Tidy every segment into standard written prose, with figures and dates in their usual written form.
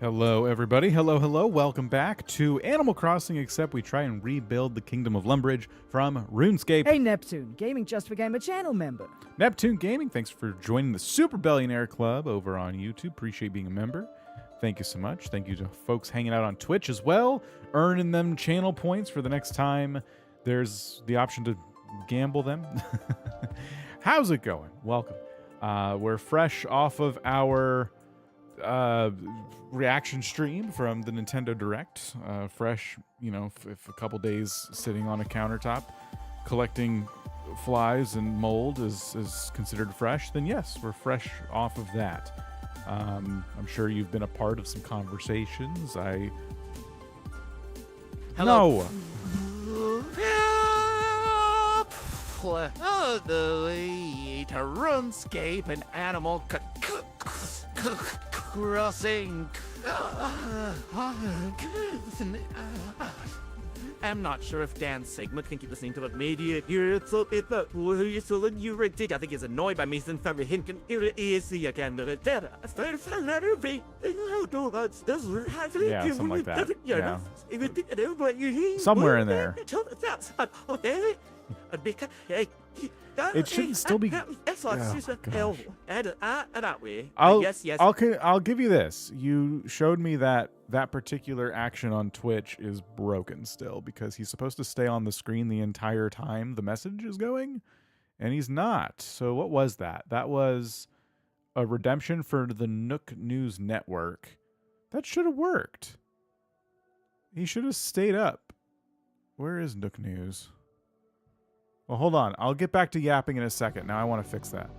Hello, everybody. Hello, hello. Welcome back to Animal Crossing, except we try and rebuild the Kingdom of Lumbridge from RuneScape. Hey, Neptune. Gaming just became a channel member. Neptune Gaming, thanks for joining the Super Billionaire Club over on YouTube. Appreciate being a member. Thank you so much. Thank you to folks hanging out on Twitch as well, earning them channel points for the next time there's the option to gamble them. How's it going? Welcome. We're fresh off of our reaction stream from the Nintendo Direct. Fresh, you know, if a couple days sitting on a countertop collecting flies and mold is considered fresh, then yes, we're fresh off of that. I'm sure you've been a part of some conversations. Hello. No. The way to RuneScape and Animal Crossing. I'm not sure if Dan Sigma can keep listening to the media here. It's a bit that you so you did. I think he's annoyed by me since I'm hinting here is again. Yeah, something like that. Yeah. Somewhere in there. It shouldn't still be. I'll give you this. You showed me that particular action on Twitch is broken still because he's supposed to stay on the screen the entire time the message is going, and he's not. So what was that? That was a redemption for the Nook News Network. That should have worked. He should have stayed up. Where is Nook News? Well, hold on. I'll get back to yapping in a second. Now I want to fix that.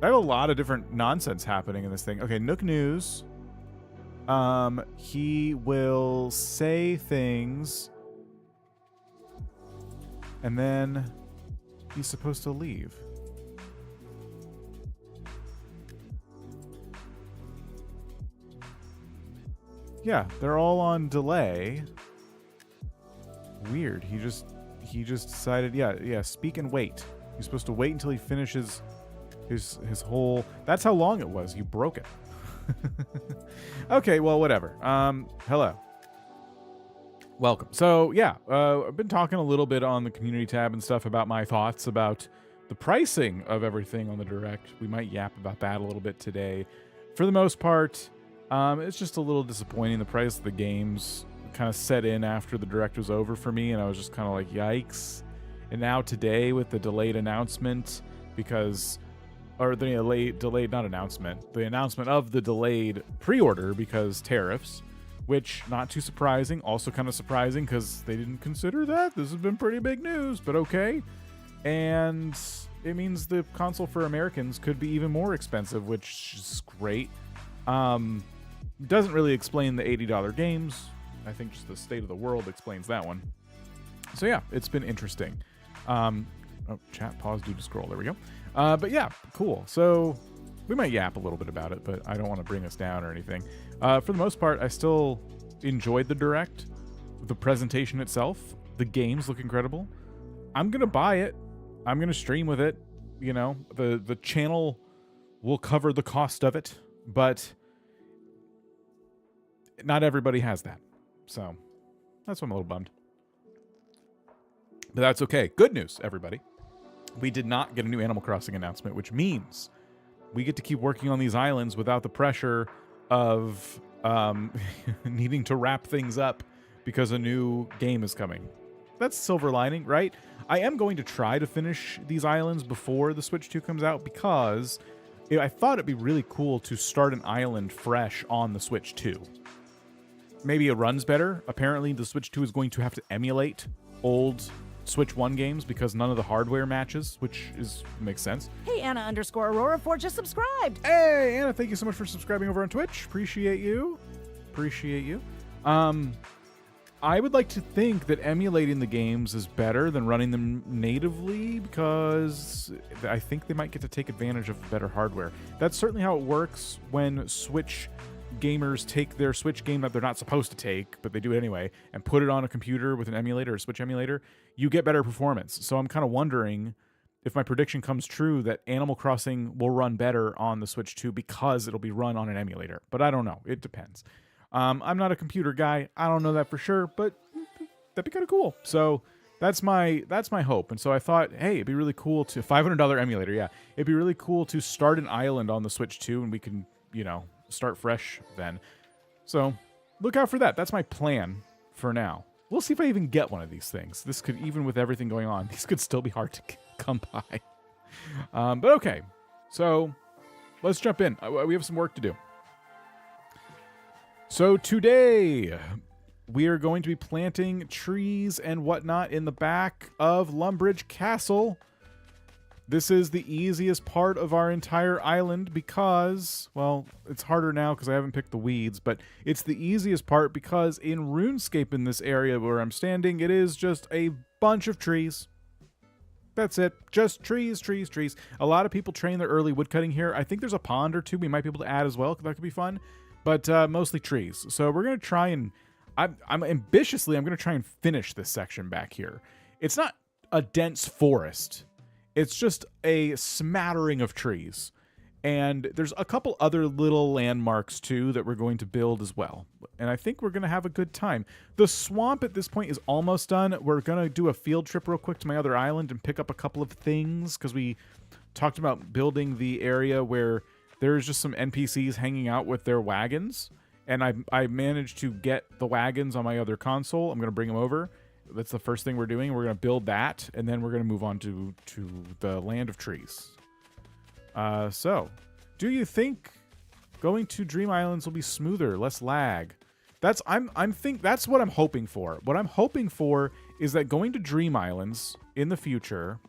I have a lot of different nonsense happening in this thing. Okay, Nook News. He will say things, and then he's supposed to leave. Yeah, they're all on delay. Weird. He just decided, yeah, speak and wait. You're supposed to wait until he finishes his whole. That's how long it was. You broke it. Okay, well, whatever. Hello. Welcome. So, yeah, I've been talking a little bit on the community tab and stuff about my thoughts about the pricing of everything on the Direct. We might yap about that a little bit today. For the most part, it's just a little disappointing. The price of the games kind of set in after the Direct was over for me, and I was just kind of like, yikes. And now today with the delayed announcement, the announcement of the delayed pre-order because tariffs, which not too surprising, also kind of surprising because they didn't consider that. This has been pretty big news, but okay. And it means the console for Americans could be even more expensive, which is great. Doesn't really explain the $80 games. I think just the state of the world explains that one. So yeah, it's been interesting. Chat pause due to scroll. There we go. But yeah, cool. So we might yap a little bit about it, but I don't want to bring us down or anything. For the most part, I still enjoyed the Direct. The presentation itself, the games look incredible. I'm going to buy it. I'm going to stream with it. You know, the channel will cover the cost of it, but not everybody has that. So that's why I'm a little bummed. But that's okay. Good news, everybody. We did not get a new Animal Crossing announcement, which means we get to keep working on these islands without the pressure of needing to wrap things up because a new game is coming. That's silver lining, right? I am going to try to finish these islands before the Switch 2 comes out because I thought it'd be really cool to start an island fresh on the Switch 2. Maybe it runs better. Apparently, the Switch 2 is going to have to emulate old Switch 1 games because none of the hardware matches, which makes sense. Hey, Anna_Aurora4 just subscribed. Hey, Anna, thank you so much for subscribing over on Twitch. Appreciate you. Appreciate you. I would like to think that emulating the games is better than running them natively because I think they might get to take advantage of better hardware. That's certainly how it works when Switch gamers take their Switch game that they're not supposed to take, but they do it anyway, and put it on a computer with an emulator, a Switch emulator. You get better performance. So I'm kind of wondering if my prediction comes true that Animal Crossing will run better on the Switch 2 because it'll be run on an emulator. But I don't know. It depends. I'm not a computer guy. I don't know that for sure, but that'd be kind of cool. So that's my hope. And so I thought, hey, it'd be really cool to $500 emulator. Yeah, it'd be really cool to start an island on the Switch 2, and we can, start fresh then. So look out for that. That's my plan for now. We'll see if I even get one of these things. This could, even with everything going on, these could still be hard to come by. But okay, so let's jump in. We have some work to do. So today, we are going to be planting trees and whatnot in the back of Lumbridge Castle. This is the easiest part of our entire island because, well, it's harder now because I haven't picked the weeds, but it's the easiest part because in RuneScape in this area where I'm standing, it is just a bunch of trees. That's it. Just trees, trees, trees. A lot of people train their early woodcutting here. I think there's a pond or two we might be able to add as well. That could be fun. But mostly trees. So we're going to try and... I'm going to try and finish this section back here. It's not a dense forest. It's just a smattering of trees. And there's a couple other little landmarks, too, that we're going to build as well. And I think we're going to have a good time. The swamp at this point is almost done. We're going to do a field trip real quick to my other island and pick up a couple of things, because we talked about building the area where there's just some NPCs hanging out with their wagons. And I managed to get the wagons on my other console. I'm going to bring them over. That's the first thing we're doing. We're going to build that, and then we're going to move on to the land of trees. So, do you think going to Dream Islands will be smoother, less lag? That's what I'm hoping for. What I'm hoping for is that going to Dream Islands in the future,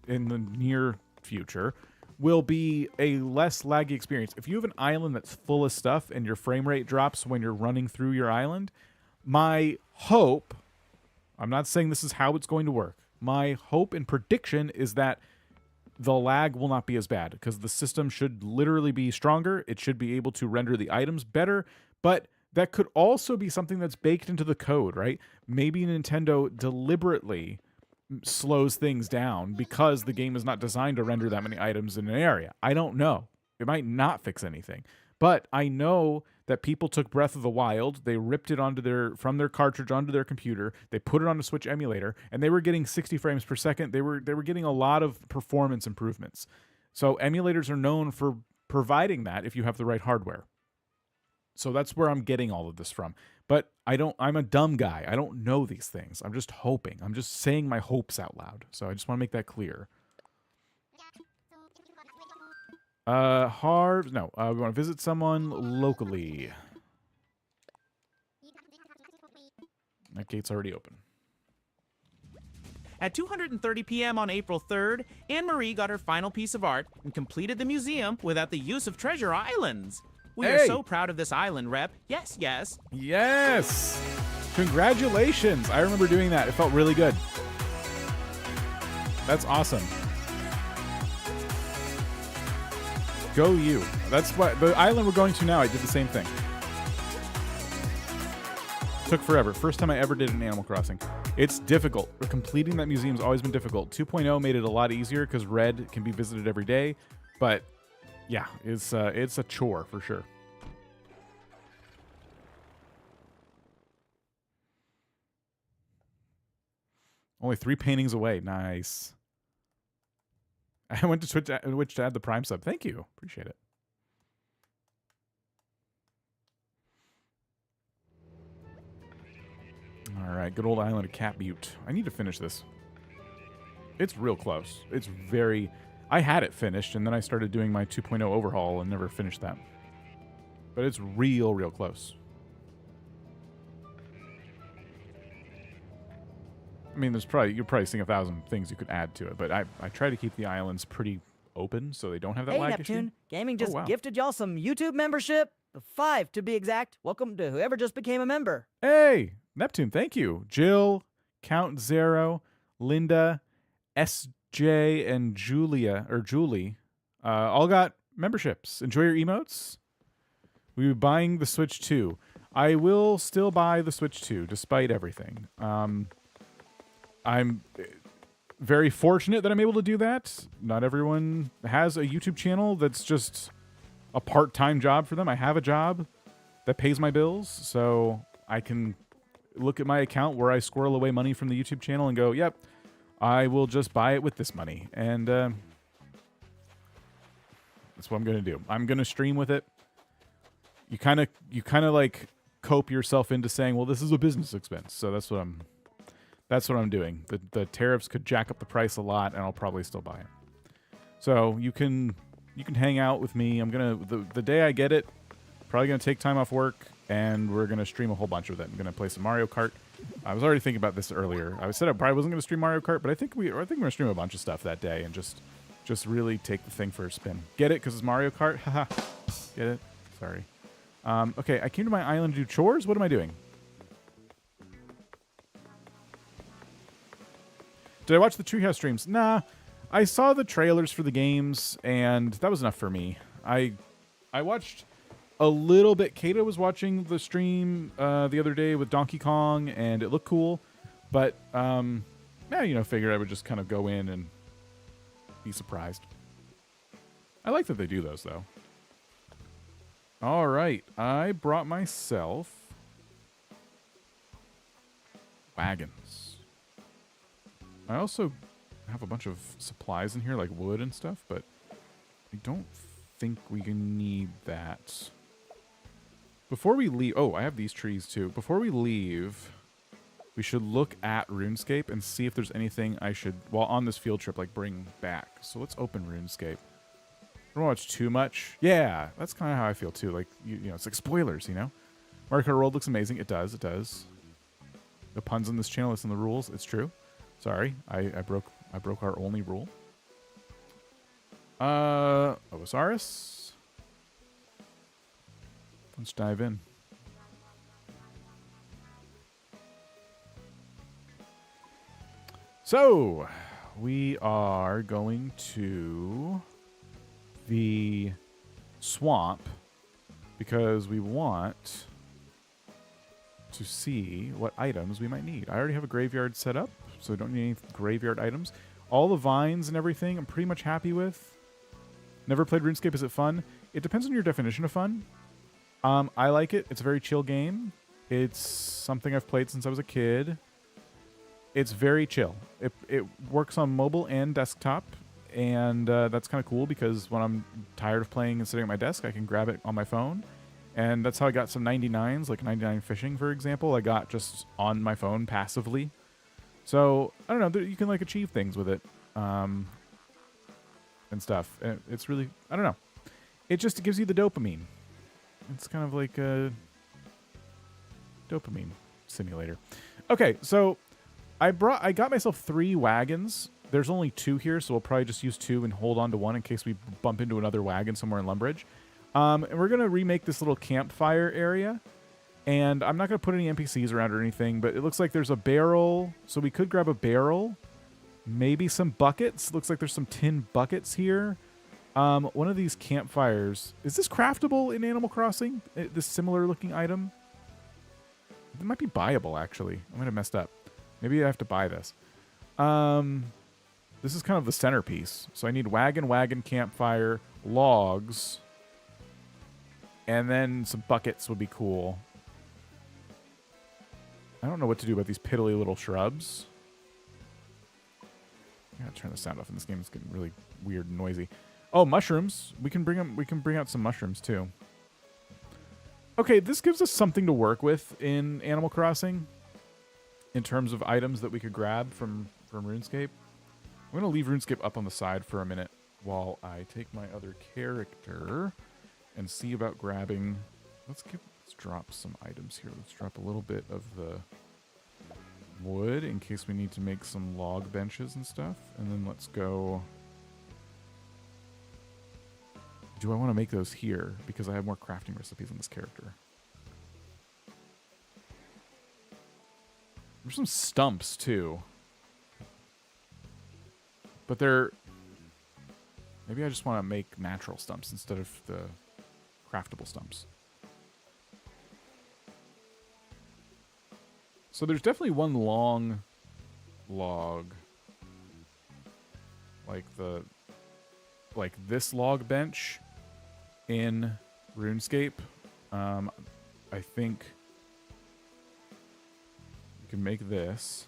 in the near future, will be a less laggy experience. If you have an island that's full of stuff and your frame rate drops when you're running through your island, my hope, I'm not saying this is how it's going to work, my hope and prediction is that the lag will not be as bad because the system should literally be stronger. It should be able to render the items better, but that could also be something that's baked into the code, right? Maybe Nintendo deliberately slows things down because the game is not designed to render that many items in an area. I don't know. It might not fix anything. But I know that people took Breath of the Wild, they ripped it from their cartridge onto their computer, they put it on a Switch emulator, and they were getting 60 frames per second. They were getting a lot of performance improvements. So emulators are known for providing that if you have the right hardware. So that's where I'm getting all of this from. But I'm a dumb guy. I don't know these things. I'm just hoping. I'm just saying my hopes out loud. So I just want to make that clear. We want to visit someone locally. That gate's already open. At 2:30 p.m. on April 3rd, Anne-Marie got her final piece of art and completed the museum without the use of treasure islands. We are so proud of this island, Rep. Yes, yes. Yes! Congratulations! I remember doing that. It felt really good. That's awesome. Go you. That's what the island we're going to now. I did the same thing. Took forever. First time I ever did an Animal Crossing. It's difficult. Completing that museum's always been difficult. 2.0 made it a lot easier because Red can be visited every day, but yeah, it's a chore for sure. Only 3 paintings away. Nice. I went to Twitch to add the Prime sub. Thank you. Appreciate it. All right. Good old island of Butte. I need to finish this. It's real close. It's very... I had it finished, and then I started doing my 2.0 overhaul and never finished that. But it's real close. I mean, you're probably seeing 1,000 things you could add to it, but I try to keep the islands pretty open so they don't have that Hey, lag Neptune. issue. Gaming just wow. gifted y'all some YouTube membership. 5 to be exact. Welcome to whoever just became a member. Hey, Neptune, thank you. Jill, Count Zero, Linda, SJ, and Julie, all got memberships. Enjoy your emotes. We'll be buying the Switch 2. I will still buy the Switch 2, despite everything. I'm very fortunate that I'm able to do that. Not everyone has a YouTube channel that's just a part-time job for them. I have a job that pays my bills, so I can look at my account where I squirrel away money from the YouTube channel and go, yep, I will just buy it with this money. And that's what I'm going to do. I'm going to stream with it. You kind of like cope yourself into saying, well, this is a business expense. So that's what I'm doing. The tariffs could jack up the price a lot, and I'll probably still buy it. So you can hang out with me. I'm gonna the day I get it, probably gonna take time off work, and we're gonna stream a whole bunch of it. I'm gonna play some Mario Kart. I was already thinking about this earlier. I said I probably wasn't gonna stream Mario Kart, but I think we're gonna stream a bunch of stuff that day and just really take the thing for a spin. Get it? Because it's Mario Kart. Haha. Get it? Sorry. Okay, I came to my island to do chores. What am I doing? Did I watch the Treehouse streams? Nah. I saw the trailers for the games, and that was enough for me. I watched a little bit. Kato was watching the stream the other day with Donkey Kong, and it looked cool. But, figured I would just kind of go in and be surprised. I like that they do those, though. All right. I brought myself wagons. I also have a bunch of supplies in here, like wood and stuff, but I don't think we can need that. Before we leave... Oh, I have these trees, too. Before we leave, we should look at RuneScape and see if there's anything I should, while on this field trip, like, bring back. So let's open RuneScape. I don't watch too much. Yeah, that's kind of how I feel, too. Like, you know, it's like spoilers, you know? Mario Kart World looks amazing. It does, it does. The puns on this channel, it's in the rules. It's true. Sorry, I broke our only rule. Osaurus. Let's dive in. So, we are going to the swamp because we want to see what items we might need. I already have a graveyard set up, so I don't need any graveyard items. All the vines and everything I'm pretty much happy with. Never played RuneScape. Is it fun? It depends on your definition of fun. I like it. It's a very chill game. It's something I've played since I was a kid. It's very chill. It works on mobile and desktop, and that's kind of cool because when I'm tired of playing and sitting at my desk, I can grab it on my phone. And that's how I got some 99s, like 99 fishing, for example. I got just on my phone passively. So, I don't know, you can, like, achieve things with it. And stuff. It's really, I don't know. It just gives you the dopamine. It's kind of like a dopamine simulator. Okay, so I got myself 3 wagons. There's only 2 here, so we'll probably just use 2 and hold on to 1 in case we bump into another wagon somewhere in Lumbridge. And we're going to remake this little campfire area. And I'm not going to put any NPCs around or anything, but it looks like there's a barrel. So we could grab a barrel. Maybe some buckets. Looks like there's some tin buckets here. One of these campfires. Is this craftable in Animal Crossing? This similar looking item? It might be buyable, actually. I might have messed up. Maybe I have to buy this. This is kind of the centerpiece. So I need wagon, campfire, logs, and then some buckets would be cool. I don't know what to do about these piddly little shrubs. I gotta turn the sound off in this game. It's getting really weird and noisy. Oh, mushrooms. We can bring them. We can bring out some mushrooms too. Okay, this gives us something to work with in Animal Crossing in terms of items that we could grab from RuneScape. I'm gonna leave RuneScape up on the side for a minute while I take my other character and see about grabbing. Let's drop some items here. Let's drop a little bit of the wood in case we need to make some log benches and stuff. And then let's go. Do I want to make those here? Because I have more crafting recipes on this character. There's some stumps too. But they're... Maybe I just want to make natural stumps instead of the craftable stumps. So there's definitely one long log. Like this log bench in RuneScape. I think you can make this.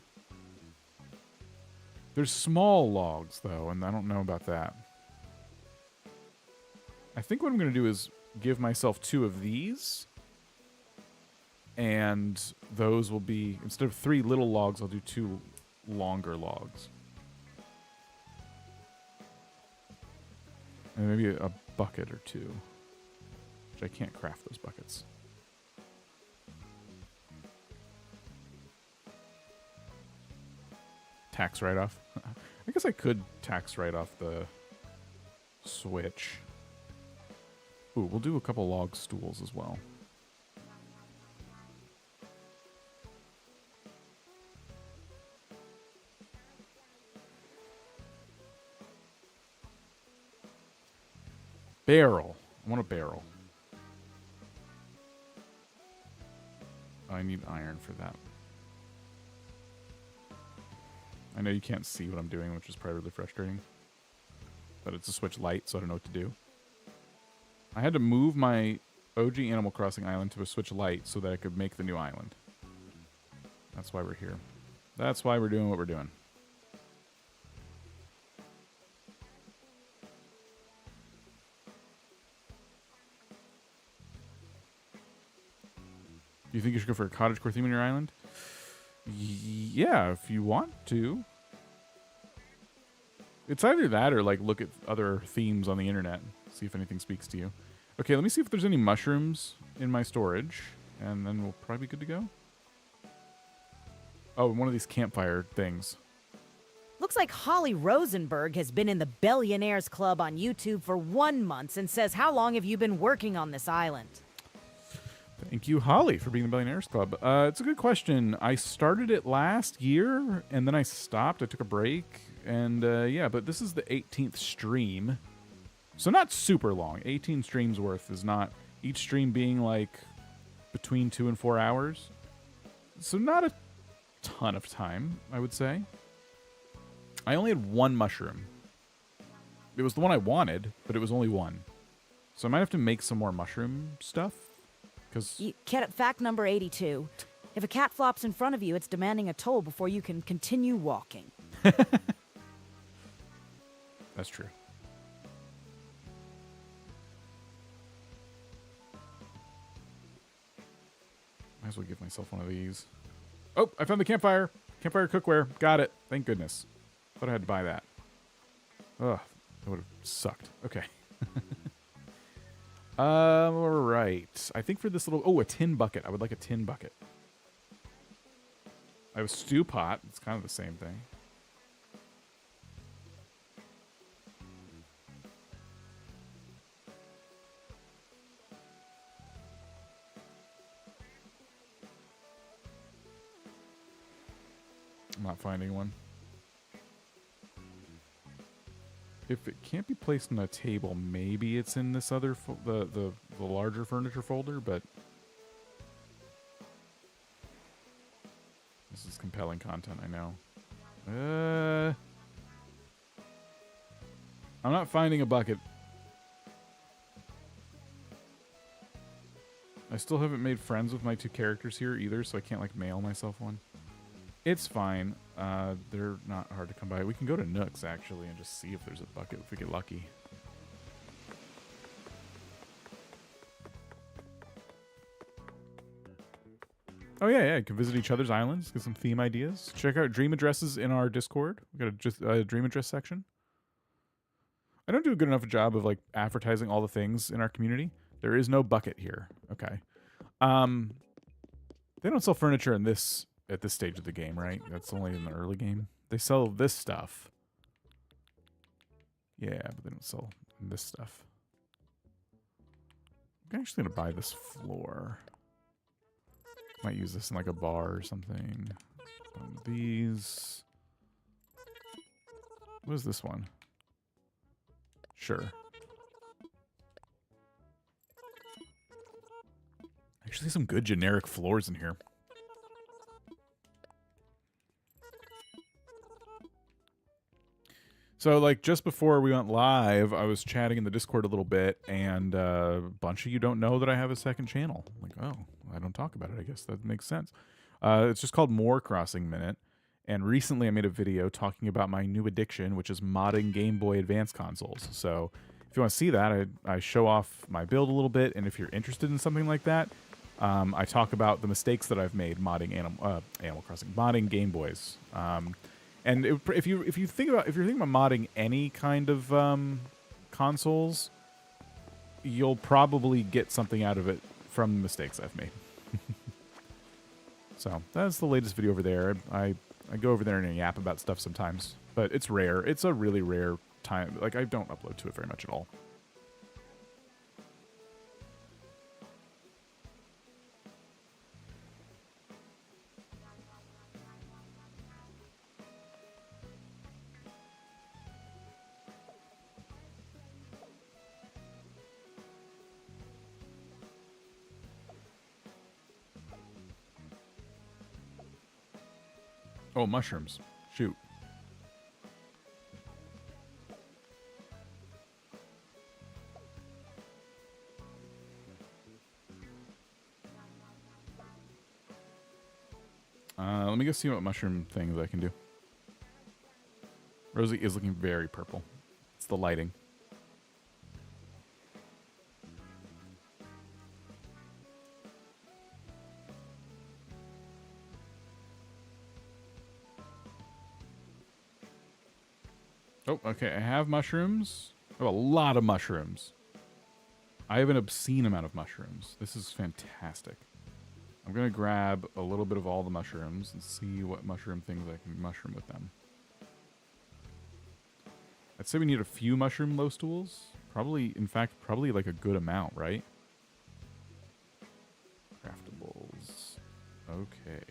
There's small logs though, and I don't know about that. I think what I'm going to do is give myself 2 of these. And those will be, instead of 3 little logs, I'll do 2 longer logs. And maybe a bucket or 2. Which I can't craft those buckets. Tax write-off. I guess I could tax write-off the switch. Ooh, we'll do a couple log stools as well. Barrel. I want a barrel. I need iron for that. I know you can't see what I'm doing, which is probably really frustrating. But it's a Switch Lite, so I don't know what to do. I had to move my OG Animal Crossing island to a Switch Lite so that I could make the new island. That's why we're here. That's why we're doing what we're doing. Do you think you should go for a cottagecore theme on your island? Yeah, if you want to. It's either that or like look at other themes on the internet, see if anything speaks to you. Okay, let me see if there's any mushrooms in my storage, and then we'll probably be good to go. Oh, one of these campfire things. Looks like Holly Rosenberg has been in the Billionaires Club on YouTube for 1 month and says, how long have you been working on this island? Thank you, Holly, for being the Billionaires Club. It's a good question. I started it last year, and then I stopped. I took a break, and yeah, but this is the 18th stream. So not super long. 18 streams worth is not, each stream being like between 2 and 4 hours. So not a ton of time, I would say. I only had 1 mushroom. It was the one I wanted, but it was only 1. So I might have to make some more mushroom stuff. Fact number 82. If a cat flops in front of you, it's demanding a toll before you can continue walking. That's true. Might as well give myself one of these. Oh, I found the campfire. Campfire cookware. Got it. Thank goodness. Thought I had to buy that. Ugh, that would have sucked. Okay. All right. I think for this little... Oh, a tin bucket. I would like a tin bucket. I have a stew pot. It's kind of the same thing. I'm not finding one. If it can't be placed on a table, maybe it's in this other the larger furniture folder, but this is compelling content, I know. I'm not finding a bucket. I still haven't made friends with my 2 characters here either, so I can't like mail myself one. It's fine. They're not hard to come by. We can go to Nook's, actually, and just see if there's a bucket if we get lucky. Oh, yeah. You can visit each other's islands, get some theme ideas. Check out dream addresses in our Discord. We got a dream address section. I don't do a good enough job of like advertising all the things in our community. There is no bucket here. Okay. They don't sell furniture in this at this stage of the game, right? That's only in the early game. They sell this stuff. Yeah, but they don't sell this stuff. I'm actually gonna buy this floor. Might use this in like a bar or something. These. What is this one? Sure. Actually, some good generic floors in here. So, like, just before we went live, I was chatting in the Discord a little bit, and a bunch of you don't know that I have a second channel. I'm like, oh, I don't talk about it. I guess that makes sense. It's just called More Crossing Minute, and recently I made a video talking about my new addiction, which is modding Game Boy Advance consoles. So, if you want to see that, I show off my build a little bit, and if you're interested in something like that, I talk about the mistakes that I've made modding Animal Crossing, modding Game Boys. And if you're thinking about modding any kind of consoles, you'll probably get something out of it from the mistakes I've made. So that's the latest video over there. I go over there and yap about stuff sometimes, but it's rare. It's a really rare time. Like, I don't upload to it very much at all. Oh, mushrooms. Shoot. Let me go see what mushroom things I can do. Rosie is looking very purple. It's the lighting. Oh, okay. I have mushrooms. I have a lot of mushrooms. I have an obscene amount of mushrooms. This is fantastic. I'm going to grab a little bit of all the mushrooms and see what mushroom things I can mushroom with them. I'd say we need a few mushroom low stools. Probably, in fact, probably like a good amount, right? Craftables. Okay.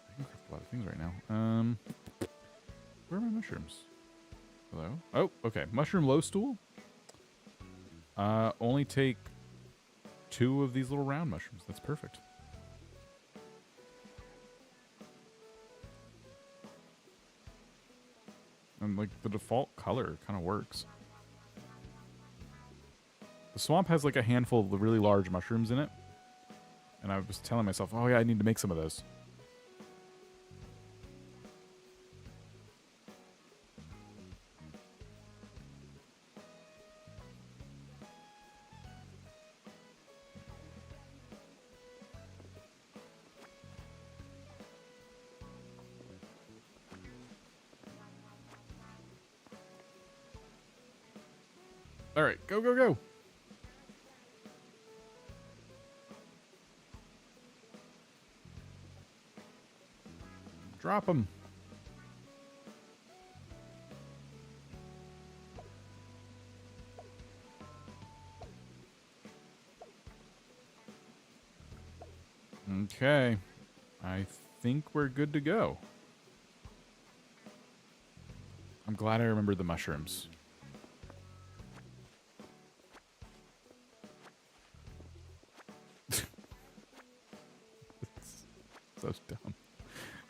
I can craft a lot of things right now. Where are my mushrooms? Hello? Oh, okay. Mushroom low stool. Only take 2 of these little round mushrooms. That's perfect. And like the default color kind of works. The swamp has like a handful of really large mushrooms in it. And I was telling myself, oh yeah, I need to make some of those. All right, go, go, go. Drop them. Okay. I think we're good to go. I'm glad I remembered the mushrooms. So dumb.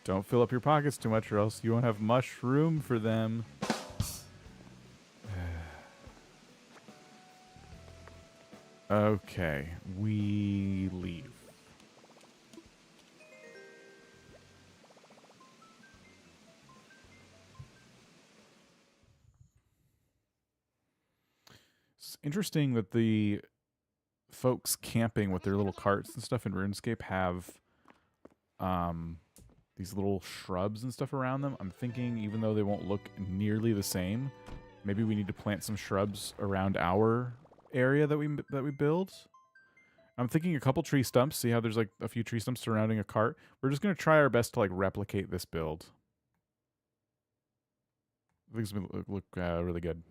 Don't fill up your pockets too much or else you won't have much room for them. Okay, we leave. It's interesting that the folks camping with their little carts and stuff in RuneScape have these these little shrubs and stuff around them. I'm thinking even though they won't look nearly the same, maybe we need to plant some shrubs around our area that we build. I'm thinking a couple tree stumps. See how there's like a few tree stumps surrounding a cart? We're just going to try our best to like replicate this build. I think it's going to look really good.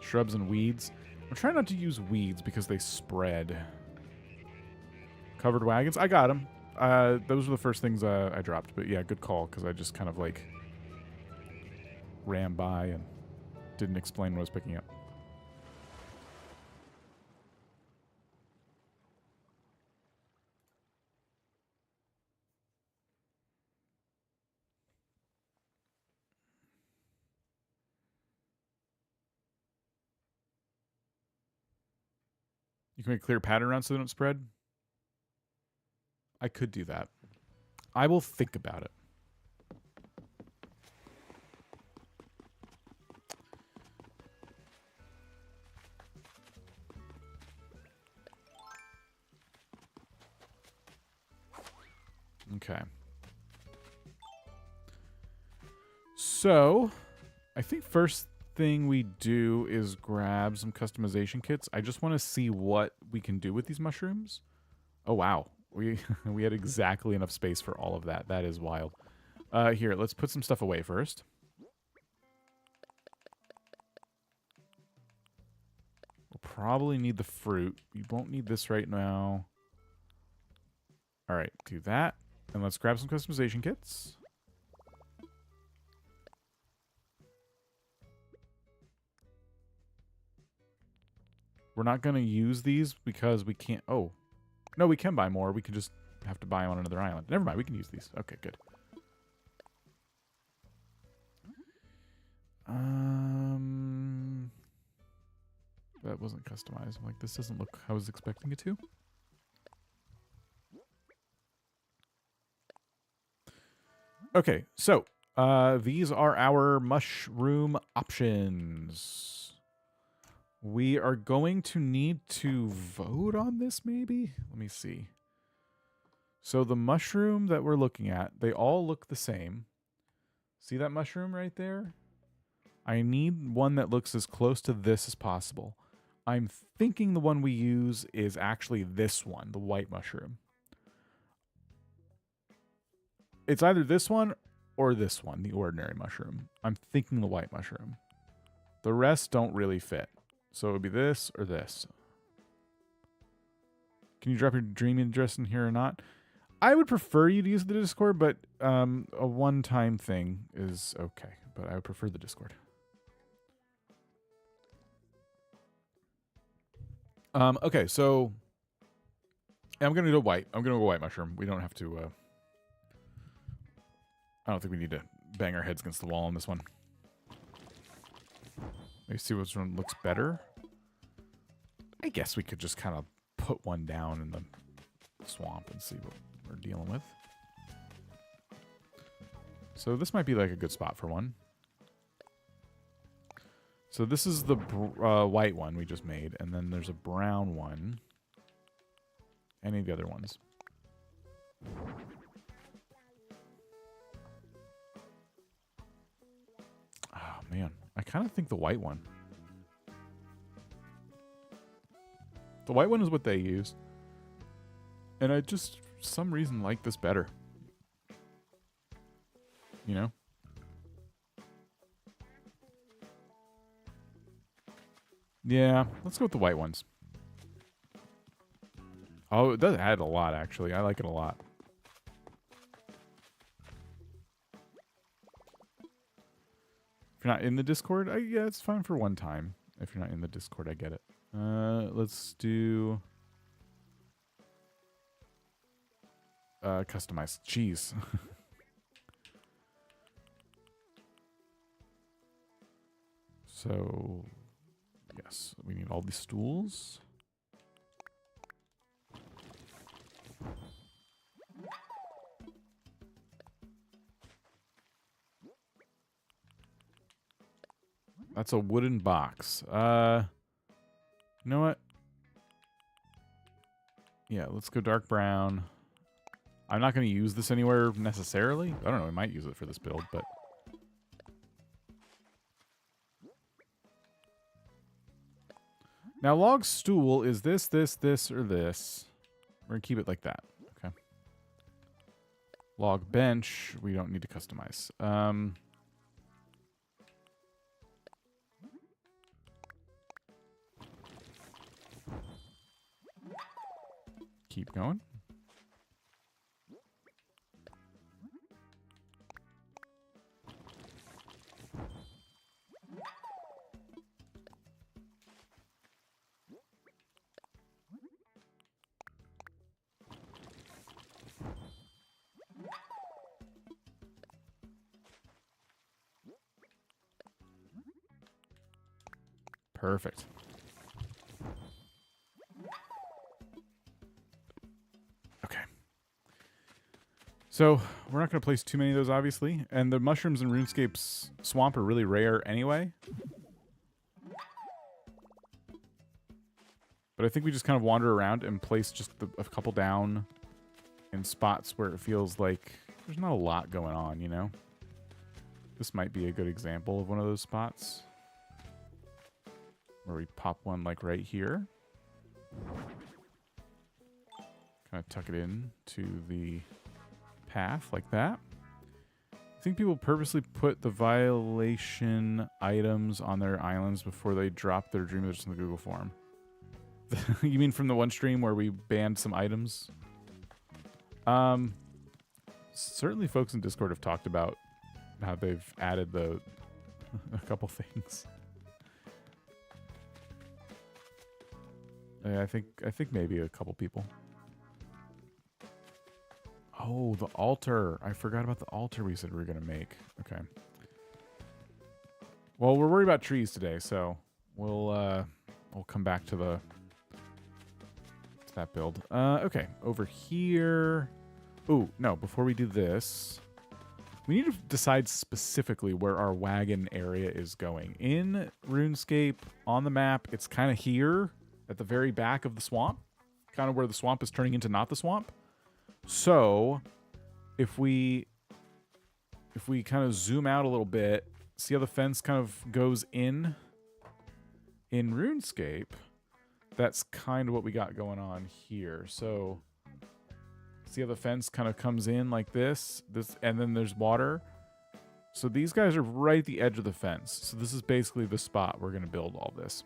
Shrubs and weeds. I'm trying not to use weeds because they spread. Covered wagons. I got them. Those were the first things I dropped. But yeah, good call because I just kind of like ran by and didn't explain what I was picking up. You can make a clear pattern around so they don't spread. I could do that. I will think about it. Okay. So, I think first thing we do is grab some customization kits. I just want to see what we can do with these mushrooms. Oh, wow. We had exactly enough space for all of that. That is wild. Here, let's put some stuff away first. We'll probably need the fruit. You won't need this right now. All right, do that. And let's grab some customization kits. We're not going to use these because we can't... Oh. No, we can buy more. We can just have to buy on another island. Never mind, we can use these. Okay, good. That wasn't customized. I'm like, this doesn't look how I was expecting it to. Okay, so these are our mushroom options. We are going to need to vote on this, maybe? Let me see. So the mushroom that we're looking at, they all look the same. See that mushroom right there? I need one that looks as close to this as possible. I'm thinking the one we use is actually this one, the white mushroom. It's either this one or this one, the ordinary mushroom. I'm thinking the white mushroom. The rest don't really fit. So it would be this or this. Can you drop your dream address in here or not? I would prefer you to use the Discord, but a one-time thing is okay. But I would prefer the Discord. Okay, so I'm going to go white. I'm going to go white mushroom. We don't have to... I don't think we need to bang our heads against the wall on this one. Maybe see which one looks better. I guess we could just kind of put one down in the swamp and see what we're dealing with. So this might be like a good spot for one. So this is the white one we just made, and then there's a brown one. Any of the other ones. Oh, man. I kind of think the white one. The white one is what they use. And I just, for some reason, like this better. You know? Yeah, let's go with the white ones. Oh, it does add a lot, actually. I like it a lot. If you're not in the Discord, yeah, it's fine for one time. If you're not in the Discord, I get it. Let's do... customize. Jeez. So... yes, we need all these stools. That's a wooden box. You know what? Yeah, let's go dark brown. I'm not going to use this anywhere necessarily. I don't know. I might use it for this build, but... Now, log stool is this, or this. We're going to keep it like that. Okay. Log bench, we don't need to customize. Keep going. Perfect. Okay. So, we're not going to place too many of those, obviously. And the mushrooms in RuneScape's swamp are really rare anyway. But I think we just kind of wander around and place just a couple down in spots where it feels like there's not a lot going on, you know? This might be a good example of one of those spots. Where we pop one like right here. Kind of tuck it in to the path like that. I think people purposely put the violation items on their islands before they drop their dream list in the Google form. You mean from the one stream where we banned some items? Certainly folks in Discord have talked about how they've added a couple things. I think maybe a couple people. Oh, the altar. I forgot about the altar we said we were going to make. Okay. Well, we're worried about trees today, so we'll come back to that build. Okay, over here. Oh, no, before we do this, we need to decide specifically where our wagon area is going. In RuneScape, on the map, it's kind of here. At the very back of the swamp, kind of where the swamp is turning into not the swamp. So, if we kind of zoom out a little bit, see how the fence kind of goes in RuneScape, that's kind of what we got going on here. So, see how the fence kind of comes in like this, and then there's water. So these guys are right at the edge of the fence. So this is basically the spot we're going to build all this.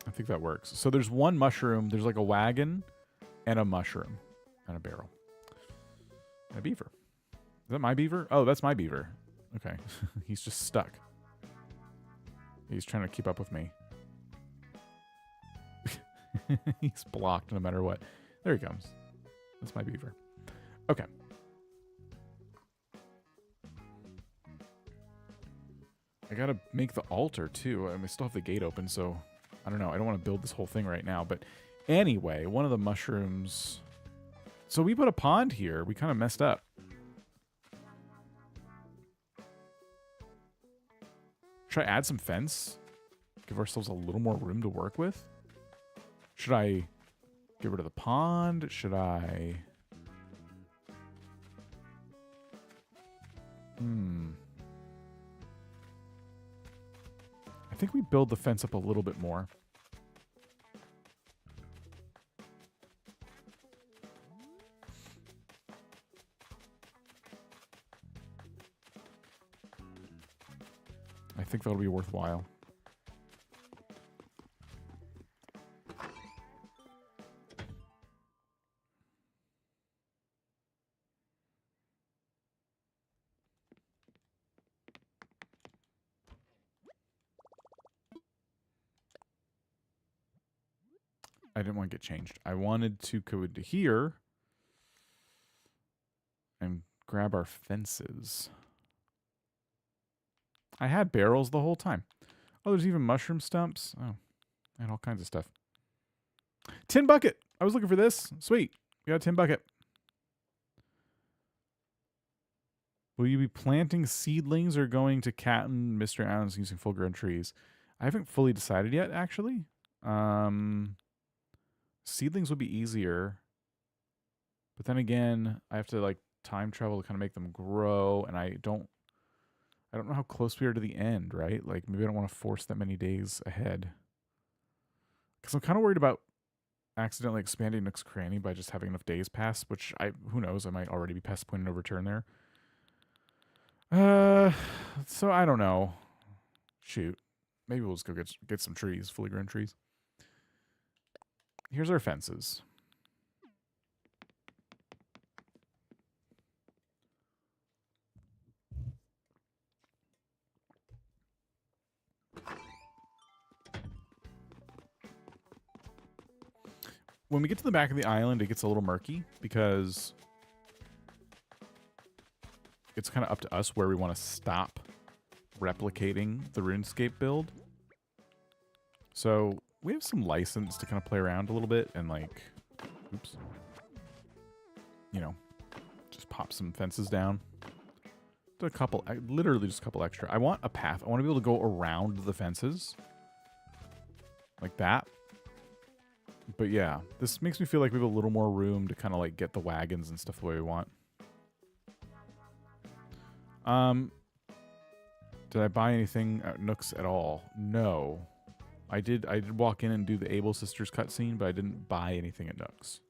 I think that works. So there's one mushroom. There's like a wagon and a mushroom and a barrel. And a beaver. Is that my beaver? Oh, that's my beaver. Okay. He's just stuck. He's trying to keep up with me. He's blocked no matter what. There he comes. That's my beaver. Okay. I gotta make the altar too. I still have the gate open, so I don't know. I don't want to build this whole thing right now. But anyway, one of the mushrooms... So we put a pond here. We kind of messed up. Should I add some fence? Give ourselves a little more room to work with? Should I get rid of the pond? Should I... I think we build the fence up a little bit more. I think that'll be worthwhile. I didn't want to get changed. I wanted to go into here and grab our fences. I had barrels the whole time. Oh, there's even mushroom stumps. Oh, and all kinds of stuff. Tin bucket. I was looking for this. Sweet. We got a tin bucket. Will you be planting seedlings or going to cat and mystery islands using full-grown trees? I haven't fully decided yet, actually. Seedlings would be easier. But then again, I have to like time travel to kind of make them grow, and I don't know how close we are to the end, right? Like maybe I don't want to force that many days ahead. Because I'm kind of worried about accidentally expanding Nook's Cranny by just having enough days pass, which who knows, I might already be past the point of no return there. So I don't know. Shoot. Maybe we'll just go get some trees, fully grown trees. Here's our fences. When we get to the back of the island, it gets a little murky because it's kind of up to us where we want to stop replicating the RuneScape build. So we have some license to kind of play around a little bit and like, oops, you know, just pop some fences down. Do a couple, literally just a couple extra. I want a path. I want to be able to go around the fences like that. But yeah, this makes me feel like we have a little more room to kind of like get the wagons and stuff the way we want. Did I buy anything at Nook's at all? No. I did walk in and do the Able Sisters cutscene, but I didn't buy anything at Nook's.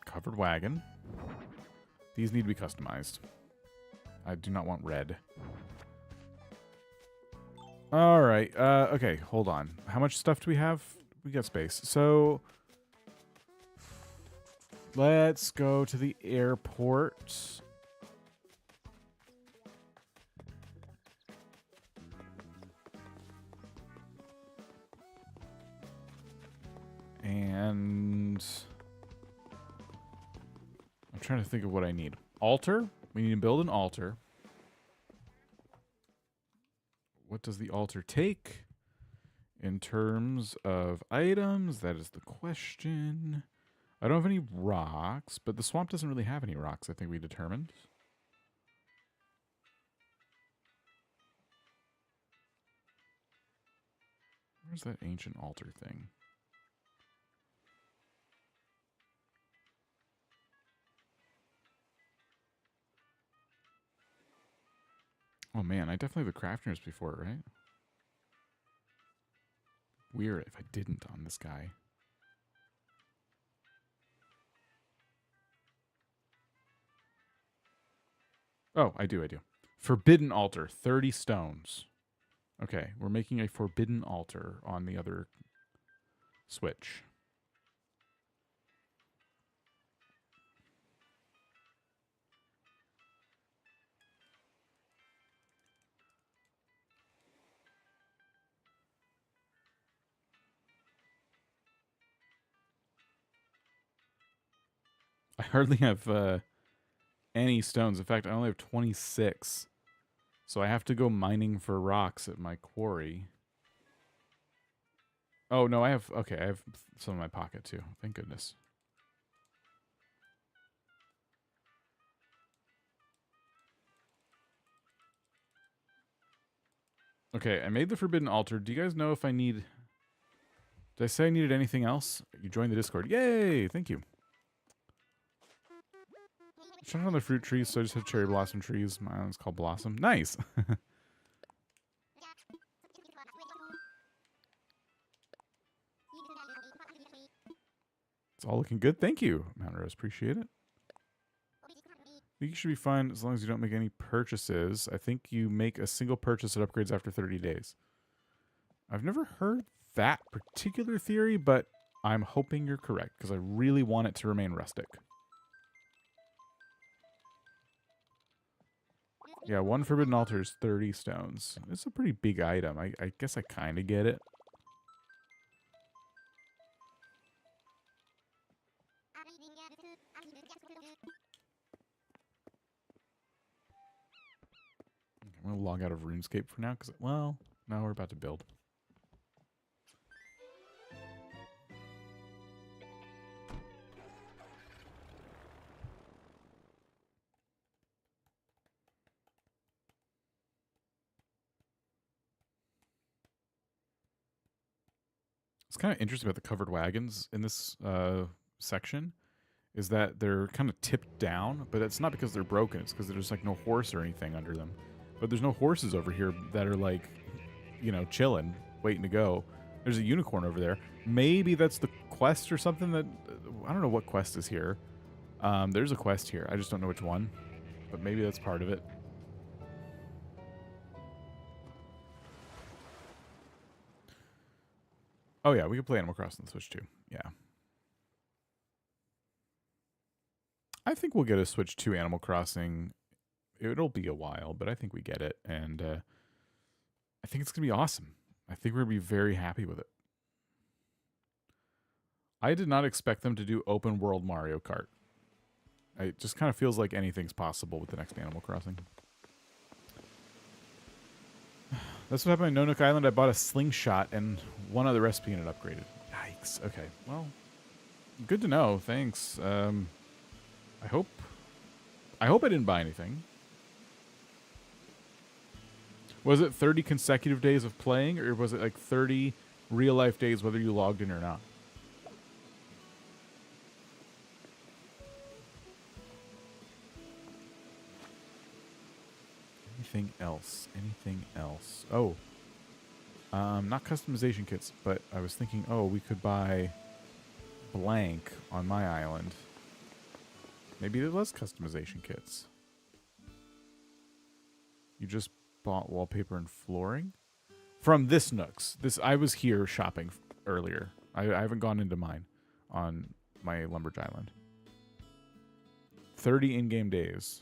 Covered wagon. These need to be customized. I do not want red. All right. Okay, hold on. How much stuff do we have? We got space. So let's go to the airport. And I'm trying to think of what I need. Altar. We need to build an altar. What does the altar take in terms of items? That is the question. I don't have any rocks, but the swamp doesn't really have any rocks, I think we determined. Where's that ancient altar thing? Oh man, I definitely have the crafters before, right? Weird if I didn't on this guy. Oh, I do. Forbidden altar, 30 stones. Okay, we're making a forbidden altar on the other switch. I hardly have any stones. In fact, I only have 26. So I have to go mining for rocks at my quarry. Oh, no, I have some in my pocket too. Thank goodness. Okay, I made the forbidden altar. Do you guys know if I need... Did I say I needed anything else? You joined the Discord. Yay! Thank you. Shut on the fruit trees, so I just have cherry blossom trees. My island's called Blossom. Nice! It's all looking good. Thank you, Mount Rose. Appreciate it. I think you should be fine as long as you don't make any purchases. I think you make a single purchase that upgrades after 30 days. I've never heard that particular theory, but I'm hoping you're correct because I really want it to remain rustic. Yeah, one forbidden altar is 30 stones. It's a pretty big item. I guess I kind of get it. I'm going to log out of RuneScape for now because, well, now we're about to build. kind of interesting about the covered wagons in this section is that they're kind of tipped down, but it's not because they're broken. It's because there's like no horse or anything under them. But there's no horses over here that are like, you know, chilling, waiting to go. There's a unicorn over there. Maybe that's the quest or something that... I don't know what quest is here. There's a quest here. I just don't know which one. But maybe that's part of it. Oh yeah, we can play Animal Crossing on the Switch too. Yeah. I think we'll get a Switch 2 Animal Crossing. It'll be a while, but I think we get it. And I think it's going to be awesome. I think we're going to be very happy with it. I did not expect them to do open world Mario Kart. It just kind of feels like anything's possible with the next Animal Crossing. That's what happened on No Nook Island. I bought a slingshot and one other recipe and it upgraded. Yikes. Okay. Well, good to know. Thanks. I hope I didn't buy anything. Was it 30 consecutive days of playing, or was it like 30 real-life days whether you logged in or not? Anything else? Anything else? Oh. Not customization kits, but I was thinking, oh, we could buy blank on my island. Maybe there was customization kits. You just bought wallpaper and flooring? From this Nooks. I was here shopping earlier. I haven't gone into mine on my Lumbridge Island. 30 in-game days.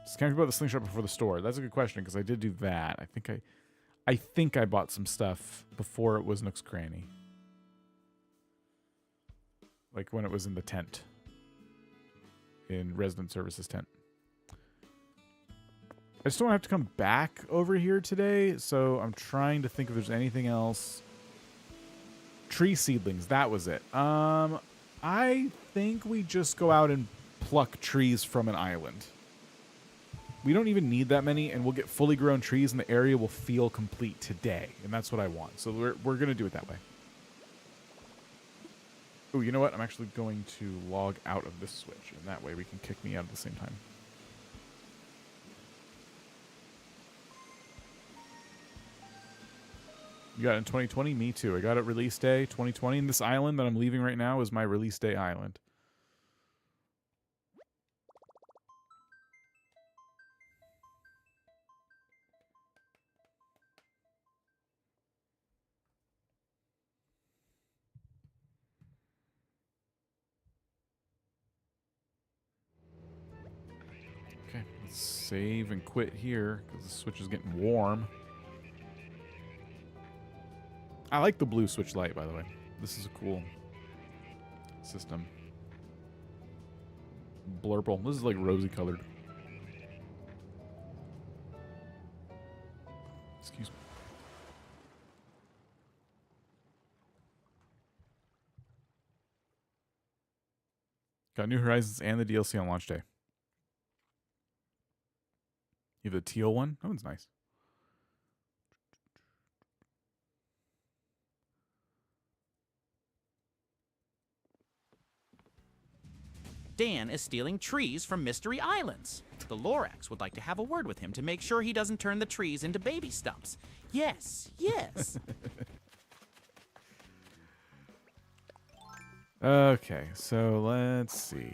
Just can't about the slingshot before the store. That's a good question because I did do that. I think I bought some stuff before it was Nook's Cranny. Like when it was in the tent. In Resident Services tent. I just don't have to come back over here today, so I'm trying to think if there's anything else. Tree seedlings, that was it. I think we just go out and pluck trees from an island. We don't even need that many, and we'll get fully grown trees, and the area will feel complete today, and that's what I want. So we're going to do it that way. Oh, you know what? I'm actually going to log out of this Switch, and that way we can kick me out at the same time. You got it in 2020? Me too. I got it release day 2020, and this island that I'm leaving right now is my release day island. Okay, let's save and quit here because the Switch is getting warm. I like the blue Switch Lite, by the way. This is a cool system. Blurple. This is like rosy colored. Excuse me. Got New Horizons and the DLC on launch day. You have the teal one? That one's nice. Dan is stealing trees from Mystery Islands. The Lorax would like to have a word with him to make sure he doesn't turn the trees into baby stumps. Yes, yes. Okay, so let's see.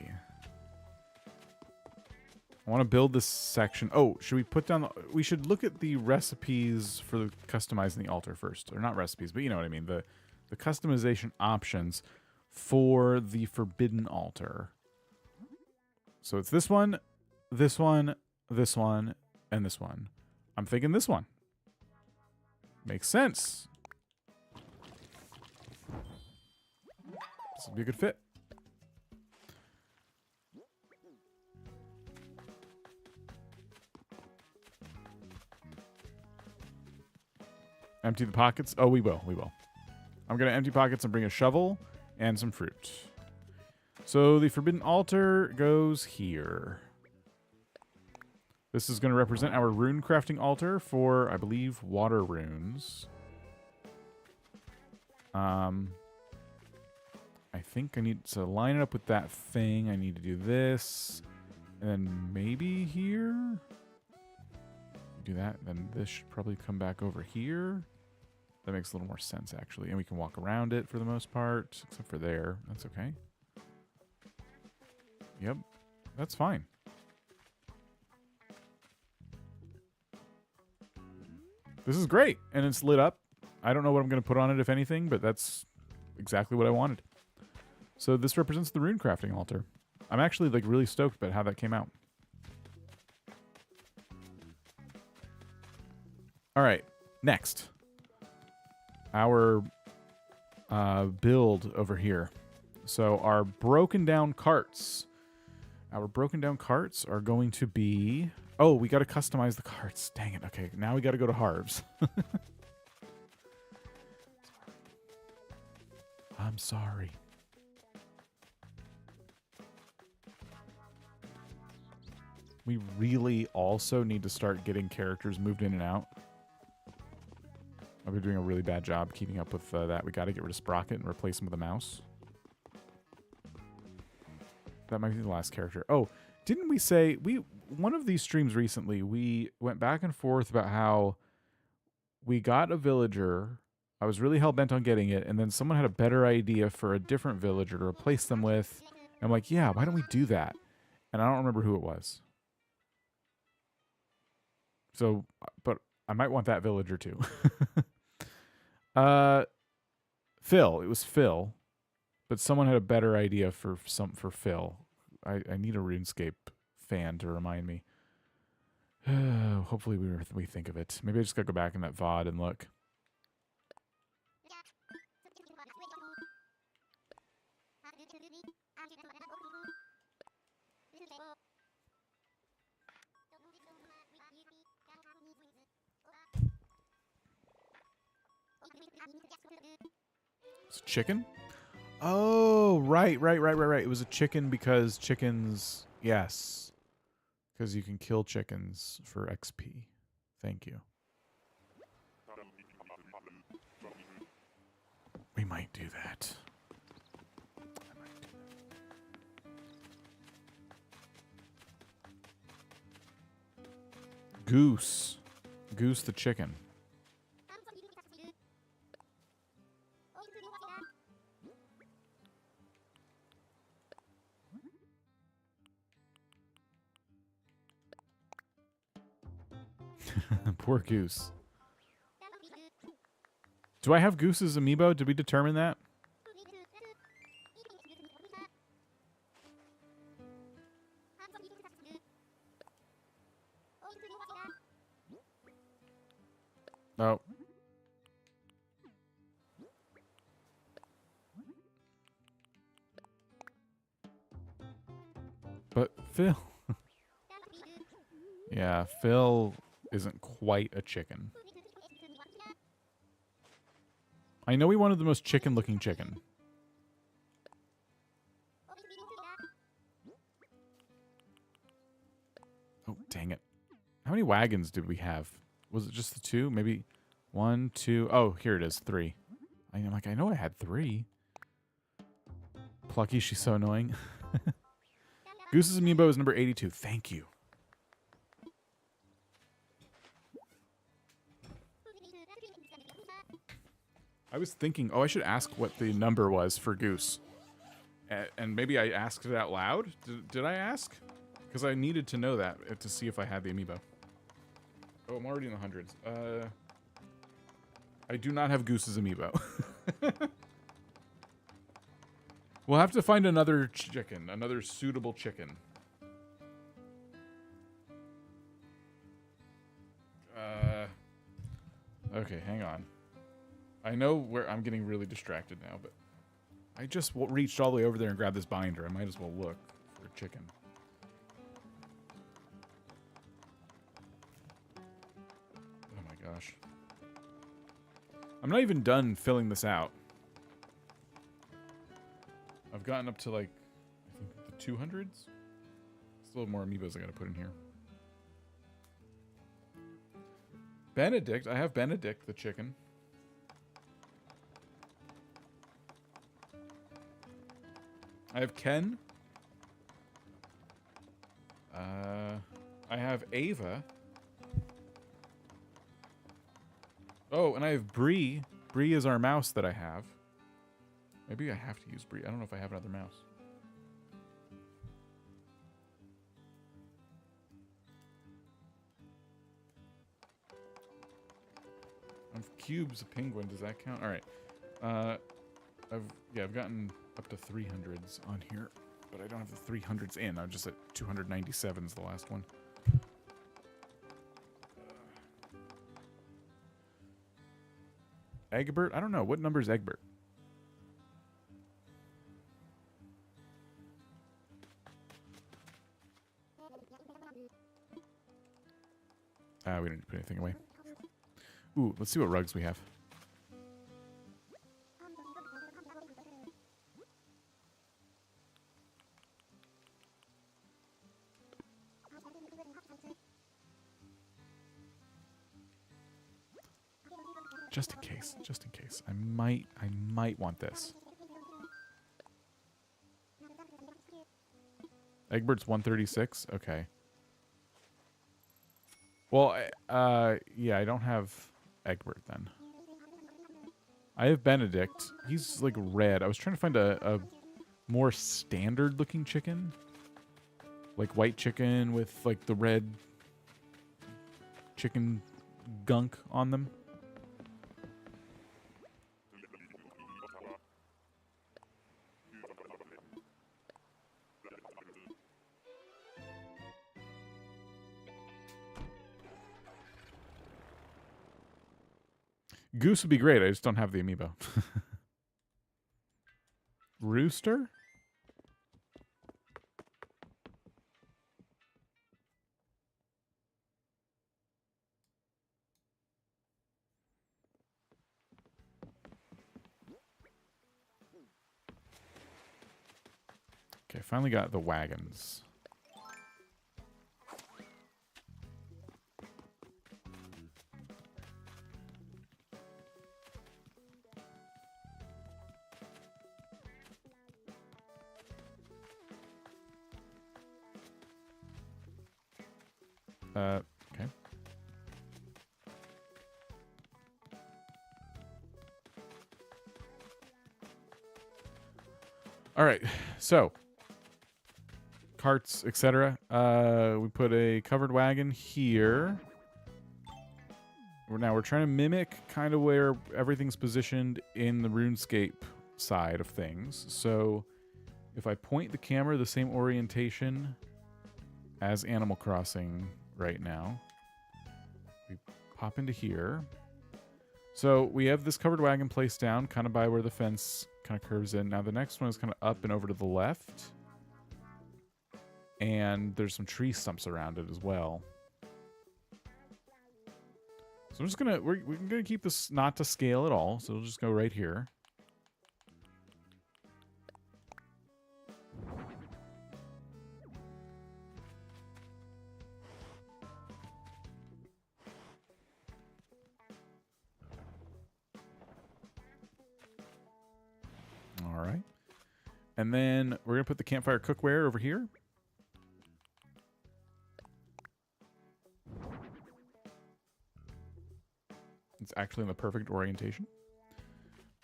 I want to build this section. Oh, should we put down we should look at the recipes for the customizing the altar first. Or not recipes, but you know what I mean. The customization options for the forbidden altar. So it's this one, this one, this one, and this one. I'm thinking this one. Makes sense. This would be a good fit. Empty the pockets. Oh, we will. We will. I'm going to empty pockets and bring a shovel and some fruit. So the Forbidden Altar goes here. This is going to represent our rune crafting altar for, I believe, water runes. I think I need to line it up with that thing. I need to do this. And then maybe here? Do that. Then this should probably come back over here. That makes a little more sense, actually. And we can walk around it for the most part, except for there. That's okay. Yep. That's fine. This is great. And it's lit up. I don't know what I'm going to put on it, if anything, but that's exactly what I wanted. So this represents the rune crafting altar. I'm actually like really stoked about how that came out. All right, next. Our build over here. So our broken down carts. Our broken down carts are going to be... Oh, we got to customize the carts. Dang it. Okay, now we got to go to Harv's. I'm sorry. We really also need to start getting characters moved in and out. I've been doing a really bad job keeping up with that. We got to get rid of Sprocket and replace him with a mouse. That might be the last character. Oh, didn't we say... One of these streams recently, we went back and forth about how we got a villager. I was really hell-bent on getting it, and then someone had a better idea for a different villager to replace them with. And I'm like, yeah, why don't we do that? And I don't remember who it was. So, but I might want that villager too. Phil. It was Phil. But someone had a better idea for Phil. I need a RuneScape fan to remind me. Hopefully we think of it. Maybe I just gotta go back in that VOD and look. It's a chicken? Oh, right. It was a chicken because chickens... Yes. Because you can kill chickens for XP. Thank you. We might do that. Goose. Goose the chicken. Poor Goose. Do I have Goose's amiibo? Did we determine that? Oh. But Phil... Yeah, Phil isn't quite a chicken. I know we wanted the most chicken-looking chicken. Oh, dang it. How many wagons did we have? Was it just the two? Maybe 1, 2... Oh, here it is. 3. I'm like, I know I had 3. Plucky, she's so annoying. Goose's amiibo is number 82. Thank you. I was thinking, oh, I should ask what the number was for Goose. And maybe I asked it out loud? Did I ask? Because I needed to know that to see if I had the amiibo. Oh, I'm already in the hundreds. I do not have Goose's amiibo. We'll have to find another chicken, another suitable chicken. Okay, hang on. I know where I'm getting really distracted now, but I just reached all the way over there and grabbed this binder. I might as well look for a chicken. Oh my gosh. I'm not even done filling this out. I've gotten up to like, I think the 200s? There's a little more amiibos I gotta put in here. Benedict, I have Benedict the chicken. I have Ken. I have Ava. Oh, and I have Bree. Bree is our mouse that I have. Maybe I have to use Bree. I don't know if I have another mouse. Cube's a penguin. Does that count? All right. I've gotten up to 300s on here, but I don't have the 300s in. I'm just at 297's the last one. Egbert? I don't know. What number is Egbert? We don't need to put anything away. Ooh, let's see what rugs we have. Just in case, just in case. I might want this. Egbert's 136? Okay. Well, yeah, I don't have Egbert then. I have Benedict. He's like red. I was trying to find a more standard looking chicken. Like white chicken with like the red chicken gunk on them. Goose would be great. I just don't have the amiibo. Rooster? Okay, finally got the wagons. Okay. All right, so carts, etc. We put a covered wagon here. Now we're trying to mimic kind of where everything's positioned in the RuneScape side of things. So if I point the camera the same orientation as Animal Crossing right now, we pop into here. So we have this covered wagon placed down kind of by where the fence kind of curves in. Now the next one is kind of up and over to the left. And there's some tree stumps around it as well. So I'm just gonna, we're gonna keep this not to scale at all. So we'll just go right here. All right. And then we're going to put the campfire cookware over here. It's actually in the perfect orientation.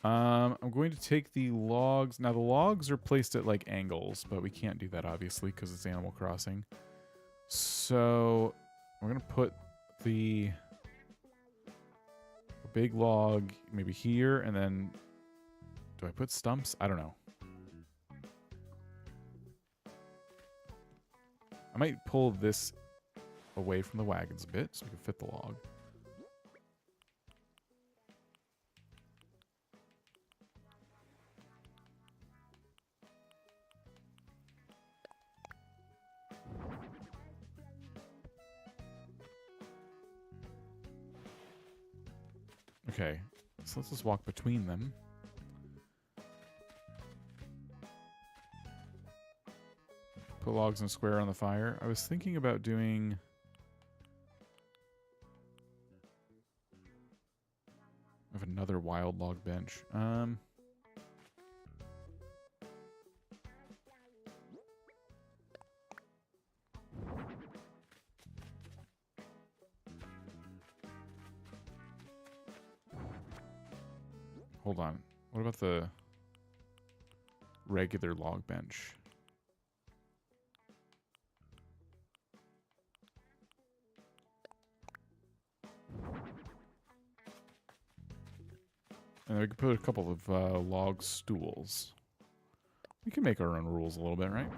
I'm going to take the logs. Now, the logs are placed at, like, angles, but we can't do that, obviously, because it's Animal Crossing. So we're going to put the big log maybe here, and then do I put stumps? I don't know. I might pull this away from the wagons a bit so we can fit the log. Okay, so let's just walk between them. Put logs in a square on the fire. I was thinking about doing... I have another wild log bench. hold on. What about the regular log bench? And we could put a couple of log stools. We can make our own rules a little bit, right?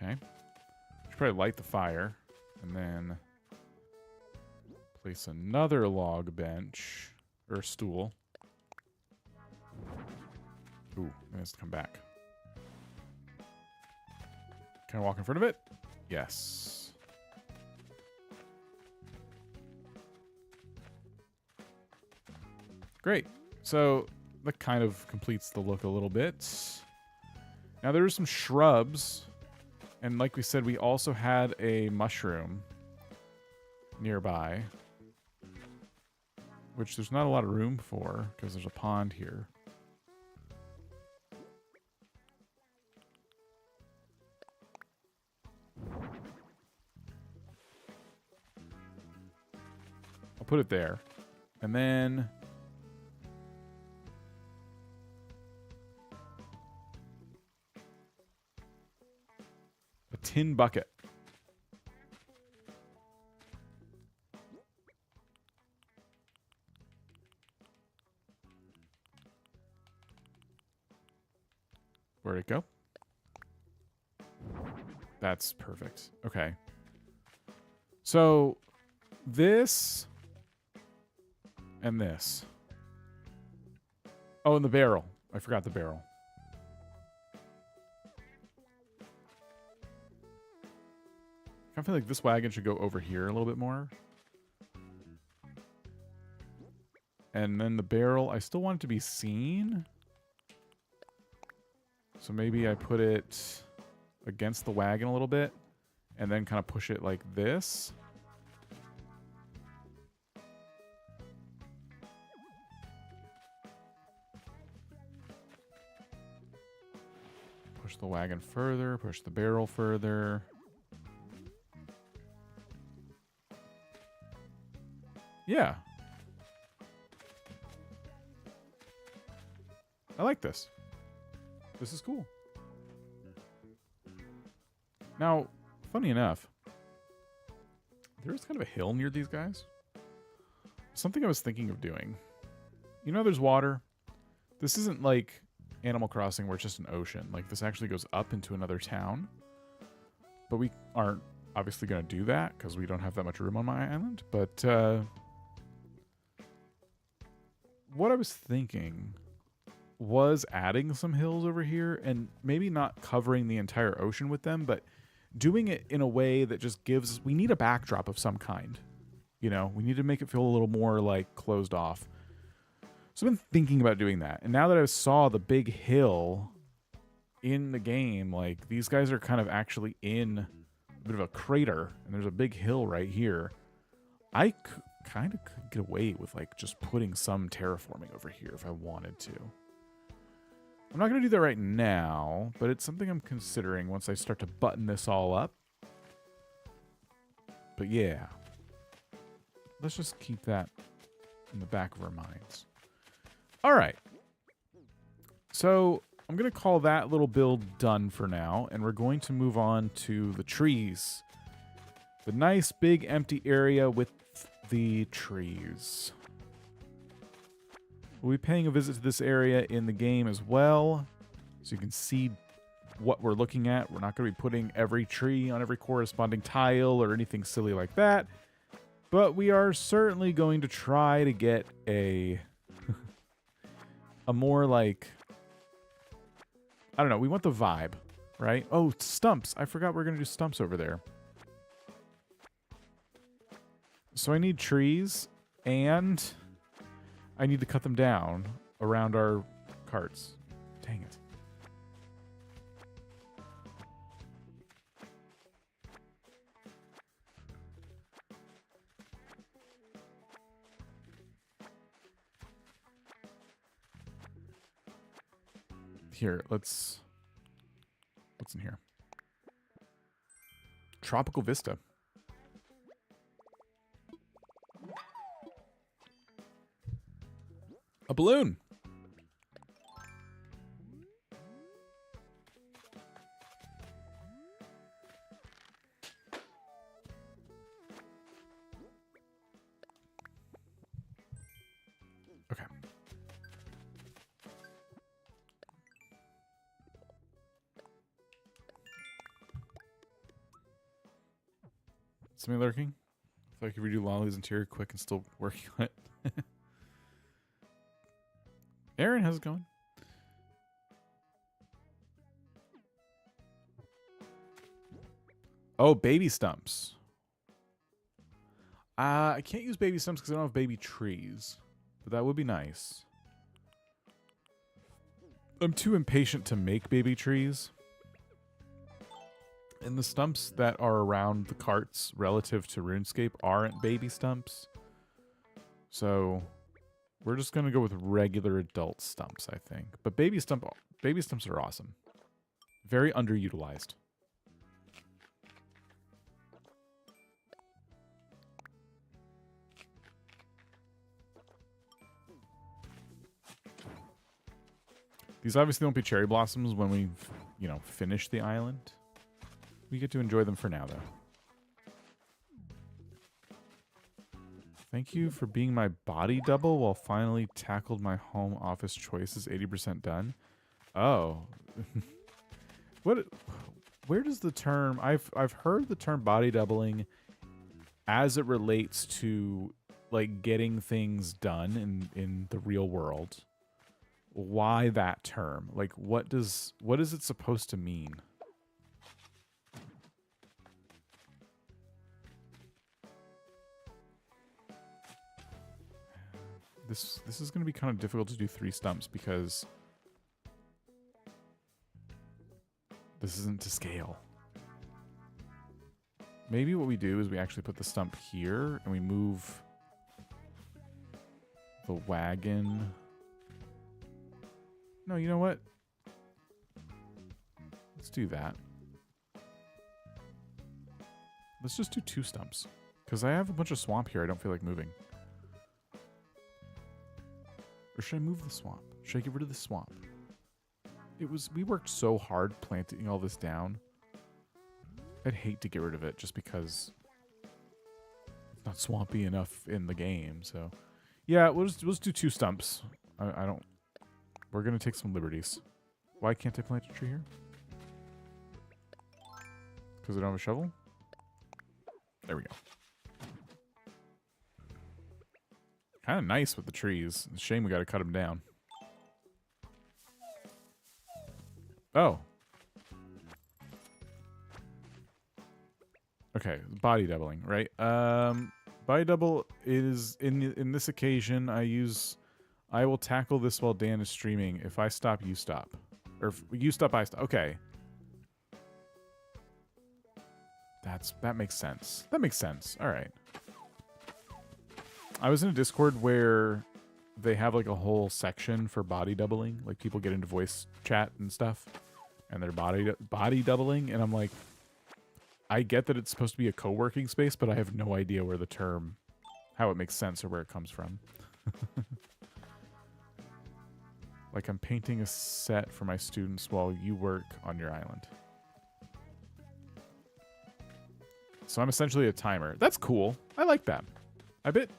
Okay. Should probably light the fire and then place another log bench or stool. Ooh, it has to come back. Can I walk in front of it? Yes. Great. So that kind of completes the look a little bit. Now there are some shrubs. And like we said, we also had a mushroom nearby, which there's not a lot of room for because there's a pond here. I'll put it there. And then a tin bucket. Where'd it go? That's perfect. Okay. So this and this. Oh, and the barrel. I forgot the barrel. I feel like this wagon should go over here a little bit more. And then the barrel, I still want it to be seen. So maybe I put it against the wagon a little bit and then kind of push it like this. Push the wagon further, push the barrel further. Yeah. I like this. This is cool. Now, funny enough, there's kind of a hill near these guys. Something I was thinking of doing. You know there's water? This isn't like Animal Crossing where it's just an ocean. Like this actually goes up into another town. But we aren't obviously going to do that because we don't have that much room on my island. But what I was thinking was adding some hills over here and maybe not covering the entire ocean with them, but doing it in a way that just gives... We need a backdrop of some kind. You know, we need to make it feel a little more like closed off. So I've been thinking about doing that. And now that I saw the big hill in the game, like these guys are kind of actually in a bit of a crater and there's a big hill right here. I kind of could get away with like just putting some terraforming over here if I wanted to. I'm not going to do that right now, but it's something I'm considering once I start to button this all up. But yeah, let's just keep that in the back of our minds. All right. So I'm going to call that little build done for now, and we're going to move on to the trees. The nice big empty area with the trees. We'll be paying a visit to this area in the game as well, so you can see what we're looking at. We're not going to be putting every tree on every corresponding tile or anything silly like that, but we are certainly going to try to get a a more like, I don't know, we want the vibe, right? Oh, stumps. I forgot we're going to do stumps over there. So I need trees, and I need to cut them down around our carts. Dang it. Here, what's in here? Tropical Vista. A balloon. Okay. Somebody lurking? I feel like if we do Lolly's interior quick and still working on it. Aaron, how's it going? Oh, baby stumps. I can't use baby stumps because I don't have baby trees. But that would be nice. I'm too impatient to make baby trees. And the stumps that are around the carts relative to RuneScape aren't baby stumps. So we're just going to go with regular adult stumps, I think. But baby stumps are awesome. Very underutilized. These obviously won't be cherry blossoms when we, finish the island. We get to enjoy them for now, though. Thank you for being my body double while finally tackled my home office choices. 80% done. Oh. Where does the term... I've heard the term body doubling as it relates to, like, getting things done in the real world. Why that term? Like, what is it supposed to mean? This is going to be kind of difficult to do 3 stumps because this isn't to scale. Maybe what we do is we actually put the stump here and we move the wagon. No, you know what? Let's do that. Let's just do 2 stumps because I have a bunch of swamp here I don't feel like moving. Or should I move the swamp? Should I get rid of the swamp? We worked so hard planting all this down. I'd hate to get rid of it just because it's not swampy enough in the game. So, yeah, we'll just do 2 stumps. I don't... We're going to take some liberties. Why can't I plant a tree here? Because I don't have a shovel? There we go. Kind of nice with the trees. It's a shame we got to cut them down. Oh. Okay, body doubling, right? Body double is in this occasion I will tackle this while Dan is streaming. If I stop, you stop. Or if you stop, I stop. Okay. That makes sense. That makes sense. All right. I was in a Discord where they have like a whole section for body doubling. Like people get into voice chat and stuff and they're body doubling. And I'm like, I get that it's supposed to be a co-working space, but I have no idea where the term, how it makes sense or where it comes from. Like I'm painting a set for my students while you work on your island. So I'm essentially a timer. That's cool. I like that. I bet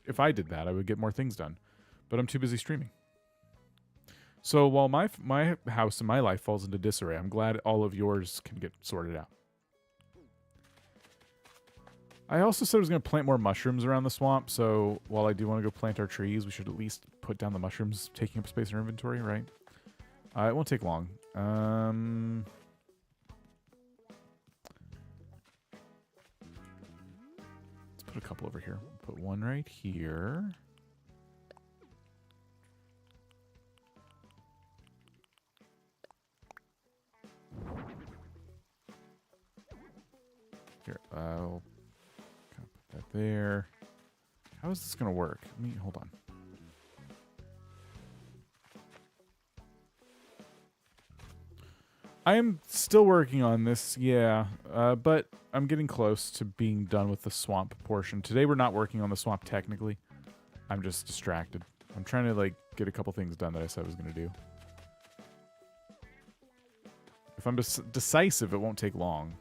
if I did that, I would get more things done. But I'm too busy streaming. So while my house and my life falls into disarray, I'm glad all of yours can get sorted out. I also said I was going to plant more mushrooms around the swamp, so while I do want to go plant our trees, we should at least put down the mushrooms taking up space in our inventory, right? It won't take long. Let's put a couple over here. Put one right here. Here, I'll kind of put that there. How is this going to work? Hold on. I am still working on this, yeah, but I'm getting close to being done with the swamp portion. Today we're not working on the swamp technically. I'm just distracted. I'm trying to like get a couple things done that I said I was going to do. If I'm decisive, it won't take long.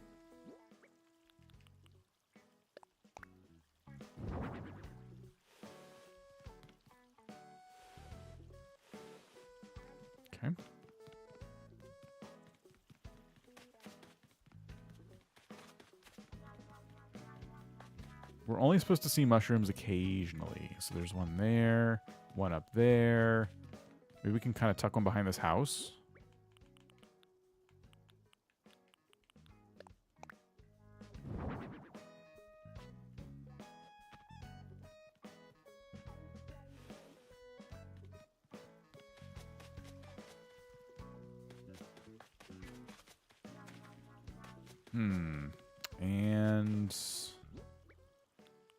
Okay. We're only supposed to see mushrooms occasionally. So there's one there, one up there. Maybe we can kind of tuck one behind this house.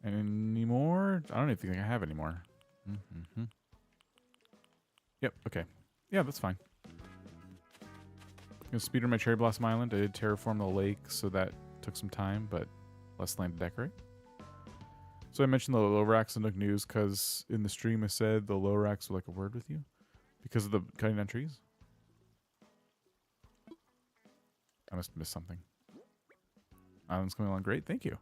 And any more? I don't even think I have any more. Yep, okay. Yeah, that's fine. Gonna speedrun my Cherry Blossom Island. I did terraform the lake, so that took some time, but less land to decorate. So I mentioned the low racks in Nook News because in the stream I said the low racks were like a word with you because of the cutting down trees. I must have missed something. Island's coming along great. Thank you.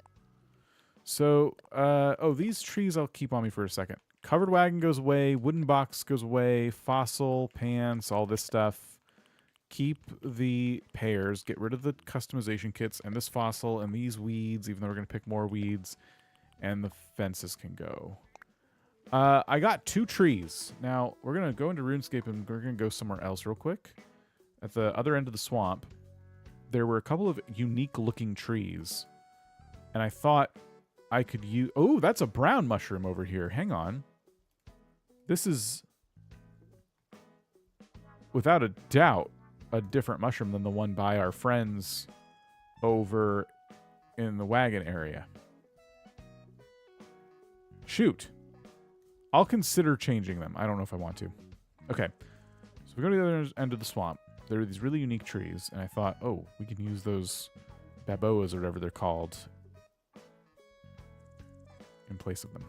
So, oh, these trees I'll keep on me for a second. Covered wagon goes away. Wooden box goes away. Fossil, pants, all this stuff. Keep the pears. Get rid of the customization kits and this fossil and these weeds, even though we're going to pick more weeds. And the fences can go. I got 2 trees. Now, we're going to go into RuneScape and we're going to go somewhere else real quick. At the other end of the swamp, there were a couple of unique-looking trees. And I thought I could use... Oh, that's a brown mushroom over here. Hang on. This is, without a doubt, a different mushroom than the one by our friends over in the wagon area. Shoot. I'll consider changing them. I don't know if I want to. Okay. So we go to the other end of the swamp. There are these really unique trees, and I thought, oh, we can use those baboas or whatever they're called in place of them.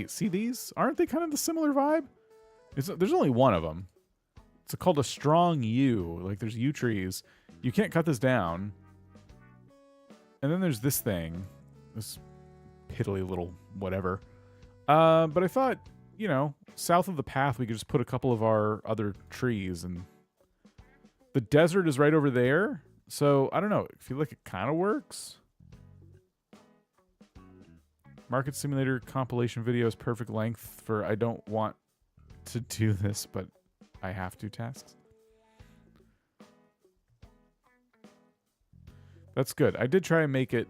See these? Aren't they kind of the similar vibe? There's only one of them. It's called a strong yew. Like, there's yew trees. You can't cut this down. And then there's this thing. This piddly little whatever. But I thought, you know, south of the path, we could just put a couple of our other trees. And the desert is right over there. So, I don't know. I feel like it kind of works. Market Simulator compilation video is perfect length for I don't want to do this, but I have to tasks. That's good. I did try and make it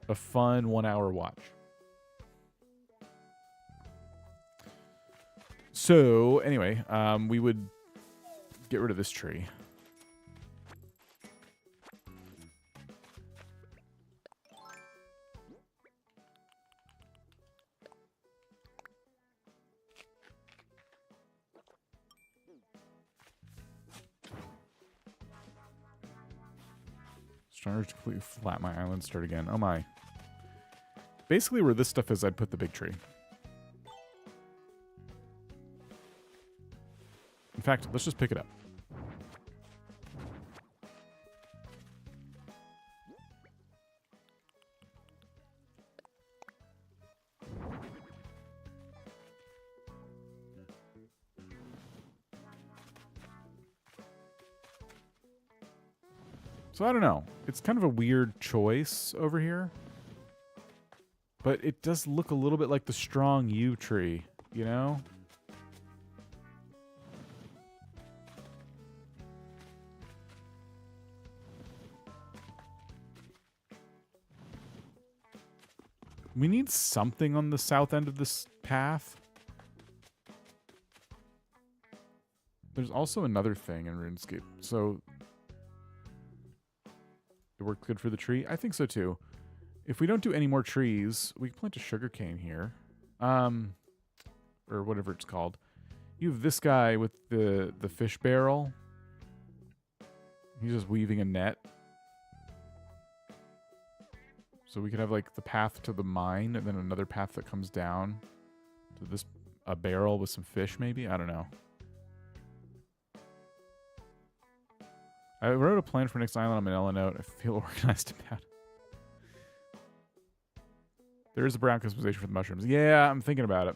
a fun 1-hour watch. So, anyway, we would get rid of this tree. Started to completely flat my island, start again. Oh my. Basically where this stuff is, I'd put the big tree. In fact, let's just pick it up. So I don't know. It's kind of a weird choice over here. But it does look a little bit like the strong yew tree, you know? We need something on the south end of this path. There's also another thing in RuneScape. So it worked good for the tree? I think so too. If we don't do any more trees, we can plant a sugarcane here. or whatever it's called. You have this guy with the fish barrel. He's just weaving a net. So we could have like the path to the mine and then another path that comes down to this a barrel with some fish maybe? I don't know. I wrote a plan for next island on Manila Note. I feel organized about it. There is a brown customization for the mushrooms. Yeah, I'm thinking about it.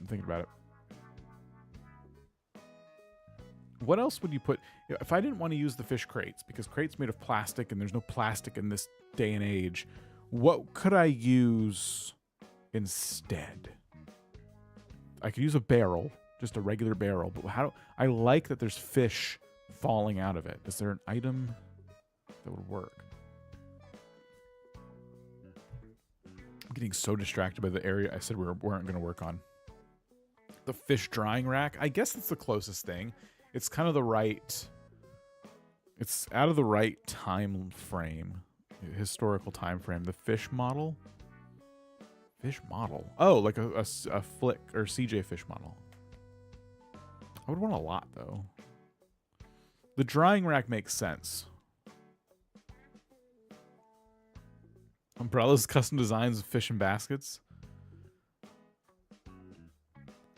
What else would you put? If I didn't want to use the fish crates, because crates made of plastic and there's no plastic in this day and age, what could I use instead? I could use a barrel, just a regular barrel, but how do I like that there's fish falling out of it? Is there an item that would work? I'm getting so distracted by the area I said we weren't going to work on. The fish drying rack, I guess that's the closest thing. It's kind of the right, it's out of the right time frame, historical time frame. The fish model? Fish model? Oh, like a Flick or CJ fish model. I would want a lot, though. The drying rack makes sense. Umbrellas, custom designs of fish and baskets.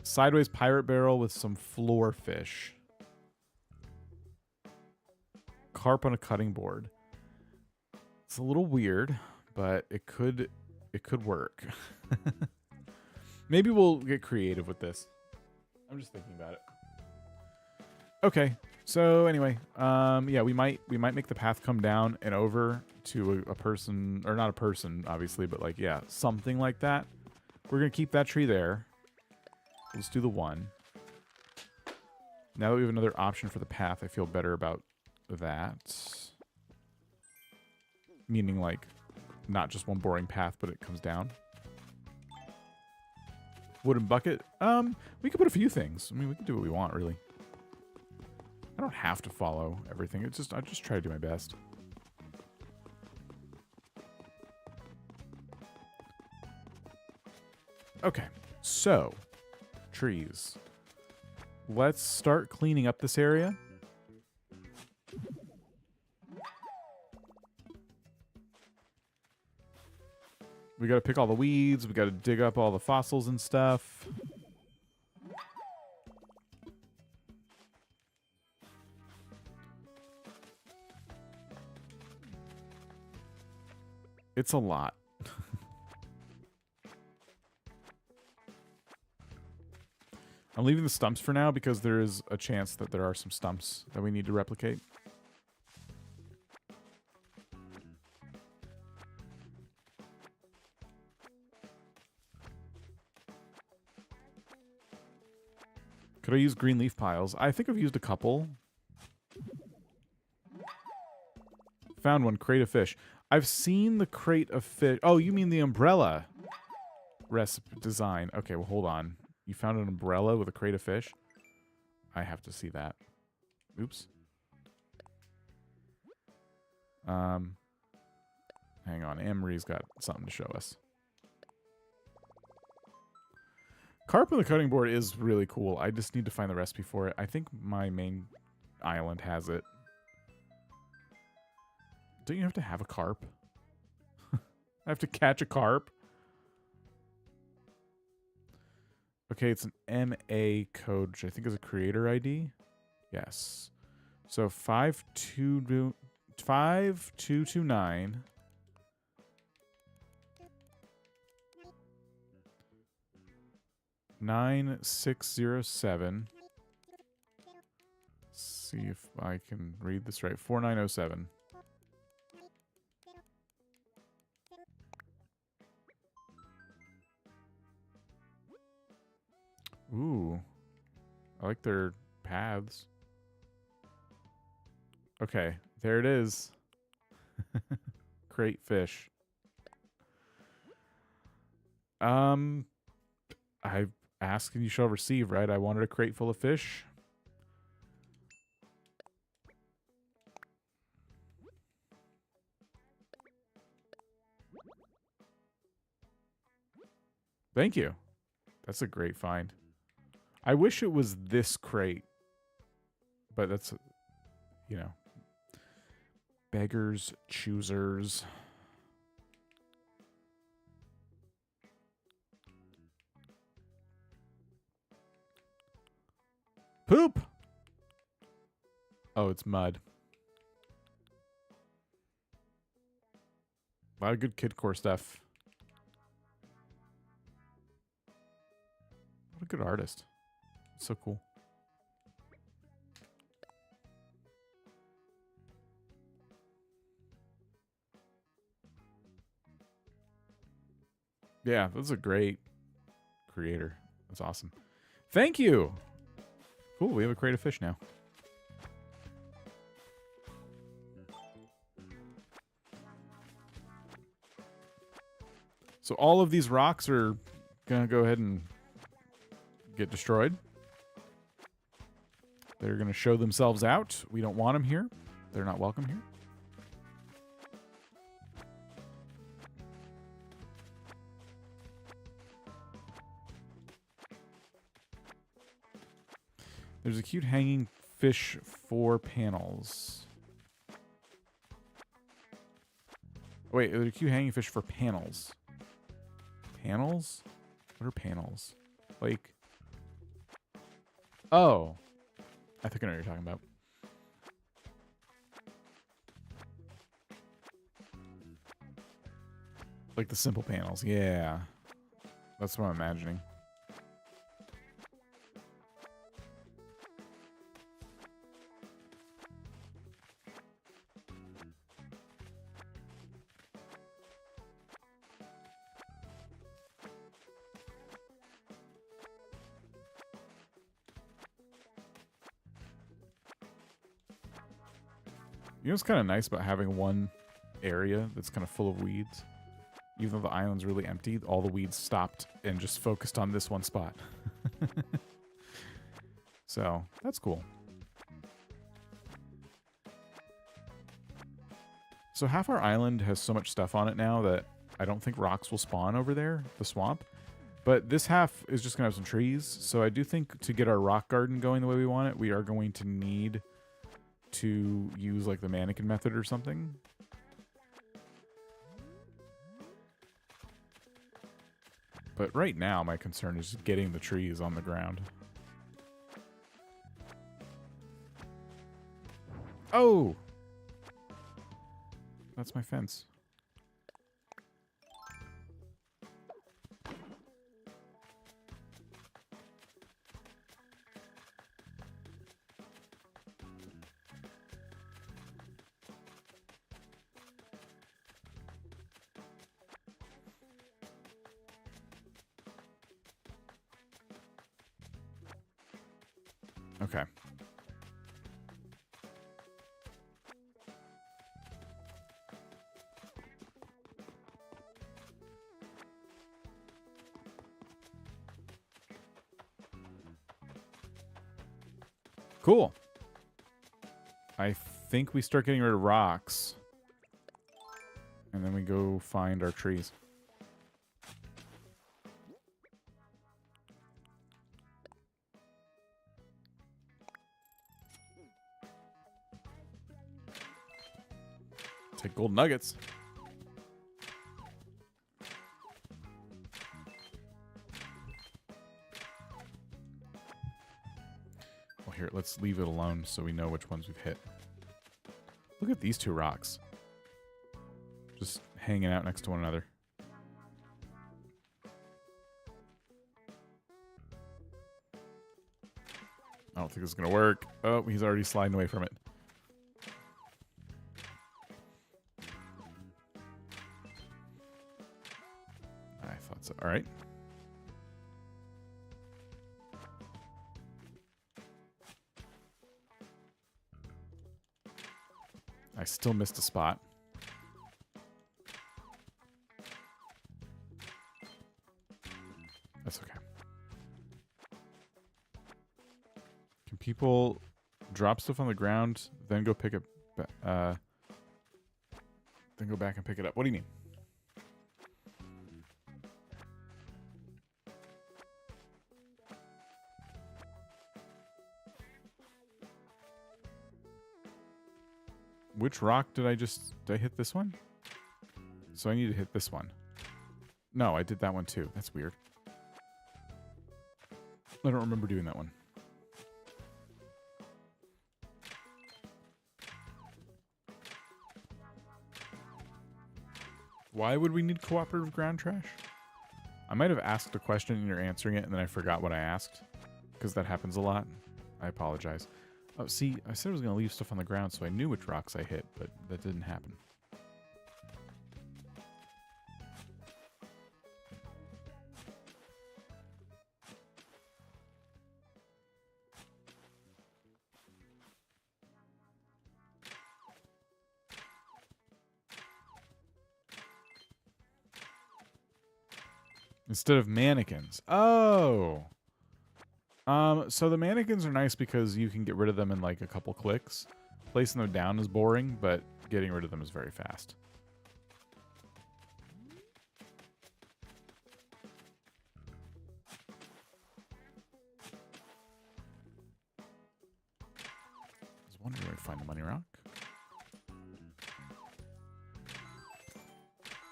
Sideways pirate barrel with some floor fish. Carp on a cutting board. It's a little weird, but it could work. Maybe we'll get creative with this. I'm just thinking about it. Okay. So anyway, yeah, we might make the path come down and over to a person, or not a person, obviously, but like, yeah, something like that. We're gonna keep that tree there. Let's do the one. Now that we have another option for the path, I feel better about that. Meaning like, not just one boring path, but it comes down. Wooden bucket. We could put a few things. I mean, we can do what we want, really. I don't have to follow everything. It's just I just try to do my best. Okay, so trees. Let's start cleaning up this area. We gotta pick all the weeds. We gotta dig up all the fossils and stuff. It's a lot. I'm leaving the stumps for now because there is a chance that there are some stumps that we need to replicate. Could I use green leaf piles? I think I've used a couple. Found one, crate of fish. I've seen the crate of fish. Oh, you mean the umbrella recipe design. Okay, well, hold on. You found an umbrella with a crate of fish? I have to see that. Oops. Hang on. Emery's got something to show us. Carp on the cutting board is really cool. I just need to find the recipe for it. I think my main island has it. Don't you have to have a carp? I have to catch a carp? Okay, it's an MA code, which I think is a creator ID. Yes. So 5229. $9607. See if I can read this right. 4907. Ooh. I like their paths. Okay, there it is. Crate fish. I ask and you shall receive, right? I wanted a crate full of fish. Thank you. That's a great find. I wish it was this crate. But that's, you know, beggars, choosers. Poop! Oh, it's mud. A lot of good kidcore stuff. What a good artist. So cool. Yeah, that's a great creator. That's awesome. Thank you. Cool, we have a crate of fish now. So all of these rocks are gonna go ahead and get destroyed. They're gonna show themselves out. We don't want them here. They're not welcome here. There's a cute hanging fish for panels. Wait, there's a cute hanging fish for panels. Panels? What are panels? Like... Oh. I think I know what you're talking about. Like the simple panels. Yeah. That's what I'm imagining. You know what's kind of nice about having one area that's kind of full of weeds? Even though the island's really empty, all the weeds stopped and just focused on this one spot. So, that's cool. So half our island has so much stuff on it now that I don't think rocks will spawn over there, the swamp. But this half is just going to have some trees. So I do think to get our rock garden going the way we want it, we are going to need to use like the mannequin method or something. But right now my concern is just getting the trees on the ground. Oh! That's my fence. Okay. Cool. I think we start getting rid of rocks. And then we go find our trees. Take gold nuggets. Well, here, let's leave it alone so we know which ones we've hit. Look at these two rocks. Just hanging out next to one another. I don't think this is going to work. Oh, he's already sliding away from it. I thought so. All right. I still missed a spot. That's okay. Can people drop stuff on the ground, then go pick it, then go back and pick it up? What do you mean? Which rock did I hit this one? So I need to hit this one. No, I did that one too. That's weird. I don't remember doing that one. Why would we need cooperative ground trash? I might have asked a question and you're answering it and then I forgot what I asked. Because that happens a lot. I apologize. Oh, see, I said I was going to leave stuff on the ground so I knew which rocks I hit, but that didn't happen. Instead of mannequins. Oh! So the mannequins are nice because you can get rid of them in like a couple clicks. Placing them down is boring, but getting rid of them is very fast. I was wondering where to find the money rock.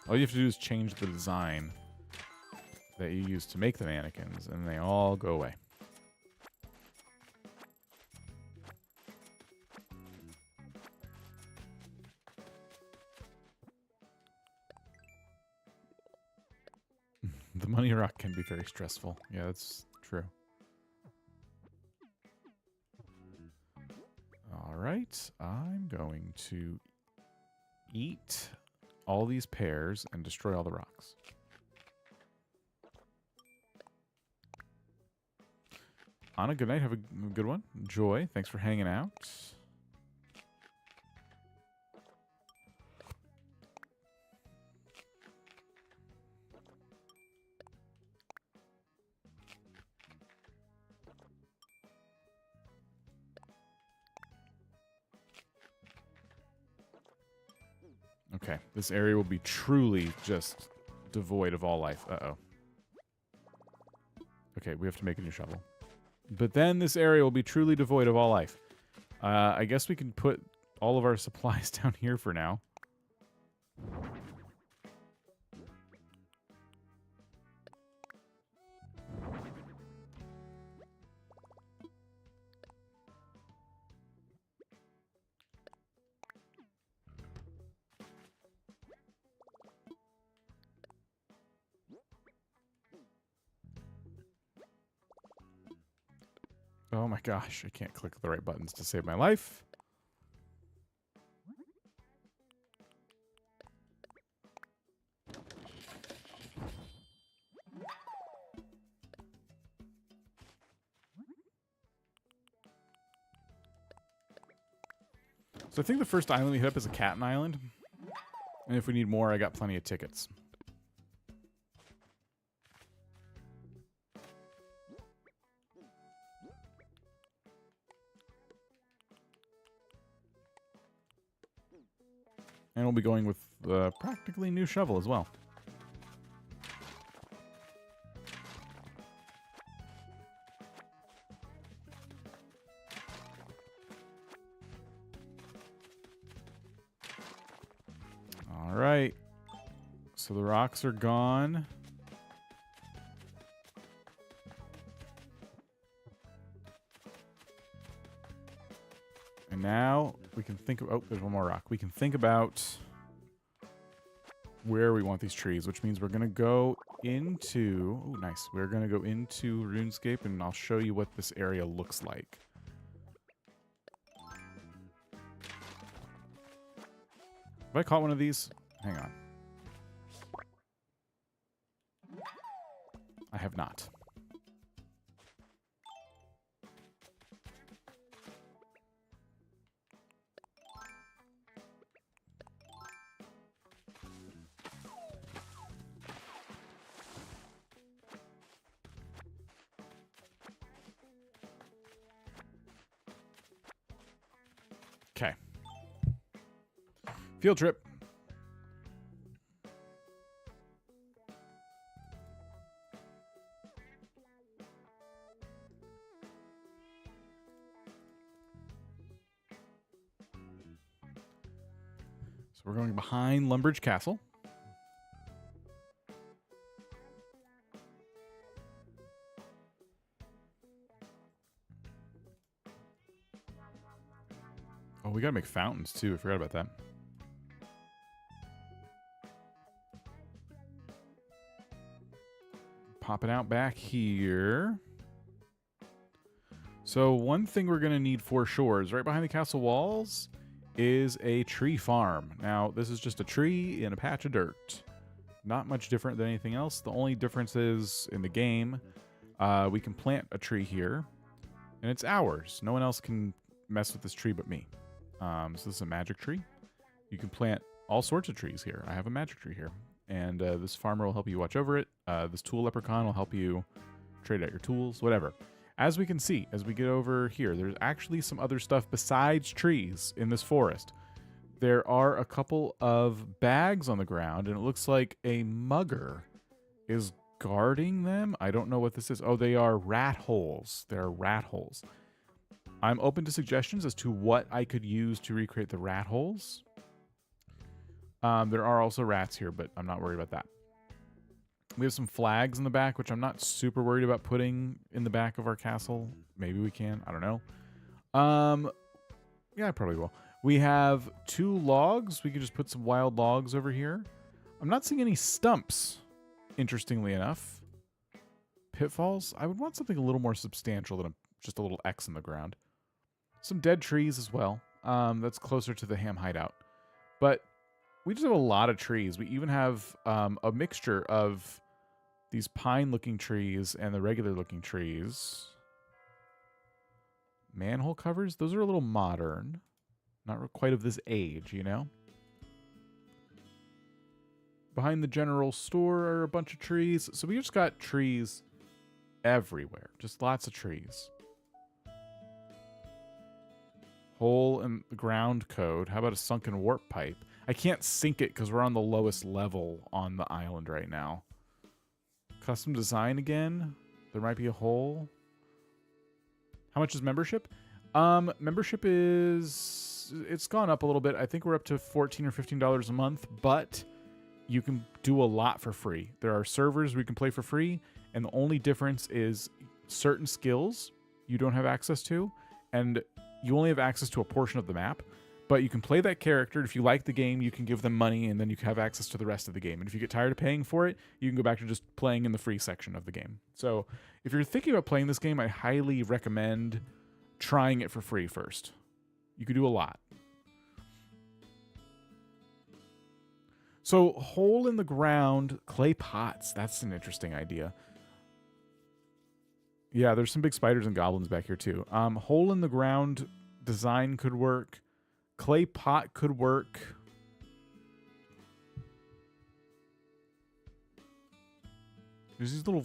All you have to do is change the design that you use to make the mannequins, and they all go away. The money rock can be very stressful. Yeah, that's true. All right, I'm going to eat all these pears and destroy all the rocks. Anna, good night. Have a good one. Joy, thanks for hanging out. Okay, this area will be truly just devoid of all life. Uh-oh. Okay, we have to make a new shovel. But then this area will be truly devoid of all life. I guess we can put all of our supplies down here for now. Oh my gosh, I can't click the right buttons to save my life. So I think the first island we hit up is a Cat Island. And if we need more, I got plenty of tickets. And we'll be going with a practically new shovel as well. All right. So the rocks are gone. And now we can think of, oh, there's one more rock. We can think about where we want these trees, which means we're going to go into, oh, nice. We're going to go into RuneScape and I'll show you what this area looks like. Have I caught one of these? Hang on. I have not. Okay. Field trip. So we're going behind Lumbridge Castle. Oh, we gotta make fountains too. I forgot about that. Popping out back here. So one thing we're gonna need for sure is right behind the castle walls is a tree farm. Now, this is just a tree in a patch of dirt. Not much different than anything else. The only difference is in the game, we can plant a tree here, and it's ours. No one else can mess with this tree but me. So this is a magic tree. You can plant all sorts of trees here. I have a magic tree here. And this farmer will help you watch over it. This tool leprechaun will help you trade out your tools, whatever. As we can see, as we get over here, there's actually some other stuff besides trees in this forest. There are a couple of bags on the ground, and it looks like a mugger is guarding them. I don't know what this is. Oh, they are rat holes. They are rat holes. I'm open to suggestions as to what I could use to recreate the rat holes. There are also rats here, but I'm not worried about that. We have some flags in the back, which I'm not super worried about putting in the back of our castle. Maybe we can. I don't know. Yeah, I probably will. We have 2 logs. We could just put some wild logs over here. I'm not seeing any stumps, interestingly enough. Pitfalls? I would want something a little more substantial than just a little X in the ground. Some dead trees as well. That's closer to the ham hideout. But we just have a lot of trees. We even have a mixture of these pine-looking trees and the regular-looking trees. Manhole covers? Those are a little modern. Not quite of this age, you know? Behind the general store are a bunch of trees. So we just got trees everywhere. Just lots of trees. Hole in the ground code. How about a sunken warp pipe? I can't sink it because we're on the lowest level on the island right now. Custom design again. There might be a hole. How much is membership? Membership is... It's gone up a little bit. I think we're up to $14 or $15 a month, but you can do a lot for free. There are servers we can play for free, and the only difference is certain skills you don't have access to, and you only have access to a portion of the map. But you can play that character. If you like the game, you can give them money, and then you can have access to the rest of the game. And if you get tired of paying for it, you can go back to just playing in the free section of the game. So if you're thinking about playing this game, I highly recommend trying it for free first. You could do a lot. So hole in the ground, clay pots. That's an interesting idea. Yeah, there's some big spiders and goblins back here too. Hole in the ground design could work. Clay pot could work. There's these little,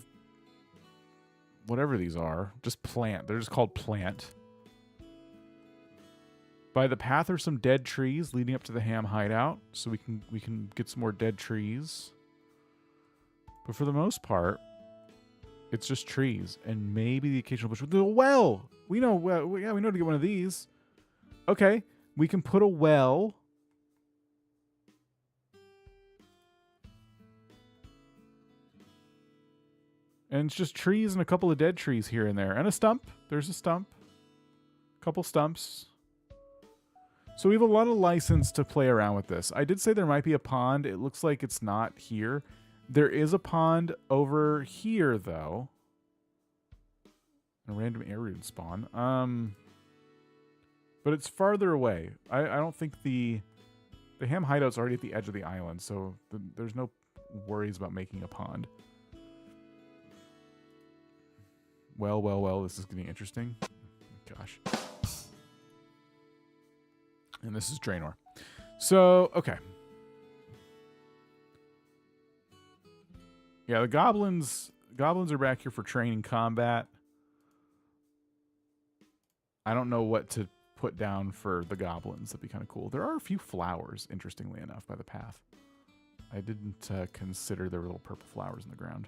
whatever these are, just plant. They're just called plant. By the path are some dead trees leading up to the ham hideout, so we can get some more dead trees. But for the most part, it's just trees and maybe the occasional bush. The well, we know. Yeah, we know to get one of these. Okay. We can put a well. And it's just trees and a couple of dead trees here and there. And a stump. There's a stump. A couple stumps. So we have a lot of license to play around with this. I did say there might be a pond. It looks like it's not here. There is a pond over here, though. A random air rune spawn. But it's farther away. I don't think the ham hideout's already at the edge of the island, so there's no worries about making a pond. Well, this is getting interesting. Gosh. And this is Draenor. So, okay. Yeah, the goblins are back here for training combat. I don't know what to put down for the goblins. That'd be kind of cool. There are a few flowers, interestingly enough, by the path. I didn't consider there were little purple flowers in the ground.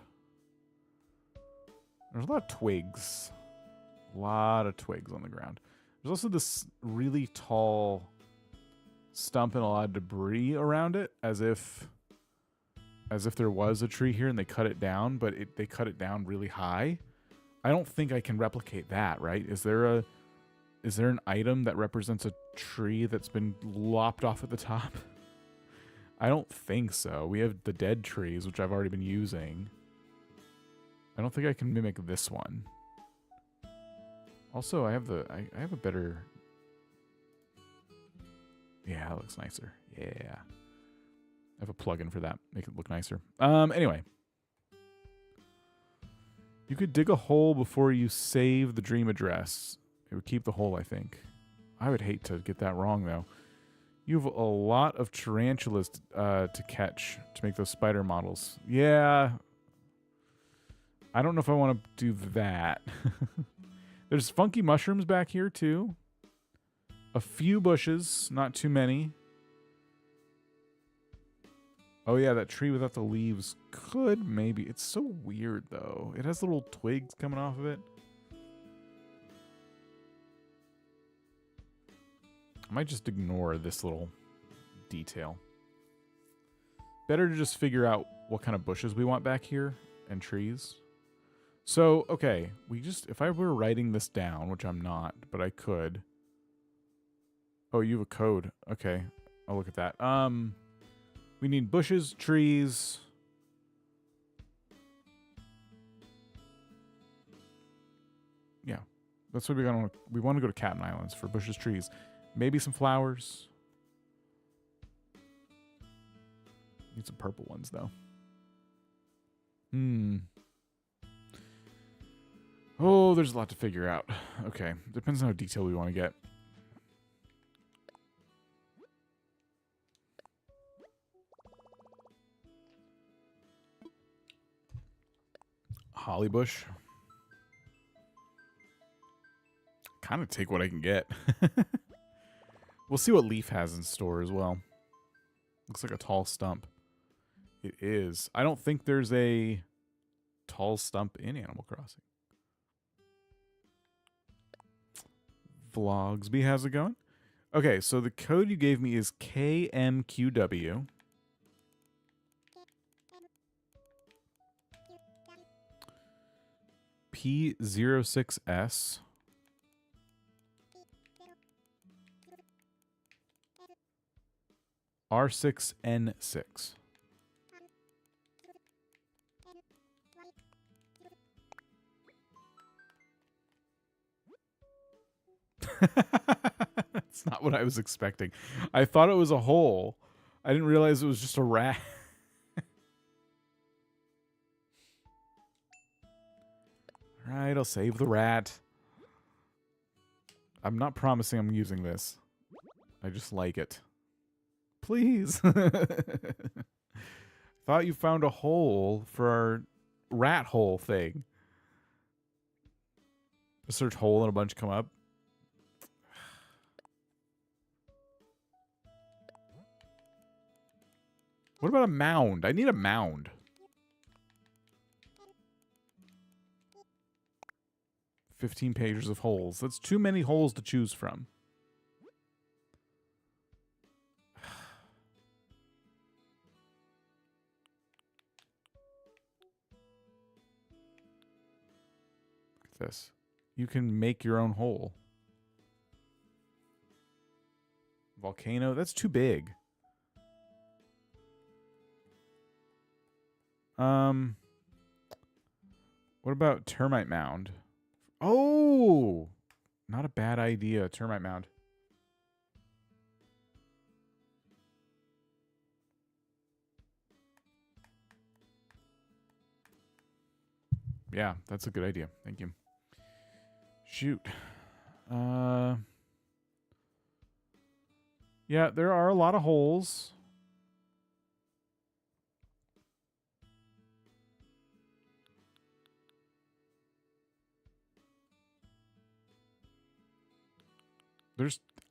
There's a lot of twigs. A lot of twigs on the ground. There's also this really tall stump and a lot of debris around it, as if there was a tree here and they cut it down, but they cut it down really high. I don't think I can replicate that, right? Is there an item that represents a tree that's been lopped off at the top? I don't think so. We have the dead trees, which I've already been using. I don't think I can mimic this one. Also, I have a better... Yeah, it looks nicer. Yeah. I have a plugin for that. Make it look nicer. Anyway. You could dig a hole before you save the dream address. It would keep the hole, I think. I would hate to get that wrong, though. You have a lot of tarantulas to catch to make those spider models. Yeah. I don't know if I want to do that. There's funky mushrooms back here, too. A few bushes, not too many. Oh, yeah, that tree without the leaves could maybe. It's so weird, though. It has little twigs coming off of it. I might just ignore this little detail. Better to just figure out what kind of bushes we want back here and trees. So, okay, if I were writing this down, which I'm not, but I could. Oh, you have a code. Okay, I'll look at that. We need bushes, trees. Yeah, that's what we want to go to Captain Islands for bushes, trees. Maybe some flowers. Need some purple ones, though. Oh, there's a lot to figure out. Okay, depends on how detailed we want to get. Holly bush. Kind of take what I can get. We'll see what Leaf has in store as well. Looks like a tall stump. It is. I don't think there's a tall stump in Animal Crossing. Vlogsby, how's it going? Okay, so the code you gave me is KMQW. P06S. R6N6. That's not what I was expecting. I thought it was a hole. I didn't realize it was just a rat. All right, I'll save the rat. I'm not promising I'm using this. I just like it. Please. Thought you found a hole for our rat hole thing. Search hole and a bunch come up. What about a mound? I need a mound. 15 pages of holes. That's too many holes to choose from. Look at this. You can make your own hole. Volcano, that's too big. What about termite mound? Oh, not a bad idea. Termite mound. Yeah, that's a good idea. Thank you. Shoot. Yeah, there are a lot of holes.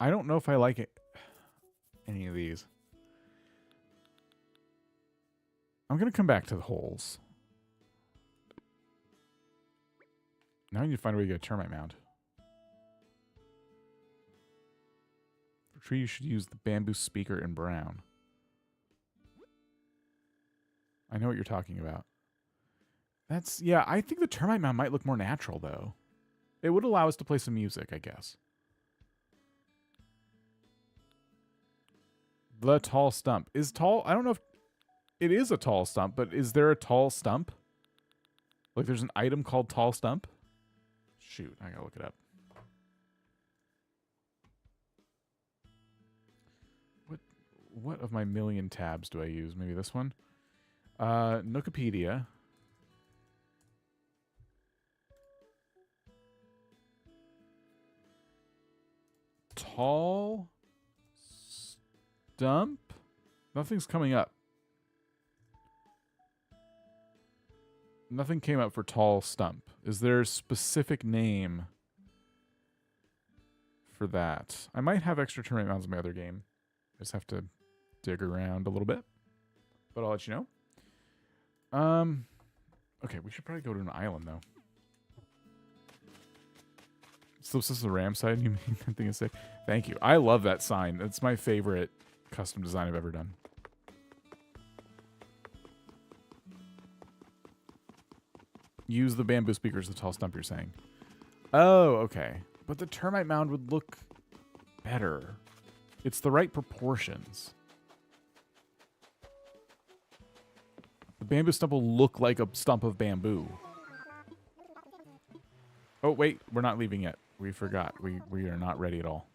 I don't know if I like it. Any of these. I'm going to come back to the holes. Now I need to find a way to get a termite mound. For tree, you should use the bamboo speaker in brown. I know what you're talking about. That's, yeah, I think the termite mound might look more natural, though. It would allow us to play some music, I guess. The tall stump. Is tall, I don't know if it is a tall stump, but is there a tall stump? Like there's an item called tall stump? Shoot, I gotta look it up. What of my million tabs do I use? Maybe this one? Nookopedia. Tall stump? Nothing's coming up. Nothing came up for tall stump. Is there a specific name for that? I might have extra termite mounds in my other game. I just have to dig around a little bit. But I'll let you know. Okay, we should probably go to an island, though. So this is the ram side, you mean? I think it's safe. Thank you. I love that sign. It's my favorite custom design I've ever done. Use the bamboo speakers, the tall stump, you're saying. Oh, okay. But the termite mound would look better. It's the right proportions. The bamboo stump will look like a stump of bamboo. Oh, wait. We're not leaving yet. We forgot. We are not ready at all.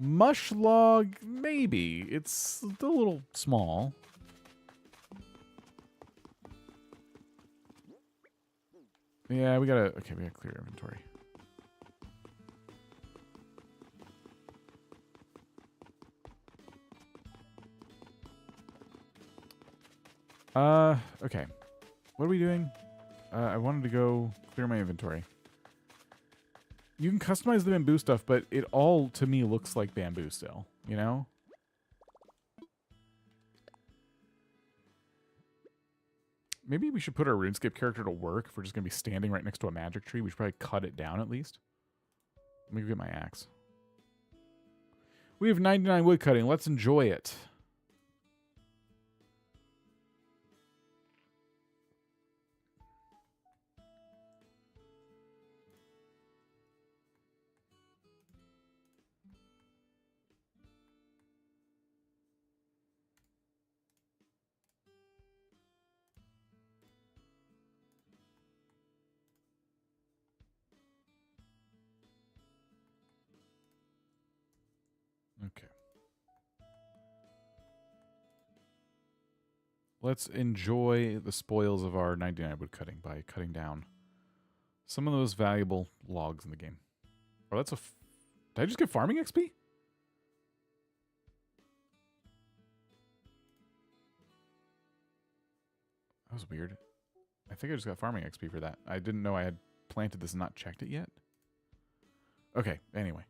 Mush log, maybe. It's a little small. Yeah, we gotta clear inventory. Okay. What are we doing? I wanted to go clear my inventory. You can customize the bamboo stuff, but it all, to me, looks like bamboo still, you know? Maybe we should put our RuneScape character to work if we're just going to be standing right next to a magic tree. We should probably cut it down at least. Let me go get my axe. We have 99 wood cutting. Let's enjoy it. Okay. Let's enjoy the spoils of our 99 wood cutting by cutting down some of those valuable logs in the game. Oh, that's a... Did I just get farming XP? That was weird. I think I just got farming XP for that. I didn't know I had planted this and not checked it yet. Okay, anyway.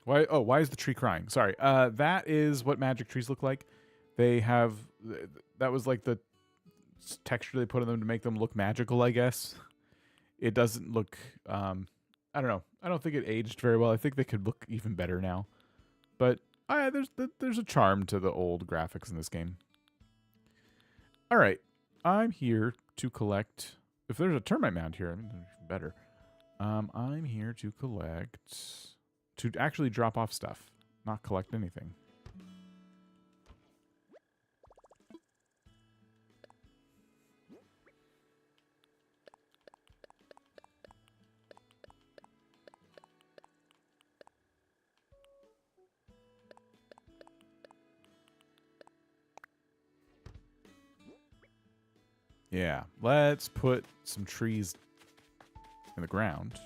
Why? Oh, why is the tree crying? Sorry. That is what magic trees look like. They have... That was like the texture they put on them to make them look magical, I guess. It doesn't look... I don't know. I don't think it aged very well. I think they could look even better now. But there's a charm to the old graphics in this game. All right. I'm here to collect... If there's a termite mound here, I mean, even better. I'm here to collect... To actually drop off stuff, not collect anything. Yeah, let's put some trees in the ground.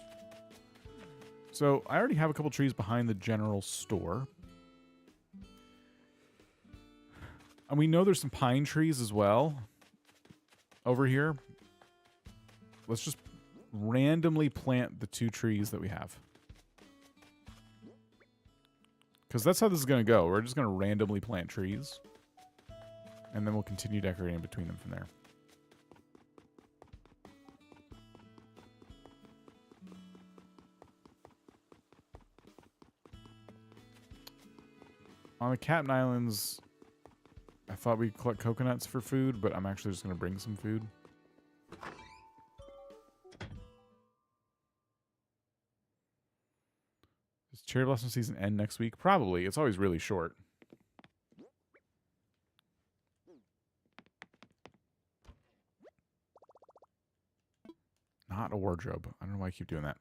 So I already have a couple trees behind the general store. And we know there's some pine trees as well over here. Let's just randomly plant the 2 trees that we have. Because that's how this is going to go. We're just going to randomly plant trees. And then we'll continue decorating between them from there. On the Captain Islands, I thought we'd collect coconuts for food, but I'm actually just going to bring some food. Does Cherry Blossom season end next week? Probably. It's always really short. Not a wardrobe. I don't know why I keep doing that.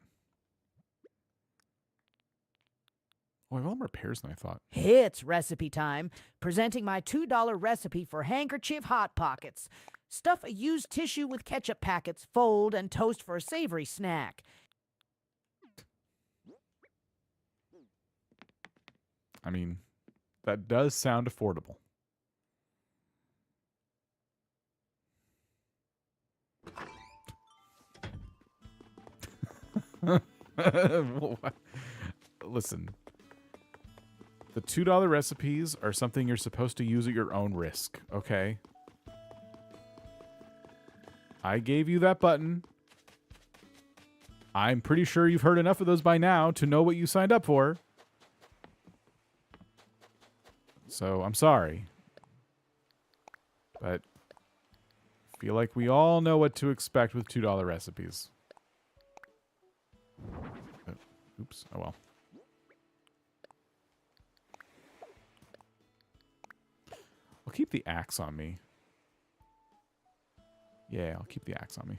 Oh, I have a lot more repairs than I thought. It's recipe time. Presenting my $2 recipe for handkerchief hot pockets. Stuff a used tissue with ketchup packets, fold, and toast for a savory snack. I mean, that does sound affordable. Listen, the $2 recipes are something you're supposed to use at your own risk, okay? I gave you that button. I'm pretty sure you've heard enough of those by now to know what you signed up for. So, I'm sorry. But I feel like we all know what to expect with $2 recipes. Oops. Oh well. I'll keep the axe on me. Yeah, I'll keep the axe on me.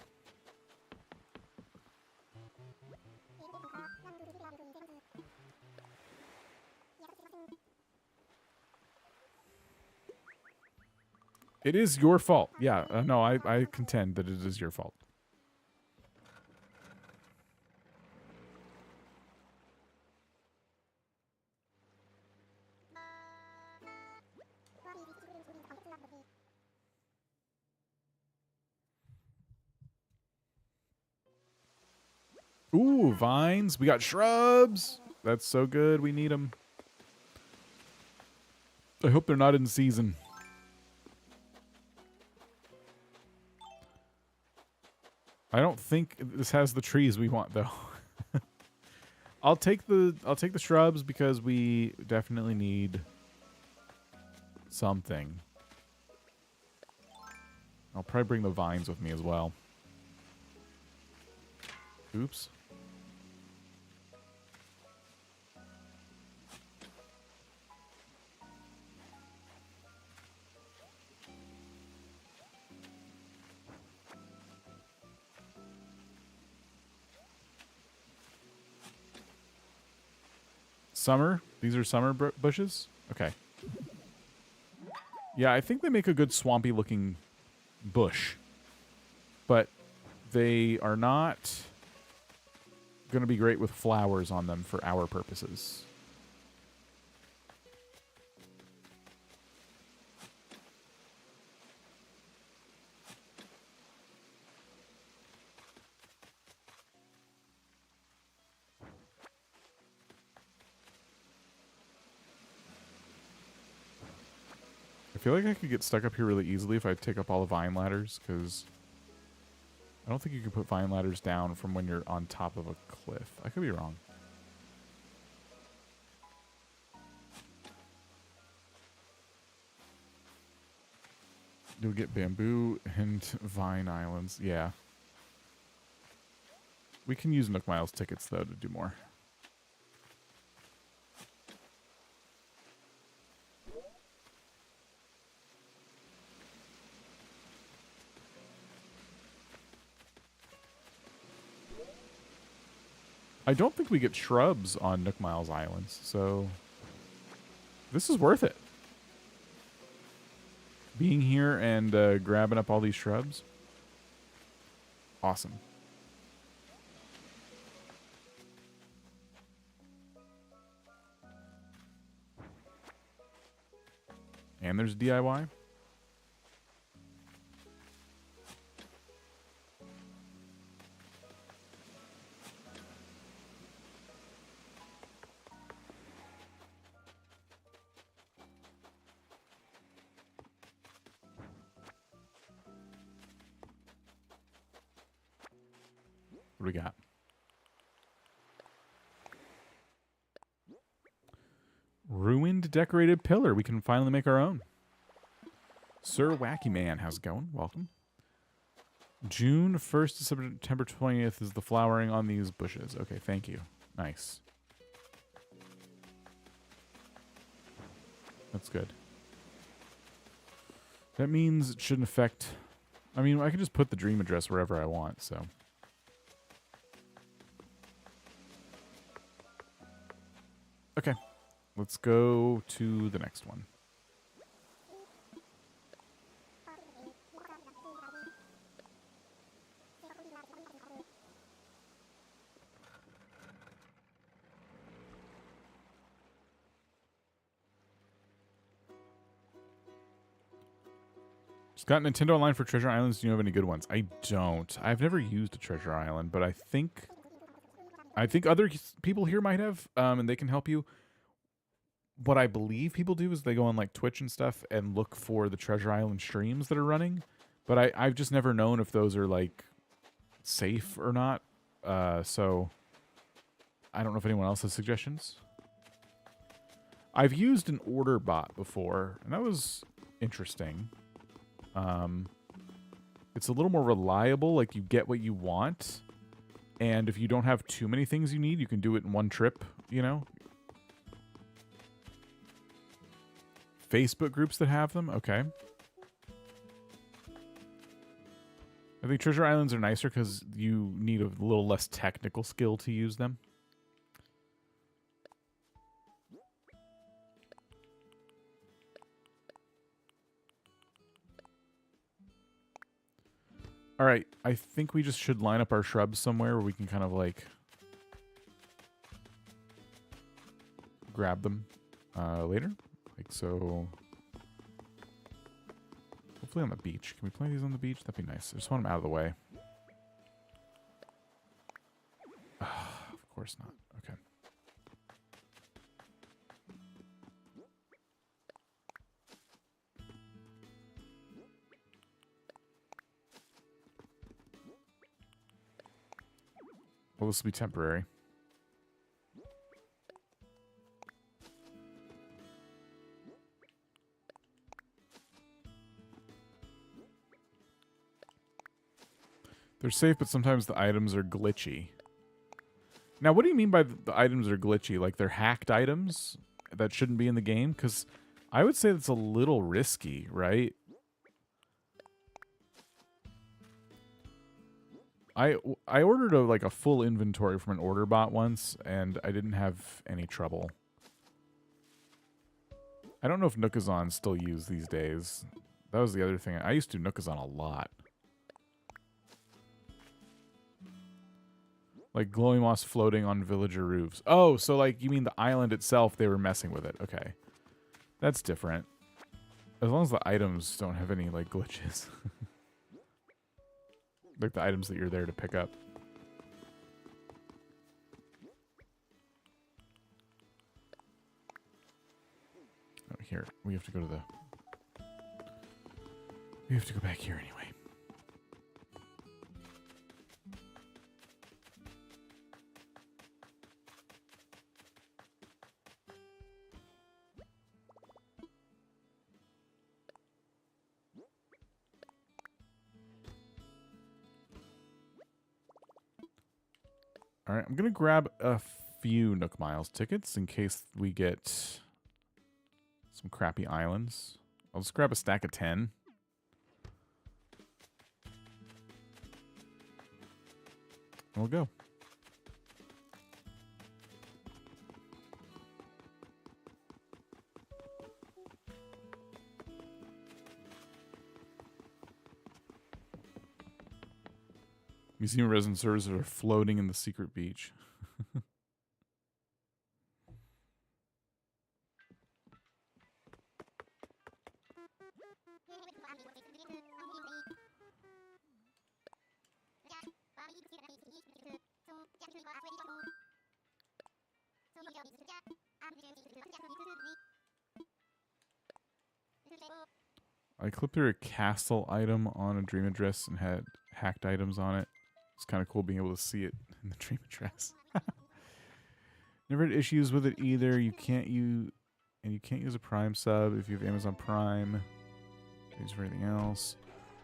It is your fault. Yeah, no, I contend that it is your fault. Ooh, vines. We got shrubs. That's so good. We need them. I hope they're not in season. I don't think this has the trees we want though. I'll take the shrubs because we definitely need something. I'll probably bring the vines with me as well. Oops. Summer? These are summer bushes? Okay. Yeah, I think they make a good swampy looking bush. But they are not going to be great with flowers on them for our purposes. I feel like I could get stuck up here really easily if I take up all the vine ladders, because I don't think you can put vine ladders down from when you're on top of a cliff. I could be wrong. You'll get bamboo and vine islands. Yeah. We can use Nook Miles tickets, though, to do more. I don't think we get shrubs on Nook Miles Islands, so this is worth it. Being here and grabbing up all these shrubs. Awesome. And there's DIY. What do we got? Ruined decorated pillar. We can finally make our own. Sir Wacky Man, how's it going? Welcome. June 1st to September 20th is the flowering on these bushes. Okay, thank you. Nice. That's good. That means it shouldn't affect... I mean, I can just put the dream address wherever I want, so... Okay. Let's go to the next one. Just got Nintendo Online for Treasure Islands. Do you have any good ones? I don't. I've never used a Treasure Island, but I think other people here might have, and they can help you. What I believe people do is they go on like Twitch and stuff and look for the Treasure Island streams that are running. But I've just never known if those are like safe or not. So I don't know if anyone else has suggestions. I've used an order bot before, and that was interesting. It's a little more reliable, like you get what you want, and if you don't have too many things you need, you can do it in one trip, you know? Facebook groups that have them? Okay. I think Treasure Islands are nicer because you need a little less technical skill to use them. All right, I think we just should line up our shrubs somewhere where we can kind of like grab them later. Like so. Hopefully on the beach. Can we plant these on the beach? That'd be nice. I just want them out of the way. Of course not. Okay. Well, this will be temporary. They're safe, but sometimes the items are glitchy. Now, what do you mean by the items are glitchy? Like they're hacked items that shouldn't be in the game? Because I would say that's a little risky, right? I ordered a full inventory from an order bot once, and I didn't have any trouble. I don't know if Nookazon's still used these days. That was the other thing. I used to Nookazon a lot. Like glowing moss floating on villager roofs. Oh, so like you mean the island itself, they were messing with it. Okay. That's different. As long as the items don't have any like glitches. Like the items that you're there to pick up. Oh, here. We have to go to the... We have to go back here anyway. All right, I'm going to grab a few Nook Miles tickets in case we get some crappy islands. I'll just grab a stack of 10. And we'll go. Museum resident services are floating in the secret beach. I clipped through a castle item on a dream address and had hacked items on it. It's kind of cool being able to see it in the dream address. Never had issues with it either. You can't And you can't use a Prime sub if you have Amazon Prime. Use for anything else.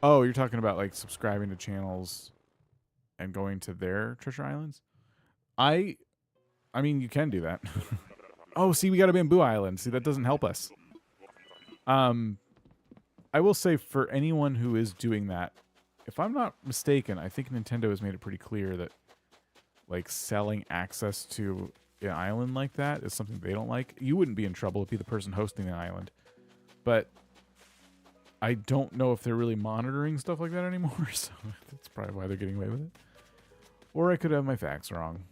Oh, you're talking about like subscribing to channels and going to their treasure islands? I mean, you can do that. Oh, see, we got a Bamboo Island. See, that doesn't help us. I will say for anyone who is doing that, if I'm not mistaken, I think Nintendo has made it pretty clear that like selling access to an island like that is something they don't like. You wouldn't be in trouble if you're the person hosting the island. But I don't know if they're really monitoring stuff like that anymore, so that's probably why they're getting away with it. Or I could have my facts wrong.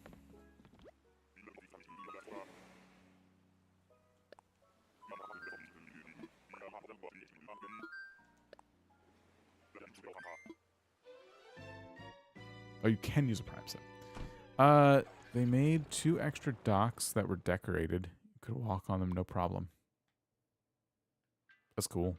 Oh, you can use a Prime set. They made 2 extra docks that were decorated. You could walk on them, no problem. That's cool.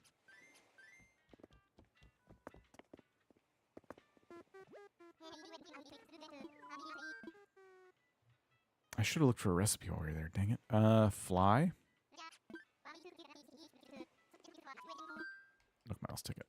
I should have looked for a recipe while we were there, dang it. Fly. Look, mouse ticket.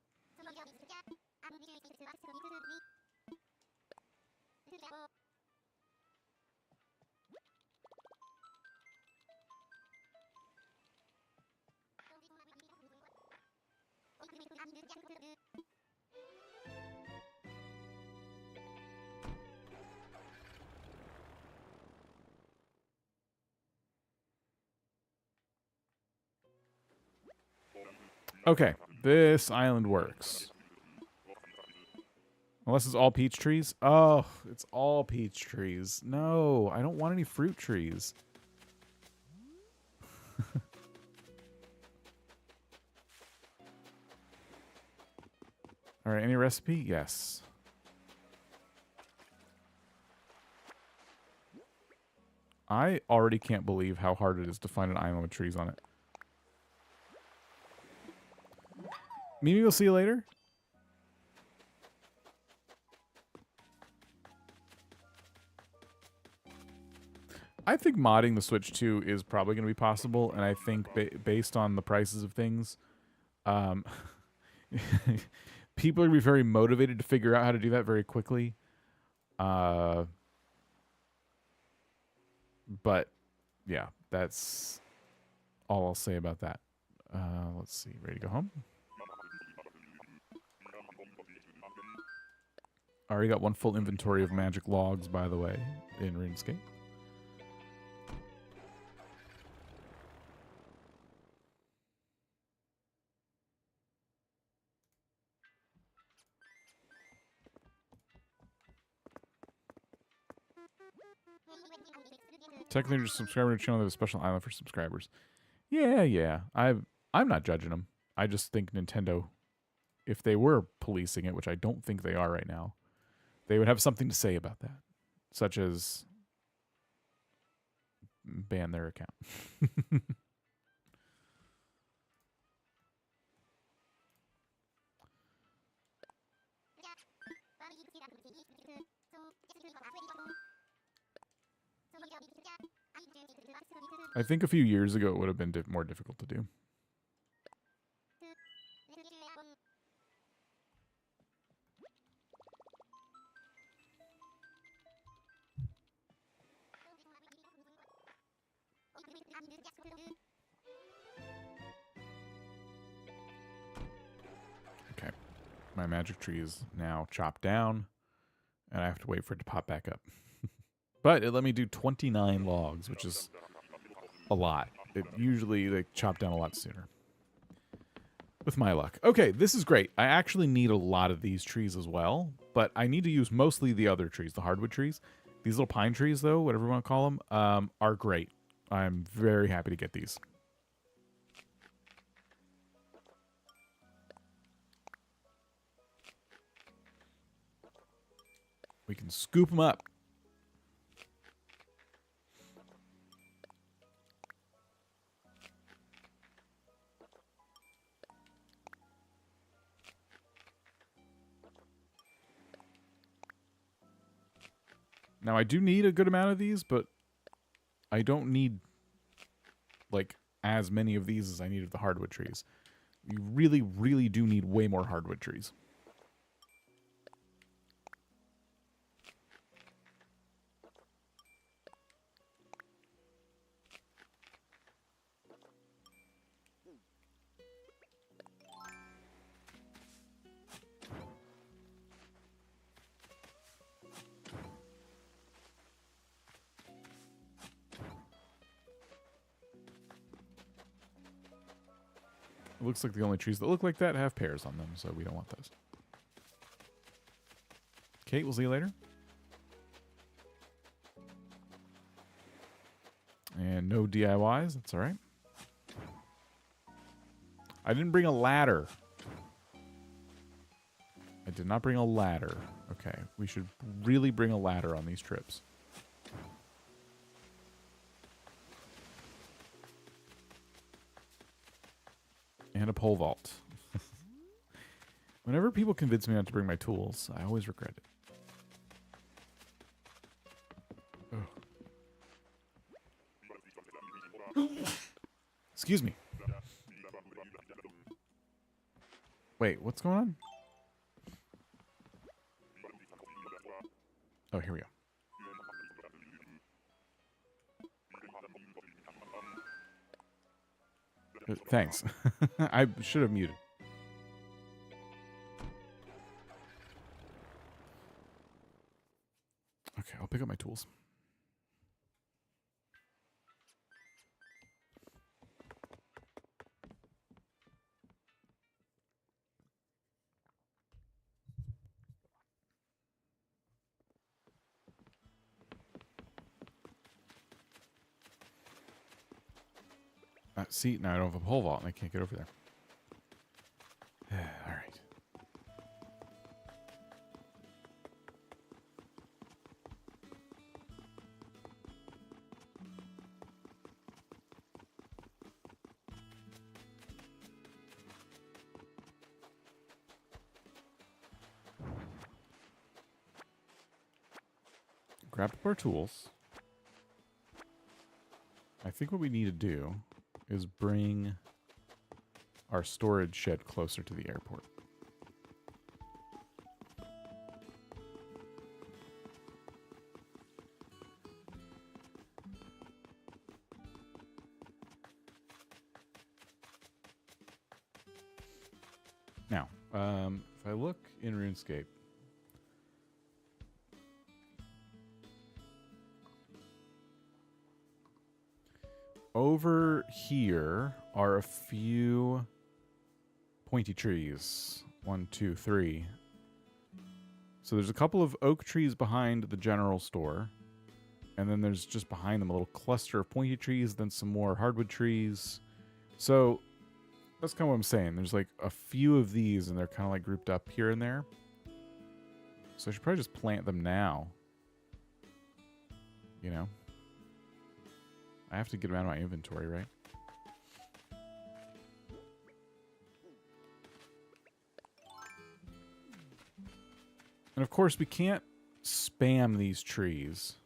Okay, this island works. Unless it's all peach trees. Oh, it's all peach trees. No, I don't want any fruit trees. All right, any recipe? Yes. I already can't believe how hard it is to find an island with trees on it. Maybe we'll see you later. I think modding the Switch 2 is probably going to be possible, and I think based on the prices of things, people are going to be very motivated to figure out how to do that very quickly. But, yeah, that's all I'll say about that. Let's see. Ready to go home? I already got 1 full inventory of magic logs, by the way, in RuneScape. Technically, just subscriber to the channel. They have a special island for subscribers. Yeah. I'm not judging them. I just think Nintendo, if they were policing it, which I don't think they are right now, they would have something to say about that, such as ban their account. I think a few years ago it would have been more difficult to do. Okay. My magic tree is now chopped down, and I have to wait for it to pop back up. But it let me do 29 logs, which is a lot. It usually they chop down a lot sooner. With my luck. Okay, this is great. I actually need a lot of these trees as well, but I need to use mostly the other trees, the hardwood trees. These little pine trees, though, whatever you want to call them, are great. I'm very happy to get these. We can scoop them up. Now, I do need a good amount of these, but I don't need, like, as many of these as I need of the hardwood trees. You really, really do need way more hardwood trees. It looks like the only trees that look like that have pears on them, so we don't want those. Kate, we'll see you later. And no DIYs, that's all right. I didn't bring a ladder. I did not bring a ladder. Okay, we should really bring a ladder on these trips. And a pole vault. Whenever people convince me not to bring my tools, I always regret it. Oh. Excuse me. Wait, what's going on? Oh, here we go. Thanks. I should have muted. Okay, I'll pick up my tools. See, now I don't have a pole vault and I can't get over there. All right. Grab up our tools. I think what we need to do is bring our storage shed closer to the airport. Now, if I look in RuneScape, over here are a few pointy trees. 1, 2, 3. So there's a couple of oak trees behind the general store. And then there's just behind them a little cluster of pointy trees, then some more hardwood trees. So that's kind of what I'm saying. There's like a few of these and they're kind of like grouped up here and there. So I should probably just plant them now. You know? I have to get them out of my inventory, right? And of course, we can't spam these trees.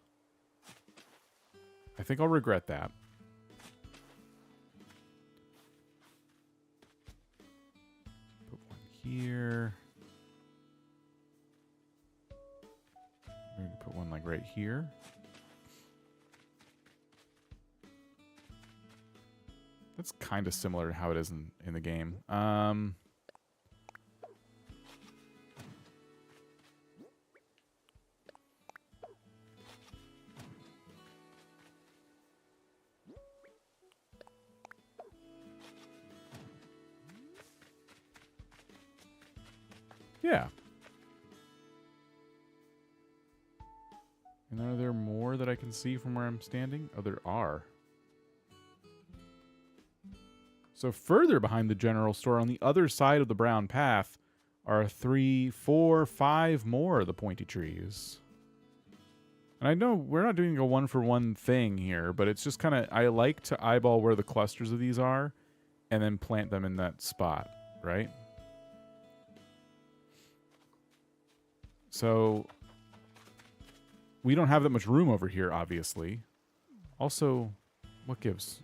I think I'll regret that. Put one here. Maybe put one like right here. That's kind of similar to how it is in the game. Yeah. And are there more that I can see from where I'm standing? Oh, there are. So further behind the general store on the other side of the brown path are 3, 4, 5 more of the pointy trees. And I know we're not doing a one-for-one thing here, but it's just kind of, I like to eyeball where the clusters of these are and then plant them in that spot, right? So we don't have that much room over here, obviously. Also, what gives?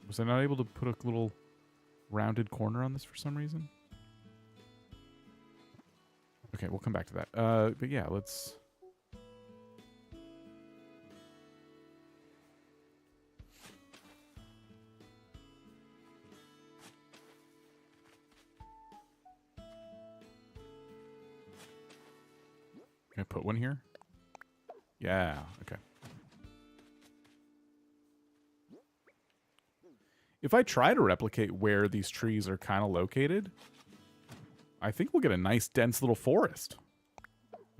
Was I not able to put a little rounded corner on this for some reason? Okay, we'll come back to that. But yeah, let's... Can I put one here? Yeah, okay. If I try to replicate where these trees are kind of located, I think we'll get a nice, dense little forest.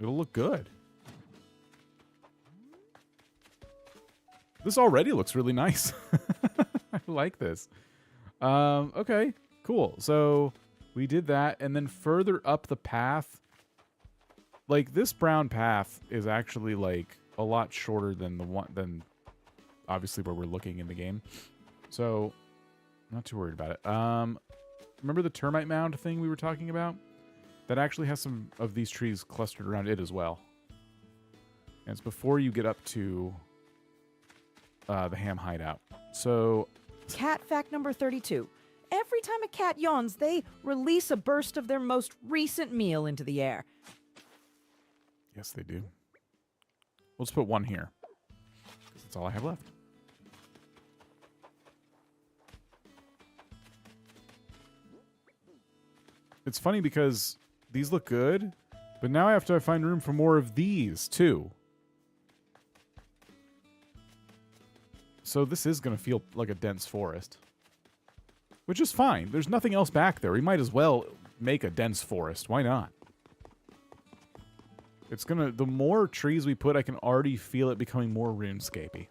It'll look good. This already looks really nice. I like this. Okay, cool. So we did that, and then further up the path, like this brown path is actually like a lot shorter than the one obviously where we're looking in the game. So I'm not too worried about it. Remember the termite mound thing we were talking about? That actually has some of these trees clustered around it as well. And it's before you get up to the ham hideout. So Cat fact number 32. Every time a cat yawns, they release a burst of their most recent meal into the air. yes, they do. Let's put one here. That's all I have left. It's funny because these look good, but now I have to find room for more of these too. So this is going to feel like a dense forest, which is fine. There's nothing else back there. We might as well make a dense forest. Why not? It's gonna, the more trees we put, I can already feel it becoming more RuneScapey.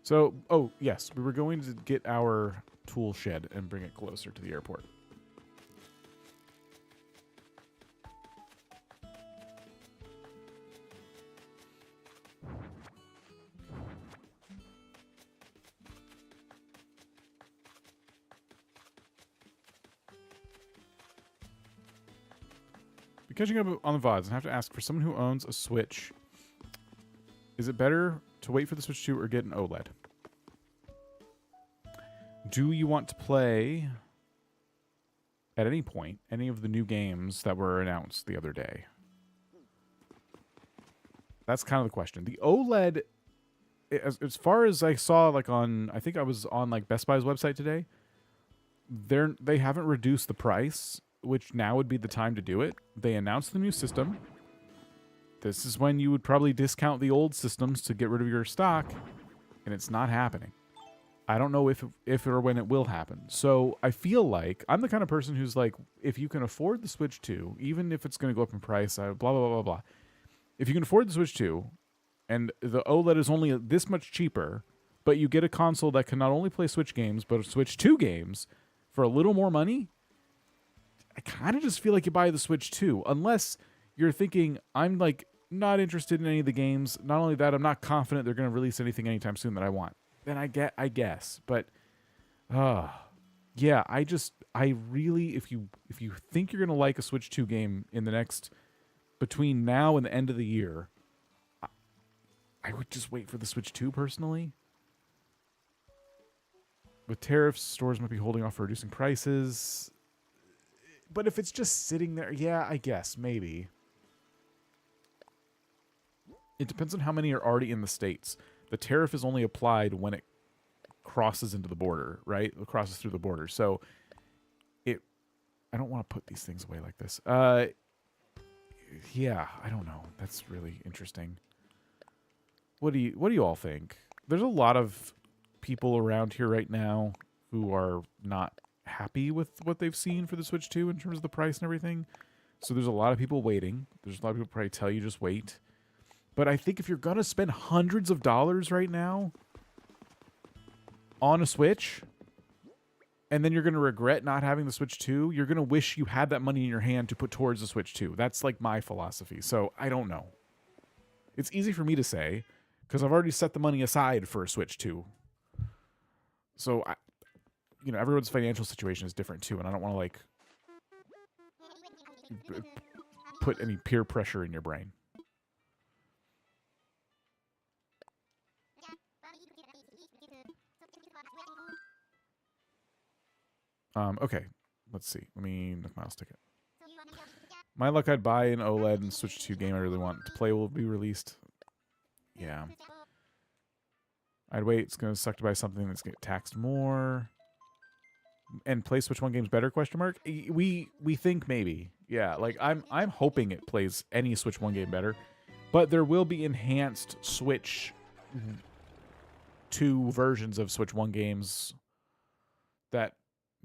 So, oh yes, we were going to get our tool shed and bring it closer to the airport. Catching up on the VODs and have to ask, for someone who owns a Switch, is it better to wait for the Switch 2 or get an OLED? Do you want to play, at any point, any of the new games that were announced the other day? That's kind of the question. The OLED, as far as I saw, like on, I think I was on like Best Buy's website today, they haven't reduced the price, which now would be the time to do it. They announced the new system. This is when you would probably discount the old systems to get rid of your stock, and it's not happening. I don't know if or when it will happen. So I feel like I'm the kind of person who's like, if you can afford the Switch 2, even if it's going to go up in price, blah, blah, blah, blah, blah. If you can afford the Switch 2, and the OLED is only this much cheaper, but you get a console that can not only play Switch games, but Switch 2 games for a little more money, I kind of just feel like you buy the Switch 2, unless you're thinking, I'm like not interested in any of the games. Not only that, I'm not confident they're going to release anything anytime soon that I want. Then I guess. But, yeah, I really, if you think you're going to like a Switch 2 game in the next, between now and the end of the year, I would just wait for the Switch 2 personally. With tariffs, stores might be holding off for reducing prices. But if it's just sitting there, yeah, I guess, maybe. It depends on how many are already in the States. The tariff is only applied when it crosses into the border, right? It crosses through the border. So, I don't want to put these things away like this. Yeah, I don't know. That's really interesting. What do you all think? There's a lot of people around here right now who are not happy with what they've seen for the Switch 2 in terms of the price and everything. So there's a lot of people waiting. There's a lot of people probably tell you just wait. But I think if you're going to spend hundreds of dollars right now on a Switch, and then you're going to regret not having the Switch 2, you're going to wish you had that money in your hand to put towards the Switch 2. That's like my philosophy. So I don't know. It's easy for me to say because I've already set the money aside for a Switch 2. So everyone's financial situation is different too, and I don't want to like put any peer pressure in your brain. Okay, let's see. Let me look Miles' ticket. My luck, I'd buy an OLED and switch to a game I really want to play will be released. Yeah. I'd wait. It's going to suck to buy something that's going to get taxed more. And play Switch 1 games better, question mark? We think maybe. Yeah, like I'm hoping it plays any Switch 1 game better. But there will be enhanced Switch 2 versions of Switch 1 games that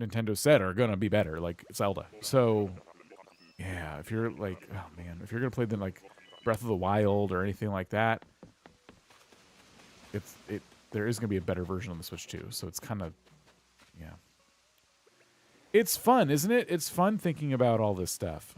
Nintendo said are going to be better, like Zelda. So, yeah, if you're like, oh man, if you're going to play then like Breath of the Wild or anything like that, there is going to be a better version on the Switch 2. So it's kind of, yeah. It's fun, isn't it? It's fun thinking about all this stuff.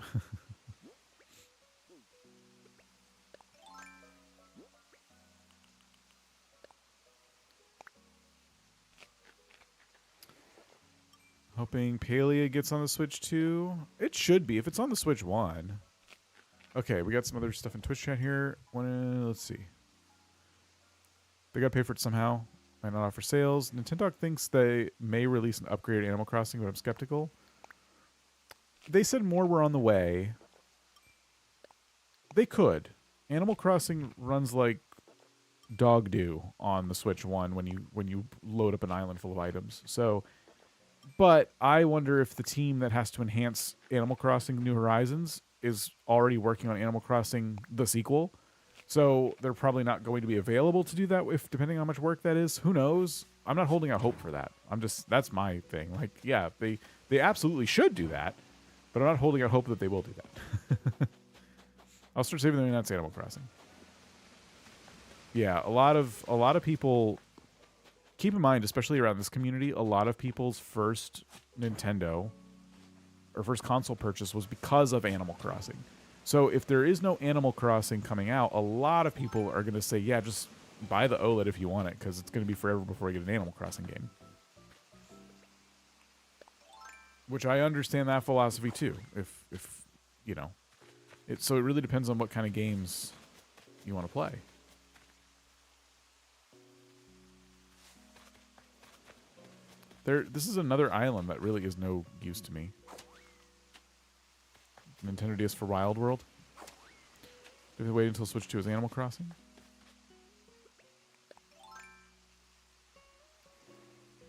Hoping Palia gets on the Switch 2. It should be if it's on the Switch 1. Okay, we got some other stuff in Twitch chat here. Let's see. They got to pay for it somehow. Might not offer sales. Nintendo thinks they may release an upgraded Animal Crossing, but I'm skeptical. They said more were on the way. They could. Animal Crossing runs like dog do on the Switch 1 when you load up an island full of items. So, but I wonder if the team that has to enhance Animal Crossing New Horizons is already working on Animal Crossing the sequel. So they're probably not going to be available to do that depending on how much work that is. Who knows? I'm not holding out hope for that. That's my thing. Like, yeah, they absolutely should do that, but I'm not holding out hope that they will do that. I'll start saving them when that's Animal Crossing. Yeah, a lot of people, keep in mind, especially around this community, a lot of people's first Nintendo or first console purchase was because of Animal Crossing. So if there is no Animal Crossing coming out, a lot of people are going to say, yeah, just buy the OLED if you want it, because it's going to be forever before you get an Animal Crossing game. Which I understand that philosophy too. If you know, so it really depends on what kind of games you want to play. This is another island that really is no use to me. Nintendo DS for Wild World. If they wait until Switch 2 is Animal Crossing.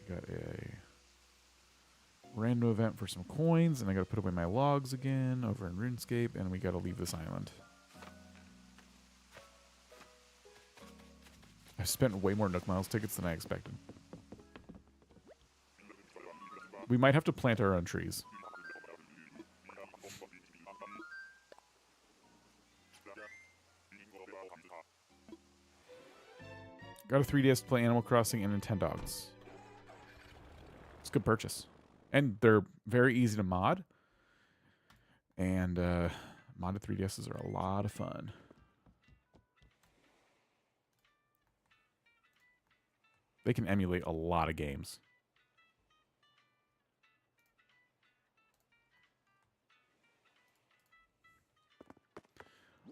Got a random event for some coins, and I got to put away my logs again over in RuneScape, and we got to leave this island. I spent way more Nook Miles tickets than I expected. We might have to plant our own trees. Got a 3DS to play Animal Crossing and Nintendogs. It's a good purchase. And they're very easy to mod. And modded 3DSs are a lot of fun. They can emulate a lot of games.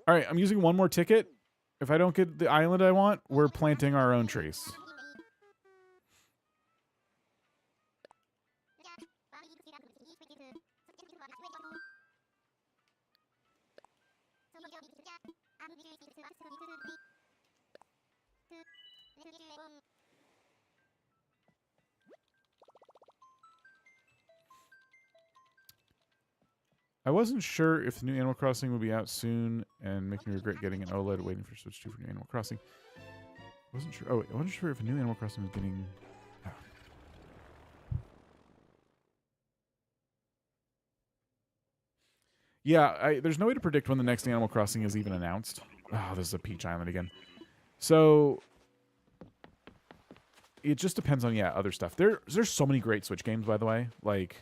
All right, I'm using one more ticket. If I don't get the island I want, we're planting our own trees. I wasn't sure if the new Animal Crossing would be out soon and make me regret getting an OLED waiting for Switch 2 for new Animal Crossing. I wasn't sure. Oh, wait, I wasn't sure if a new Animal Crossing was getting... Oh. Yeah, there's no way to predict when the next Animal Crossing is even announced. Oh, this is a Peach Island again. So... It just depends on, yeah, other stuff. There's so many great Switch games, by the way. Like...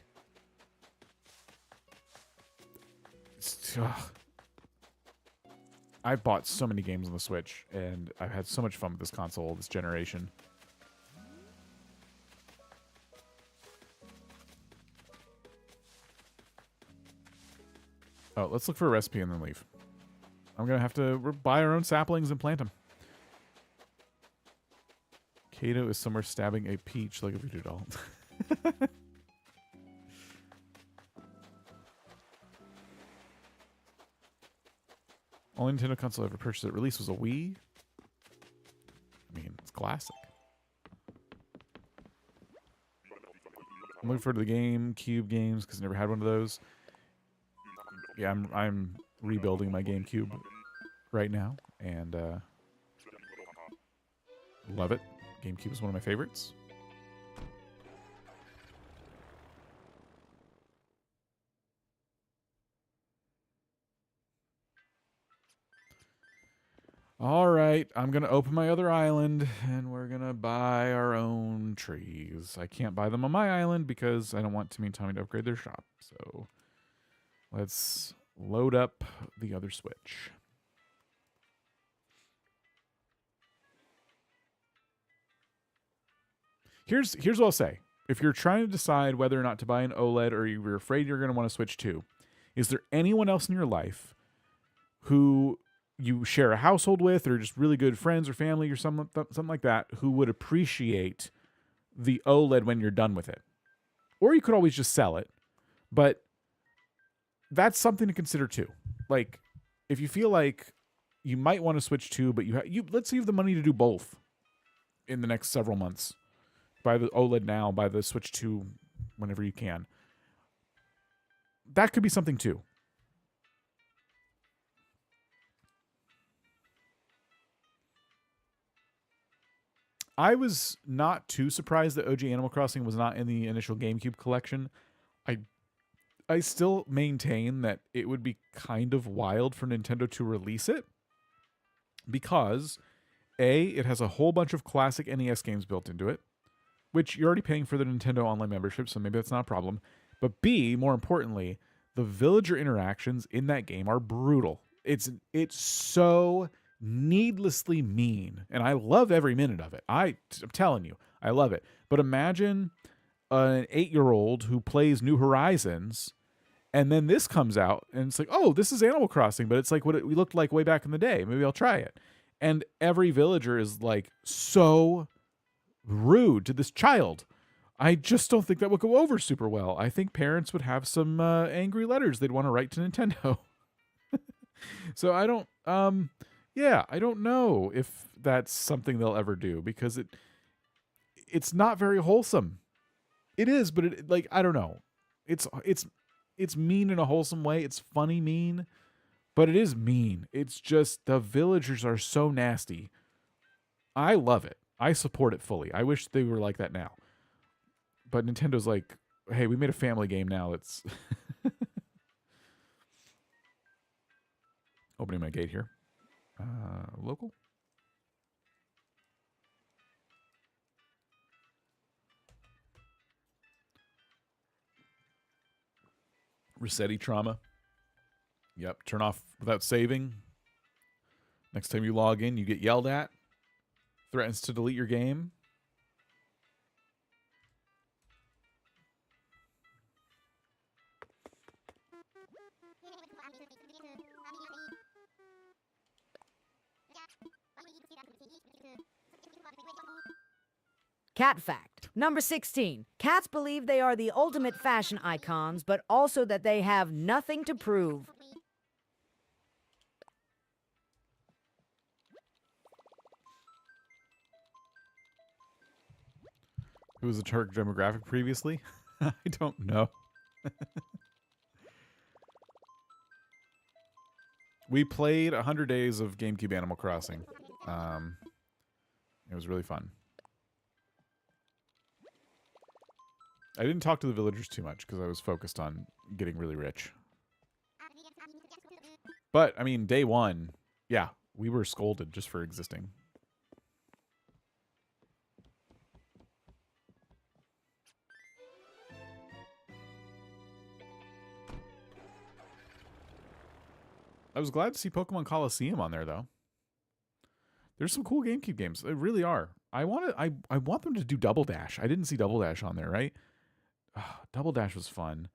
I've bought so many games on the Switch, and I've had so much fun with this console this generation. Oh, let's look for a recipe and then leave. I'm going to have to buy our own saplings and plant them. Kato is somewhere stabbing a peach like a voodoo doll. Only Nintendo console I ever purchased at release was a Wii. I mean, it's classic. I'm looking forward to the GameCube games because I never had one of those. Yeah, I'm rebuilding my GameCube right now, and love it. GameCube is one of my favorites. All right, I'm going to open my other island, and we're going to buy our own trees. I can't buy them on my island because I don't want Timmy and Tommy to upgrade their shop. So let's load up the other Switch. Here's what I'll say. If you're trying to decide whether or not to buy an OLED or you're afraid you're going to want to switch to, is there anyone else in your life who you share a household with, or just really good friends or family or something like that, who would appreciate the OLED when you're done with it? Or you could always just sell it, but that's something to consider too. Like, if you feel like you might want to switch to, but you let's say you have the money to do both in the next several months. Buy the OLED now, buy the Switch 2 whenever you can. That could be something too. I was not too surprised that OG Animal Crossing was not in the initial GameCube collection. I still maintain that it would be kind of wild for Nintendo to release it because, A, it has a whole bunch of classic NES games built into it, which you're already paying for the Nintendo Online membership, so maybe that's not a problem. But B, more importantly, the villager interactions in that game are brutal. It's so needlessly mean, and I love every minute of it. I'm telling you, I love it. But imagine an 8-year-old who plays New Horizons, and then this comes out, and it's like, oh, this is Animal Crossing, but it's like what it looked like way back in the day. Maybe I'll try it. And every villager is like so rude to this child. I just don't think that would go over super well. I think parents would have some angry letters they'd want to write to Nintendo. So I don't know if that's something they'll ever do, because it's not very wholesome. It is, but I don't know. It's mean in a wholesome way. It's funny mean, but it is mean. It's just the villagers are so nasty. I love it. I support it fully. I wish they were like that now. But Nintendo's like, hey, we made a family game now. It's opening my gate here. Local. Resetti trauma. Yep. Turn off without saving. Next time you log in, you get yelled at. Threatens to delete your game. Cat fact. Number 16. Cats believe they are the ultimate fashion icons, but also that they have nothing to prove. Who was the target demographic previously? I don't know. We played 100 days of GameCube Animal Crossing. It was really fun. I didn't talk to the villagers too much because I was focused on getting really rich. But, I mean, day one, yeah, we were scolded just for existing. I was glad to see Pokemon Coliseum on there, though. There's some cool GameCube games. They really are. I want them to do Double Dash. I didn't see Double Dash on there, right? Oh, Double Dash was fun.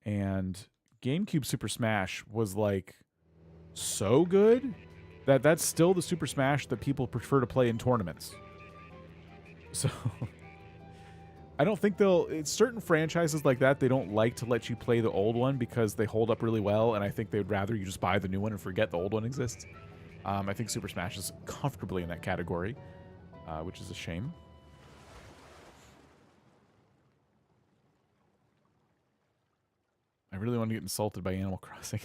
And GameCube Super Smash was like so good that that's still the Super Smash that people prefer to play in tournaments. So I don't think it's certain franchises like that, they don't like to let you play the old one because they hold up really well, and I think they'd rather you just buy the new one and forget the old one exists. I think Super Smash is comfortably in that category, which is a shame. I really want to get insulted by Animal Crossing.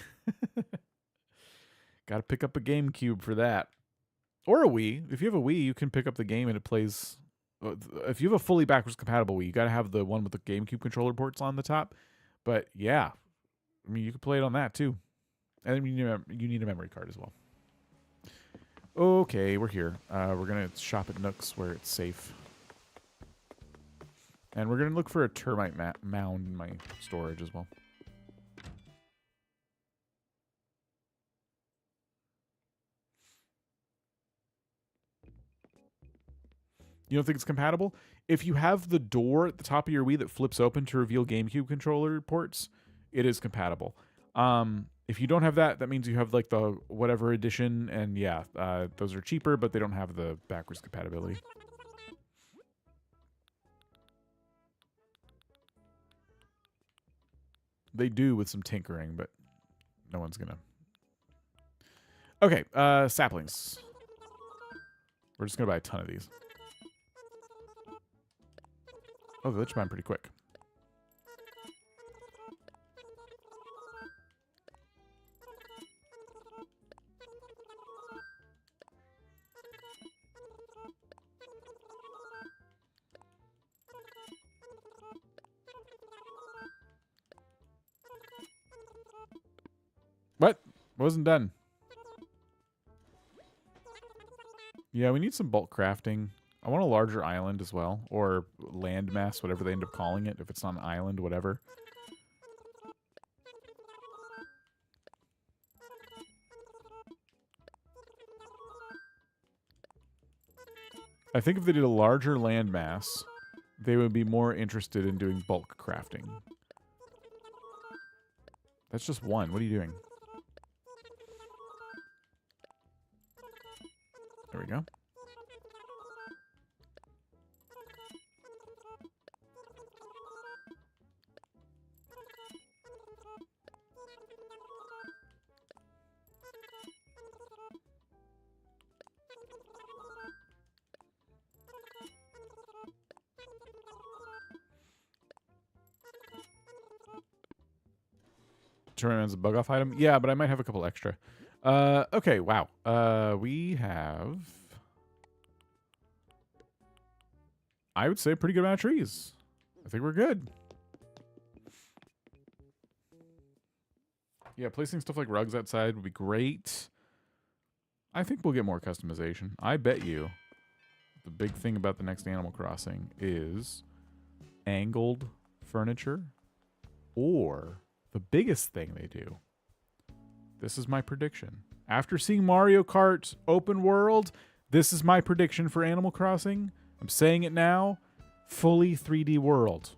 Got to pick up a GameCube for that. Or a Wii. If you have a Wii, you can pick up the game and it plays... If you have a fully backwards compatible Wii, you got to have the one with the GameCube controller ports on the top. But yeah, I mean, you can play it on that too. And you need a memory card as well. Okay, we're here. We're going to shop at Nook's where it's safe. And we're going to look for a termite mound in my storage as well. You don't think it's compatible? If you have the door at the top of your Wii that flips open to reveal GameCube controller ports, it is compatible. If you don't have that, that means you have like the whatever edition, and yeah, those are cheaper, but they don't have the backwards compatibility. They do with some tinkering, but no one's gonna. Okay, saplings. We're just gonna buy a ton of these. Oh, they let you buy them pretty quick. What? Wasn't done. Yeah, we need some bulk crafting. I want a larger island as well, or landmass, whatever they end up calling it. If it's not an island, whatever. I think if they did a larger landmass, they would be more interested in doing bulk crafting. That's just one. What are you doing? There we go. Turn as a bug off item. Yeah, but I might have a couple extra. Okay, wow. We have, I would say, a pretty good amount of trees. I think we're good. Yeah, placing stuff like rugs outside would be great. I think we'll get more customization. I bet you the big thing about the next Animal Crossing is angled furniture, or the biggest thing they do. This is my prediction. After seeing Mario Kart open world, this is my prediction for Animal Crossing. I'm saying it now. Fully 3D world.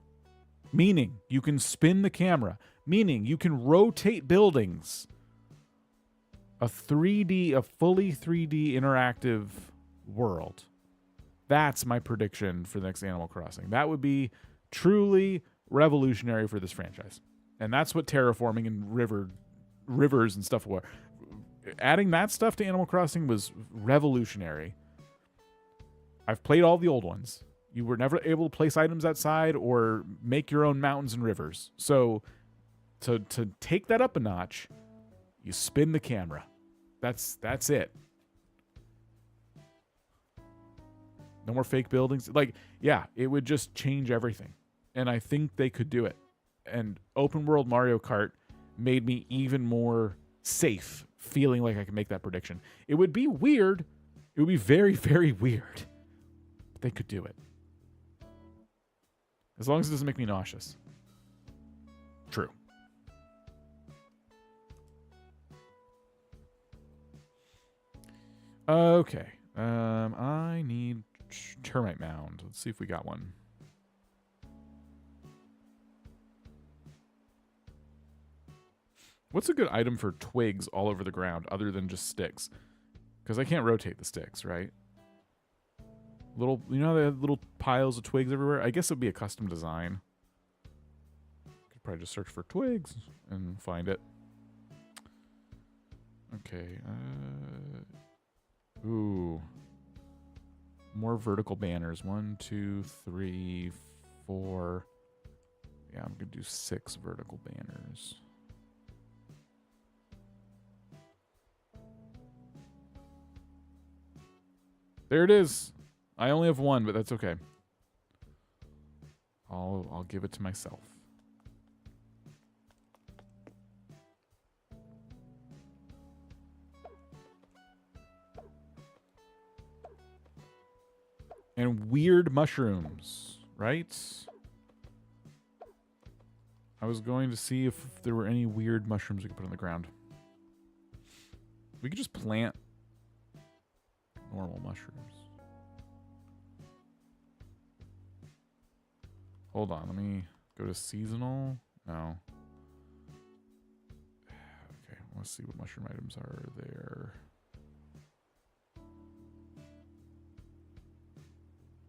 Meaning you can spin the camera. Meaning you can rotate buildings. A fully 3D interactive world. That's my prediction for the next Animal Crossing. That would be truly revolutionary for this franchise. And that's what terraforming and rivers and stuff were. Adding that stuff to Animal Crossing was revolutionary. I've played all the old ones. You were never able to place items outside or make your own mountains and rivers. So to take that up a notch, you spin the camera. That's it. No more fake buildings. Like, yeah, it would just change everything. And I think they could do it. And open world Mario Kart made me even more safe, feeling like I could make that prediction. It would be weird. It would be very, very weird. But they could do it. As long as it doesn't make me nauseous. True. Okay. I need termite mound. Let's see if we got one. What's a good item for twigs all over the ground other than just sticks? Because I can't rotate the sticks, right? Little, you know, they have little piles of twigs everywhere. I guess it would be a custom design. Could probably just search for twigs and find it. Okay. Ooh. More vertical banners. 1, 2, 3, 4. Yeah, I'm gonna do 6 vertical banners. There it is. I only have 1, but that's okay. I'll give it to myself. And weird mushrooms, right? I was going to see if there were any weird mushrooms we could put on the ground. We could just plant normal mushrooms. Hold on, let me go to seasonal. No. Okay, let's see what mushroom items are there.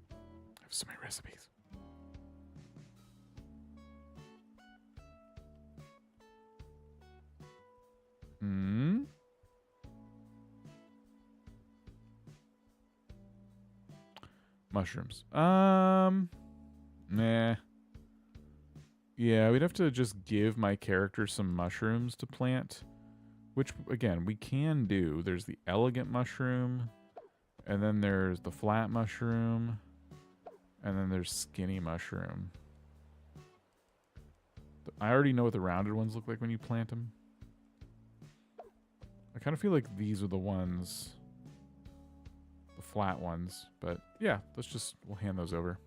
I have so many recipes. Mushrooms. Nah. Yeah, we'd have to just give my character some mushrooms to plant, which, again, we can do. There's the elegant mushroom, and then there's the flat mushroom, and then there's skinny mushroom. I already know what the rounded ones look like when you plant them. I kind of feel like these are the ones, the flat ones, but yeah, we'll hand those over.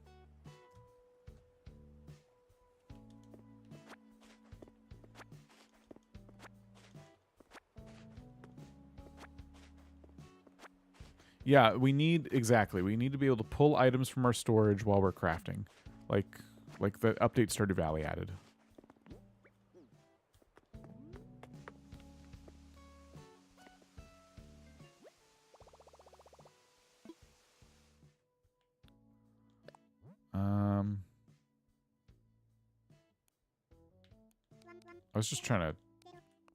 Yeah, we need to be able to pull items from our storage while we're crafting. Like the update Stardew Valley added. I was just trying to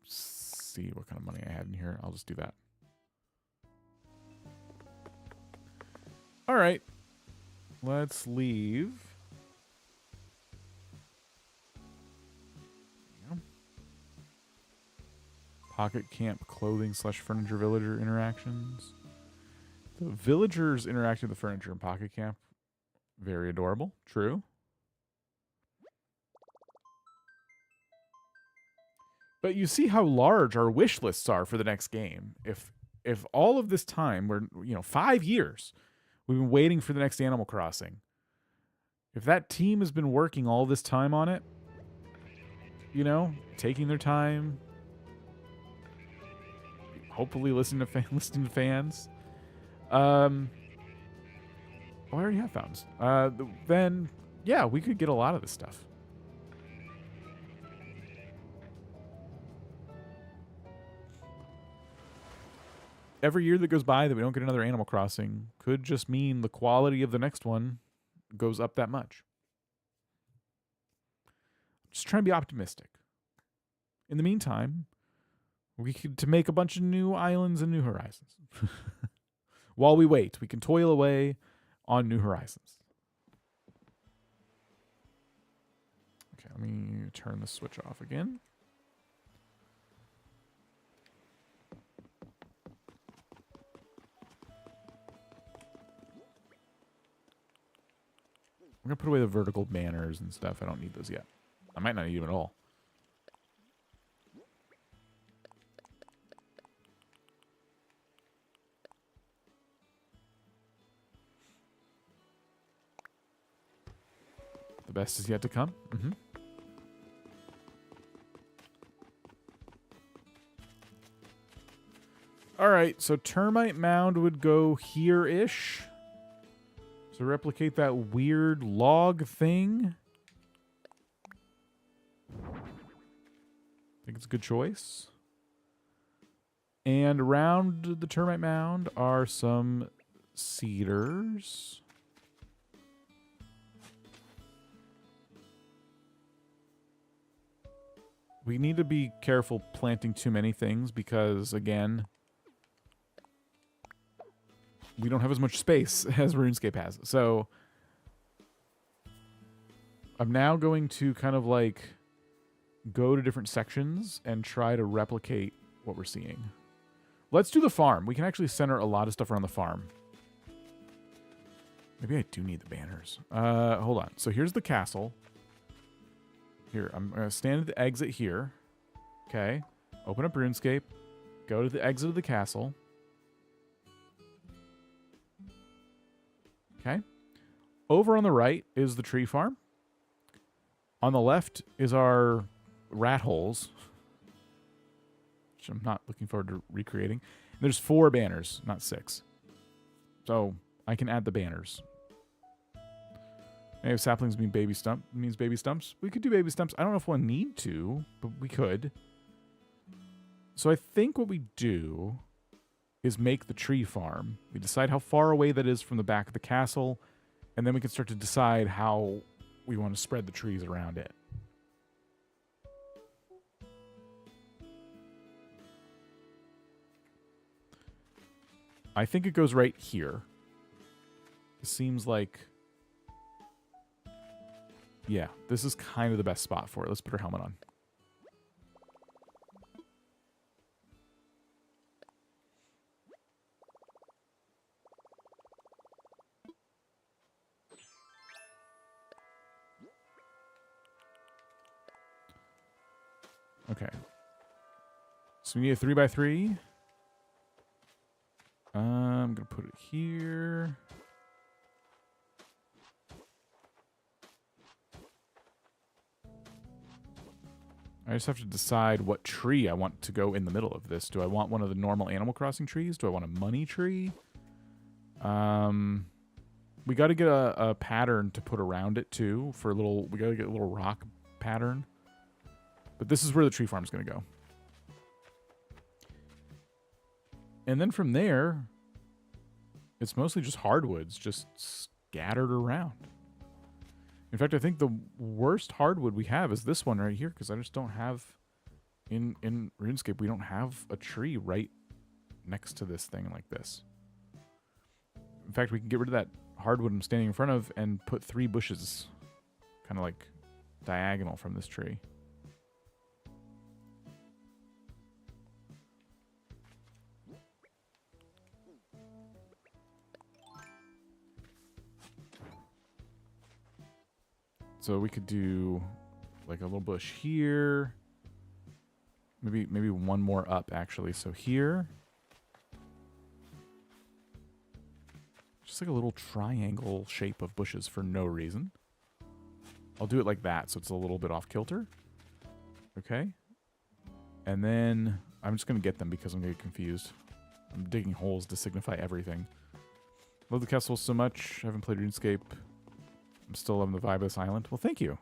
see what kind of money I had in here. I'll just do that. All right. Let's leave. There we go. Pocket camp clothing / furniture villager interactions. The villagers interacting with the furniture in Pocket Camp. Very adorable. True. But you see how large our wish lists are for the next game. If all of this time, we're 5 years, we've been waiting for the next Animal Crossing. If that team has been working all this time on it, taking their time, hopefully listening to fans. I already have fountains. Then yeah, we could get a lot of this stuff. Every year that goes by that we don't get another Animal Crossing could just mean the quality of the next one goes up that much. Just trying to be optimistic. In the meantime, we could to make a bunch of new islands and new horizons. While we wait, we can toil away on new horizons. Okay, let me turn the switch off again. I'm going to put away the vertical banners and stuff. I don't need those yet. I might not need them at all. The best is yet to come. Mm-hmm. All right, so Termite Mound would go here-ish. To replicate that weird log thing. I think it's a good choice. And around the Termite Mound are some cedars. We need to be careful planting too many things because, again, we don't have as much space as RuneScape has. So I'm now going to kind of like go to different sections and try to replicate what we're seeing. Let's do the farm. We can actually center a lot of stuff around the farm. Maybe I do need the banners. Hold on. So here's the castle. Here, I'm going to stand at the exit here. Okay. Open up RuneScape. Go to the exit of the castle. Okay. Over on the right is the tree farm. On the left is our rat holes, which I'm not looking forward to recreating. There's 4 banners, not 6. So I can add the banners. Maybe saplings means baby stumps. We could do baby stumps. I don't know if we'll need to, but we could. So I think what we do is make the tree farm. We decide how far away that is from the back of the castle, and then we can start to decide how we want to spread the trees around it. I think it goes right here. It seems like... Yeah, this is kind of the best spot for it. Let's put our helmet on. Okay. So we need a 3x3. I'm going to put it here. I just have to decide what tree I want to go in the middle of this. Do I want one of the normal Animal Crossing trees? Do I want a money tree? We got to get a pattern to put around it too. For a little, we got to get a little rock pattern. But this is where the tree farm's going to go. And then from there, it's mostly just hardwoods, just scattered around. In fact, I think the worst hardwood we have is this one right here, because I just don't have, in RuneScape, we don't have a tree right next to this thing like this. In fact, we can get rid of that hardwood I'm standing in front of and put 3 bushes, kind of like diagonal from this tree. So we could do like a little bush here. Maybe one more up actually. So here. Just like a little triangle shape of bushes for no reason. I'll do it like that so it's a little bit off kilter. Okay. And then I'm just going to get them because I'm going to get confused. I'm digging holes to signify everything. Love the castle so much. I haven't played RuneScape. I'm still loving the vibe of this island. Well, thank you.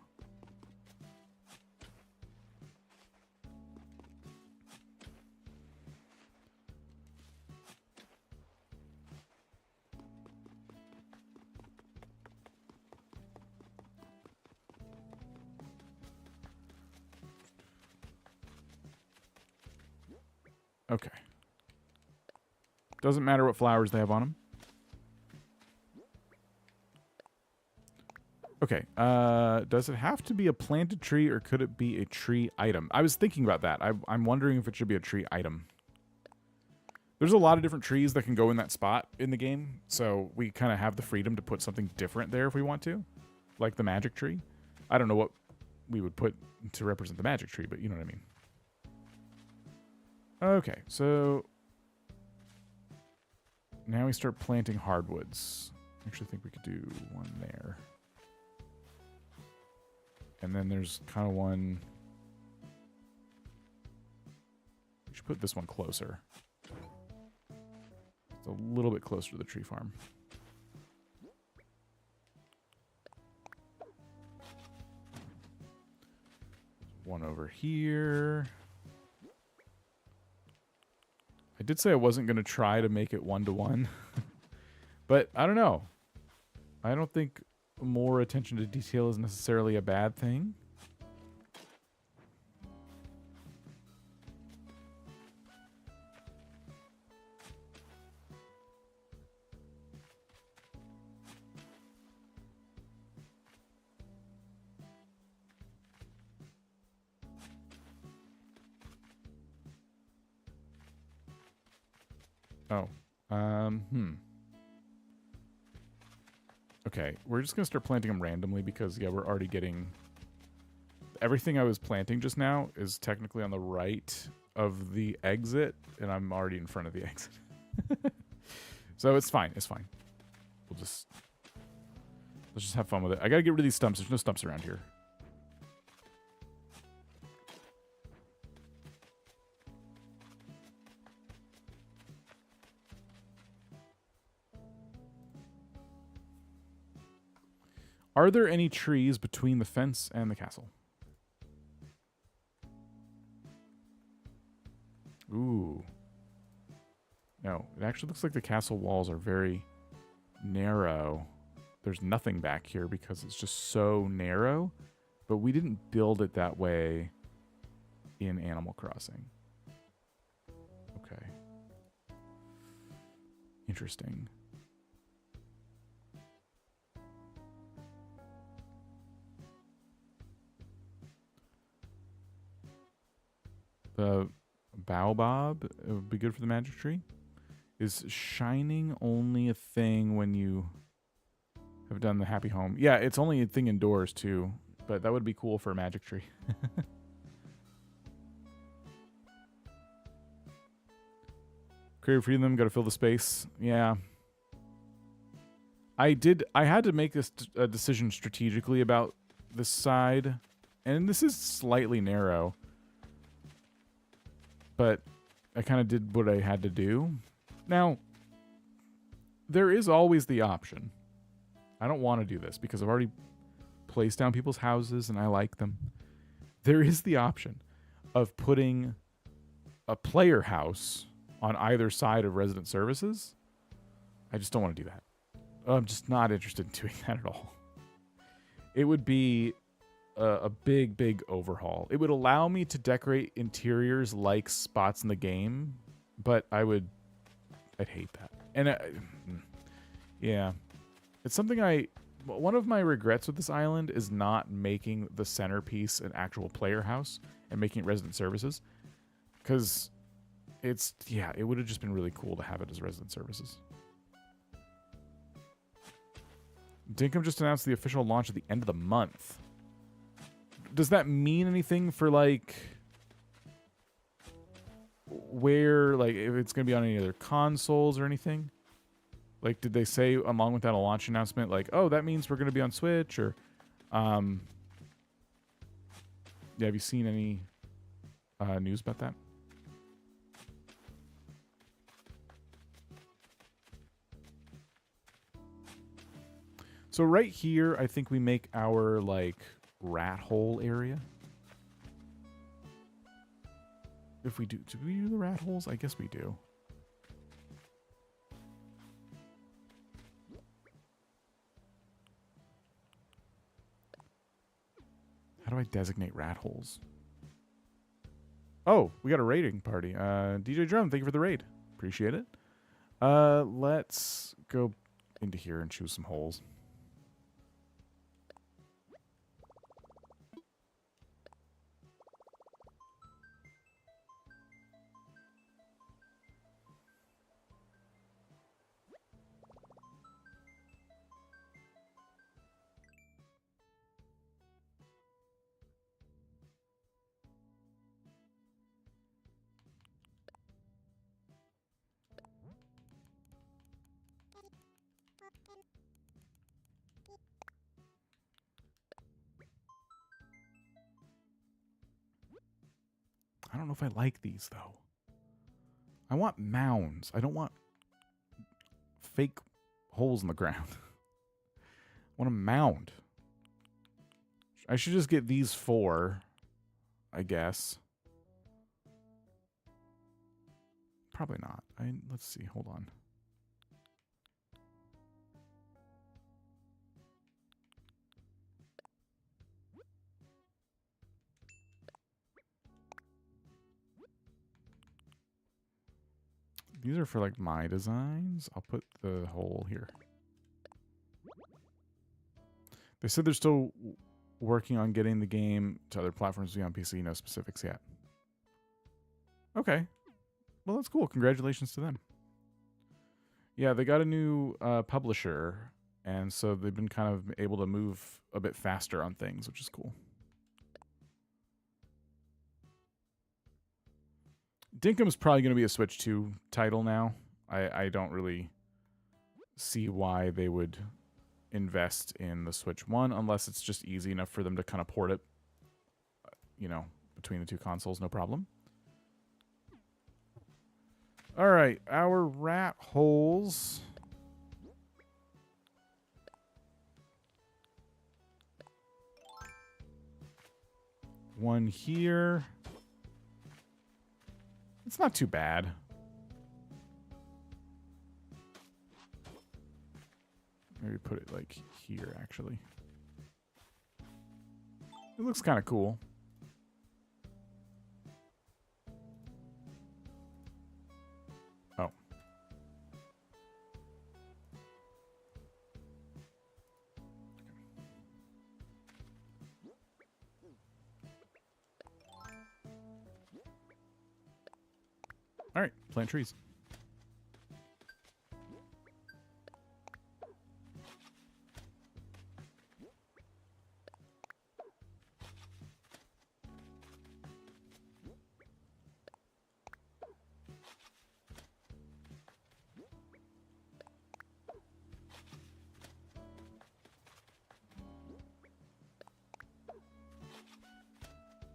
Okay. Doesn't matter what flowers they have on them. Okay, does it have to be a planted tree or could it be a tree item? I was thinking about that. I'm wondering if it should be a tree item. There's a lot of different trees that can go in that spot in the game, so we kind of have the freedom to put something different there if we want to, like the magic tree. I don't know what we would put to represent the magic tree, but you know what I mean. Okay, so now we start planting hardwoods. I actually think we could do one there. And then there's kind of one... We should put this one closer. It's a little bit closer to the tree farm. One over here. I did say I wasn't going to try to make it 1-to-1. But I don't know. I don't think more attention to detail is necessarily a bad thing. Oh. Okay, we're just going to start planting them randomly because, yeah, we're already getting... Everything I was planting just now is technically on the right of the exit, and I'm already in front of the exit. So it's fine. It's fine. Let's just have fun with it. I gotta get rid of these stumps. There's no stumps around here. Are there any trees between the fence and the castle? Ooh. No, it actually looks like the castle walls are very narrow. There's nothing back here because it's just so narrow, but we didn't build it that way in Animal Crossing. Okay. Interesting. The baobab, it would be good for the magic tree. Is shining only a thing when you have done the happy home? Yeah, it's only a thing indoors too, but that would be cool for a magic tree. Creative freedom, gotta fill the space. Yeah. I had to make a decision strategically about this side, and this is slightly narrow, but I kind of did what I had to do. Now, there is always the option. I don't want to do this because I've already placed down people's houses and I like them. There is the option of putting a player house on either side of resident services. I just don't want to do that. I'm just not interested in doing that at all. It would be a big, big overhaul. It would allow me to decorate interiors like spots in the game, but I'd hate that. And yeah, it's something one of my regrets with this island is not making the centerpiece an actual player house and making it resident services, because it would have just been really cool to have it as resident services. Dinkum just announced the official launch at the end of the month. Does that mean anything for, like, where, like, if it's going to be on any other consoles or anything? Like, did they say along with that a launch announcement, like, oh, that means we're going to be on Switch, or, yeah, have you seen any news about that? So right here, I think we make our, like, rat hole area. If we do we do the rat holes? I guess we do. How do I designate rat holes? Oh, we got a raiding party. DJ Drone, thank you for the raid. Appreciate it. Let's go into here and choose some holes. I don't know if I like these, though. I want mounds. I don't want fake holes in the ground. I want a mound. I should just get these 4, I guess. Probably not. Let's see. Hold on. These are for, like, my designs. I'll put the hole here. They said they're still working on getting the game to other platforms beyond PC. No specifics yet. Okay. Well, that's cool. Congratulations to them. Yeah, they got a new publisher, and so they've been kind of able to move a bit faster on things, which is cool. Dinkum's probably going to be a Switch 2 title now. I don't really see why they would invest in the Switch 1 unless it's just easy enough for them to kind of port it, you know, between the two consoles, no problem. All right, our rat holes. One here. It's not too bad. Maybe put it like here, actually. It looks kind of cool. Oh. All right, plant trees.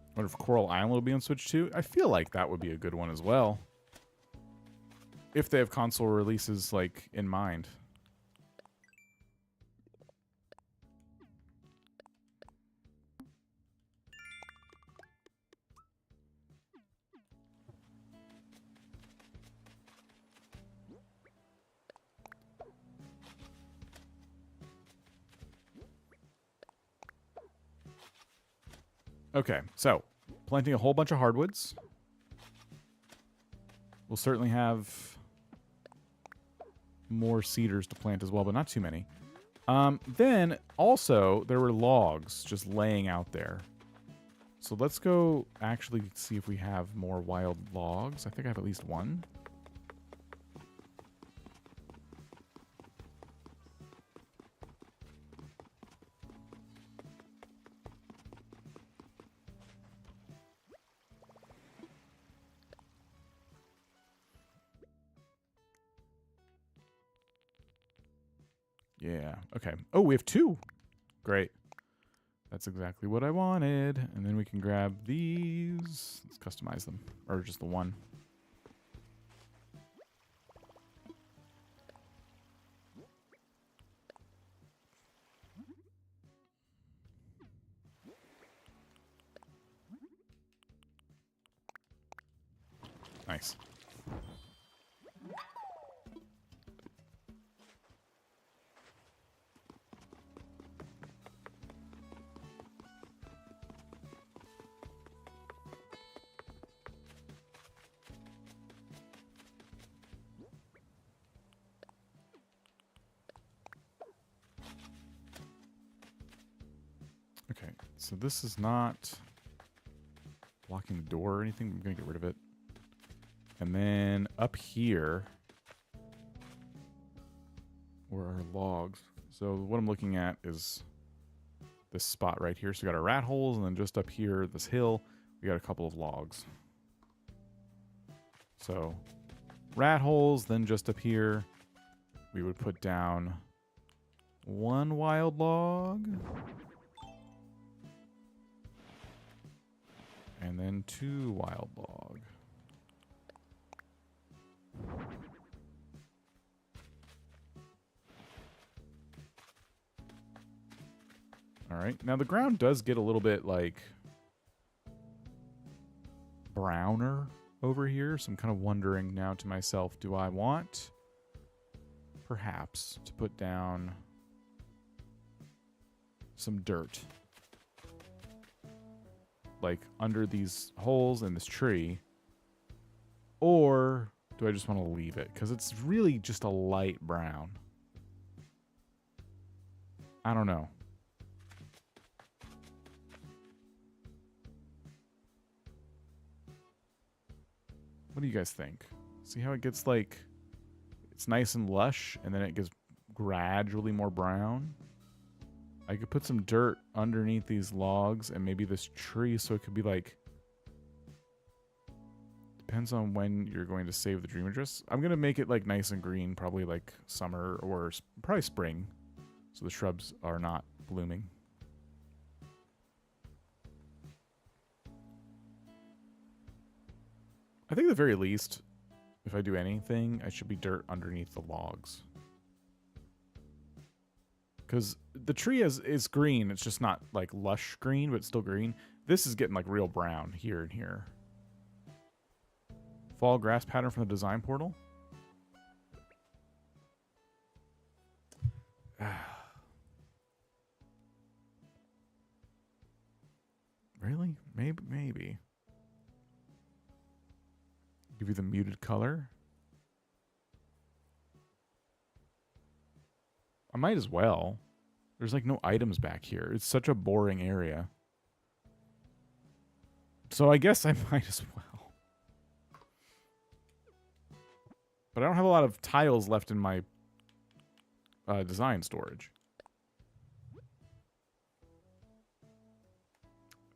I wonder if Coral Island will be on Switch 2. I feel like that would be a good one as well. If they have console releases, like, in mind. Okay, so planting a whole bunch of hardwoods. We'll certainly have more cedars to plant as well, but not too many. Then also there were logs just laying out there. So let's go actually see if we have more wild logs. I think I have at least one. Yeah, okay. Oh, we have two. Great. That's exactly what I wanted. And then we can grab these. Let's customize them. Or just the one. Nice. Okay, so this is not blocking the door or anything. I'm going to get rid of it. And then up here were our logs. So what I'm looking at is this spot right here. So we got our rat holes, and then just up here, this hill, we got a couple of logs. So rat holes, then just up here, we would put down one wild log. And then two wild log. All right. Now the ground does get a little bit like browner over here. So I'm kind of wondering now to myself, do I want perhaps to put down some dirt? Like under these holes in this tree, or do I just want to leave it? Because it's really just a light brown. I don't know. What do you guys think? See how it gets like, it It's nice and lush, and then it gets gradually more brown. I could put some dirt underneath these logs and maybe this tree, so it could be like... Depends on when you're going to save the dream address. I'm going to make it like nice and green, probably like summer or probably spring, so the shrubs are not blooming. I think at the very least, if I do anything, I should be dirt underneath the logs. Because the tree is green, it's just not like lush green, but it's still green. This is getting like real brown here and here. Fall grass pattern from the design portal. Really? Maybe. Give you the muted color. I might as well. There's like no items back here. It's such a boring area. So I guess I might as well. But I don't have a lot of tiles left in my design storage.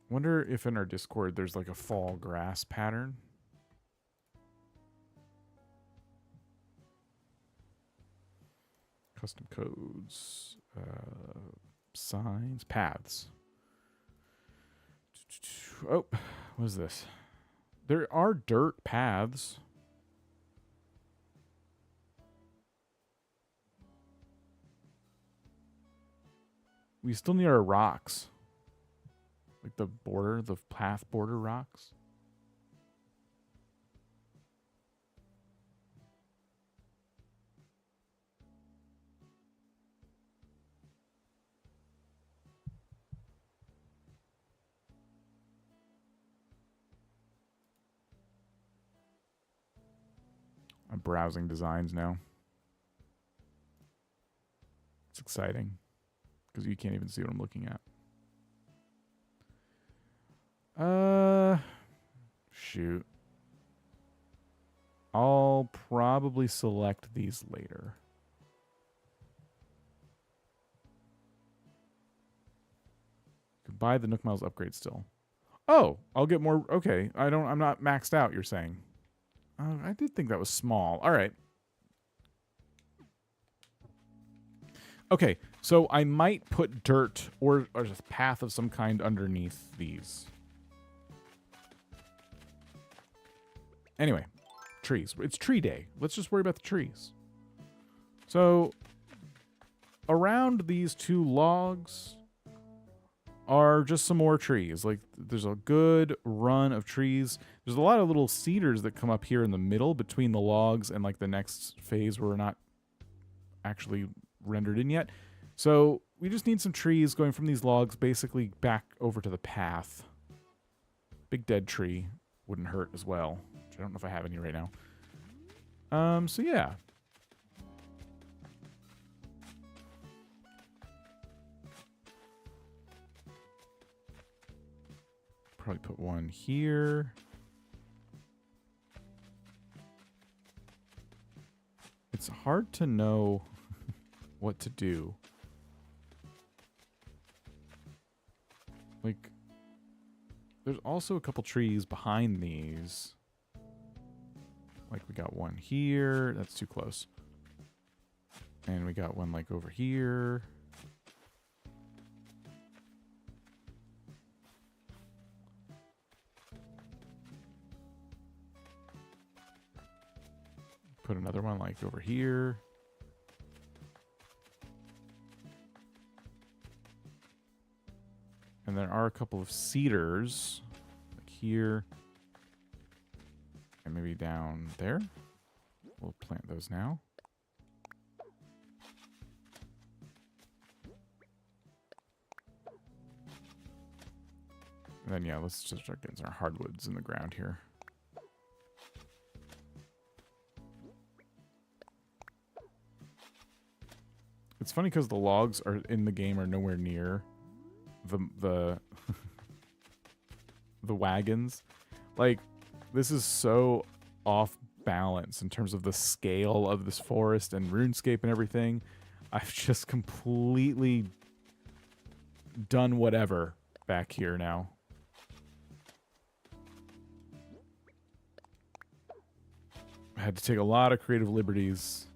Wonder if in our Discord there's like a fall grass pattern. Custom codes, signs, paths. Oh, what is this? There are dirt paths. We still need our rocks. Like the border, the path border rocks. I'm browsing designs now. It's exciting. Because you can't even see what I'm looking at. Shoot. I'll probably select these later. You can buy the Nook Miles upgrade still. Oh, I'll get more. Okay, I'm not maxed out, you're saying. I did think that was small. All right. Okay, so I might put dirt or a path of some kind underneath these. Anyway, trees. It's tree day. Let's just worry about the trees. So, around these two logs are just some more trees. Like, there's a good run of trees. There's a lot of little cedars that come up here in the middle between the logs and, like, the next phase where we're not actually rendered in yet. So we just need some trees going from these logs basically back over to the path. Big dead tree wouldn't hurt as well, which I don't know if I have any right now. So yeah. Probably put one here. It's hard to know what to do. Like, there's also a couple trees behind these. Like, we got one here. That's too close. And we got one, like, over here. Put another one, like, over here. And there are a couple of cedars, like here, and maybe down there. We'll plant those now. And then, yeah, let's just start getting some hardwoods in the ground here. It's funny because the logs are in the game are nowhere near the the wagons. Like, this is so off balance in terms of the scale of this forest and RuneScape and everything. I've just completely done whatever back here now. I had to take a lot of creative liberties.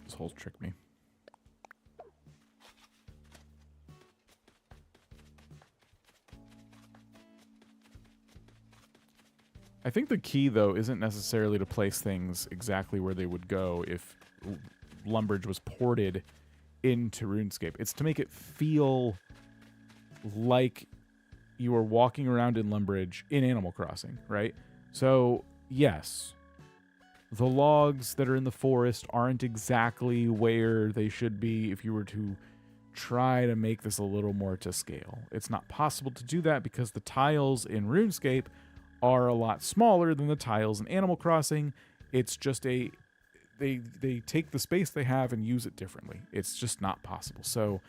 This hole's tricked me. I think the key, though, isn't necessarily to place things exactly where they would go if Lumbridge was ported into RuneScape. It's to make it feel like you are walking around in Lumbridge in Animal Crossing, right? So, yes, the logs that are in the forest aren't exactly where they should be if you were to try to make this a little more to scale. It's not possible to do that because the tiles in RuneScape are a lot smaller than the tiles in Animal Crossing. It's just they take the space they have and use it differently. It's just not possible. So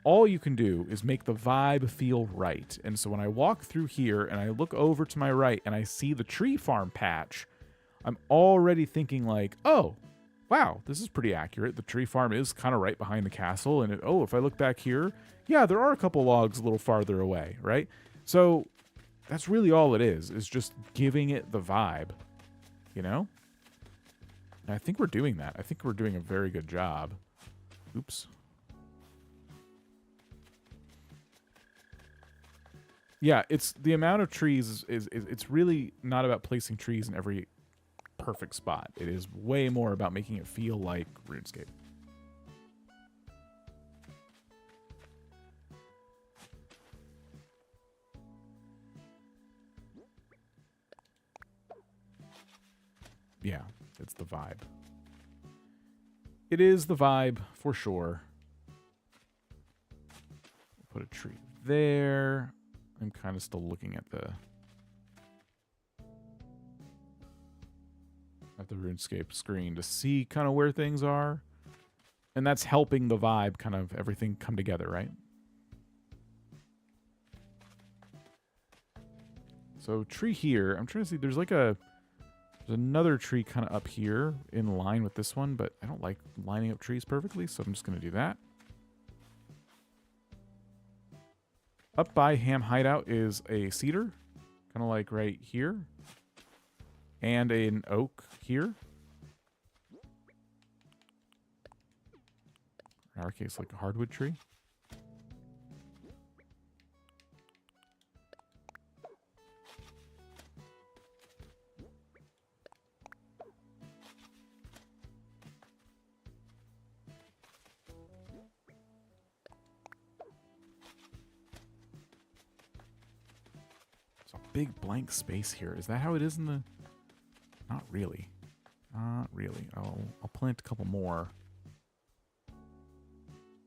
all you can do is make the vibe feel right. And so when I walk through here and I look over to my right and I see the tree farm patch, I'm already thinking like, oh, wow, this is pretty accurate. The tree farm is kind of right behind the castle. And if I look back here, yeah, there are a couple logs a little farther away, right? So that's really all it is just giving it the vibe, you know? And I think we're doing that. I think we're doing a very good job. Oops. Yeah, it's the amount of trees is it's really not about placing trees in every perfect spot. It is way more about making it feel like RuneScape. Yeah, it's the vibe. It is the vibe, for sure. Put a tree there. I'm kind of still looking at the RuneScape screen to see kind of where things are. And that's helping the vibe, kind of everything come together, right? So tree here, I'm trying to see, there's another tree kind of up here in line with this one, but I don't like lining up trees perfectly, so I'm just going to do that. Up by Ham Hideout is a cedar, kind of like right here, and an oak here. In our case, like a hardwood tree. Big blank space here. Is that how it is in the... Not really. Not really. I'll plant a couple more.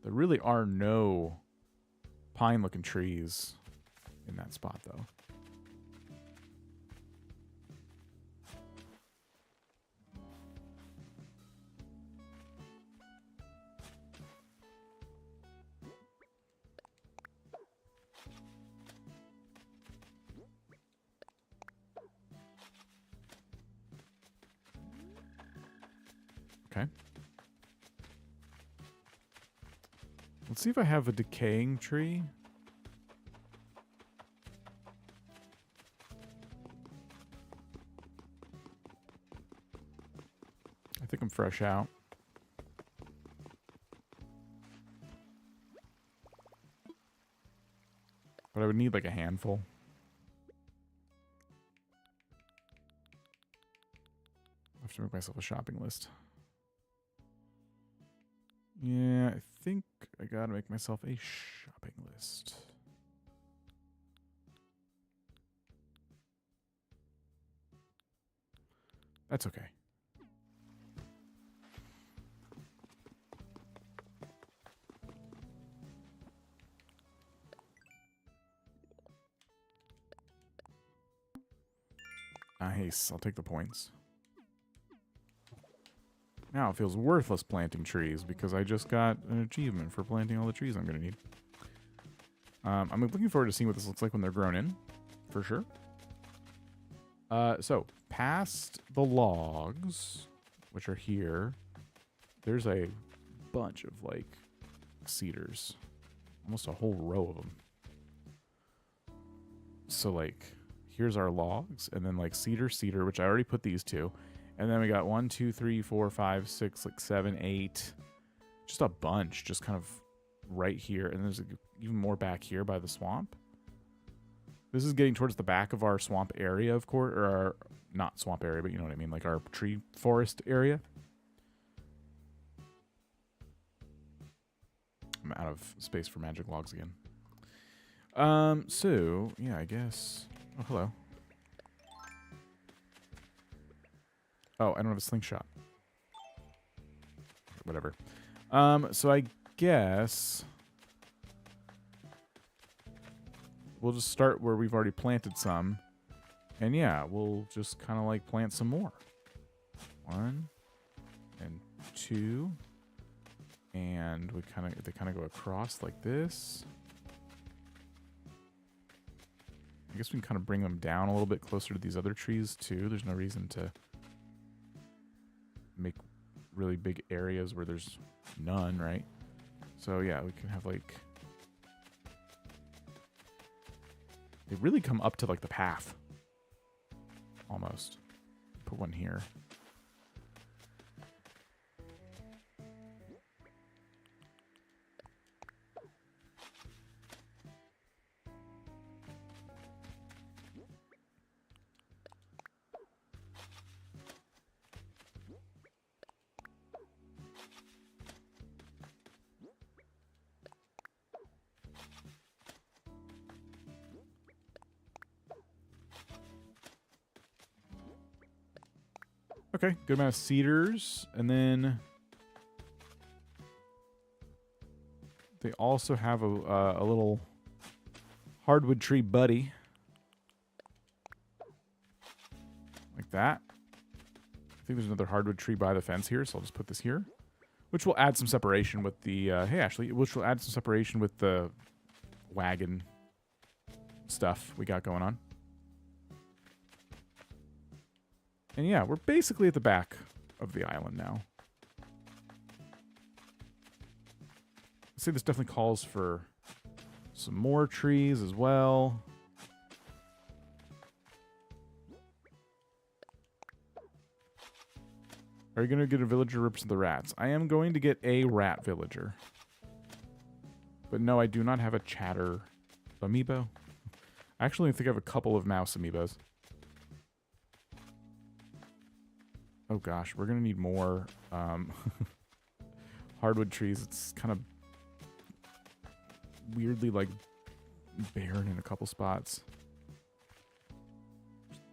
There really are no pine-looking trees in that spot, though. Okay. Let's see if I have a decaying tree. I think I'm fresh out. But I would need like a handful. I have to make myself a shopping list. Yeah, I think I gotta make myself a shopping list. That's okay. Nice, I'll take the points. Now it feels worthless planting trees because I just got an achievement for planting all the trees I'm going to need. I'm looking forward to seeing what this looks like when they're grown in, for sure. So, past the logs, which are here, there's a bunch of, like, cedars. Almost a whole row of them. So, like, here's our logs, and then, like, cedar, which I already put these two. And then we got 1, 2, 3, 4, 5, 6, like 7, 8. Just a bunch, just kind of right here. And there's even more back here by the swamp. This is getting towards the back of our swamp area, of course. Or our, not swamp area, but you know what I mean. Like our tree forest area. I'm out of space for magic logs again. So, yeah, I guess. Oh, hello. Oh, I don't have a slingshot. Whatever. So I guess we'll just start where we've already planted some. And yeah, we'll just kind of like plant some more. 1 and 2. And they kind of go across like this. I guess we can kind of bring them down a little bit closer to these other trees too. There's no reason to make really big areas where there's none, right? So yeah, we can have like, they really come up to like the path almost. Put one here. Okay, good amount of cedars. And then they also have a little hardwood tree buddy. Like that. I think there's another hardwood tree by the fence here, so I'll just put this here. Which will add some separation with the, hey Ashley, which will add some separation with the wagon stuff we got going on. And yeah, we're basically at the back of the island now. I'd say this definitely calls for some more trees as well. Are you going to get a villager represent the rats? I am going to get a rat villager. But no, I do not have a chatter amiibo. I actually think I have a couple of mouse amiibos. Oh gosh, we're going to need more hardwood trees. It's kind of weirdly like barren in a couple spots.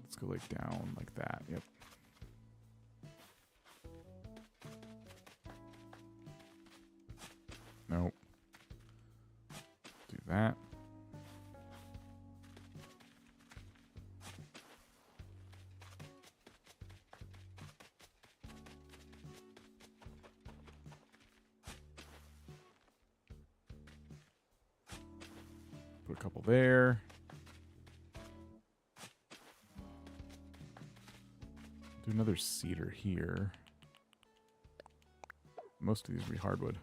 Let's go like down like that. Yep. Nope. Do that. Put a couple there. Do another cedar here. Most of these will be hardwood.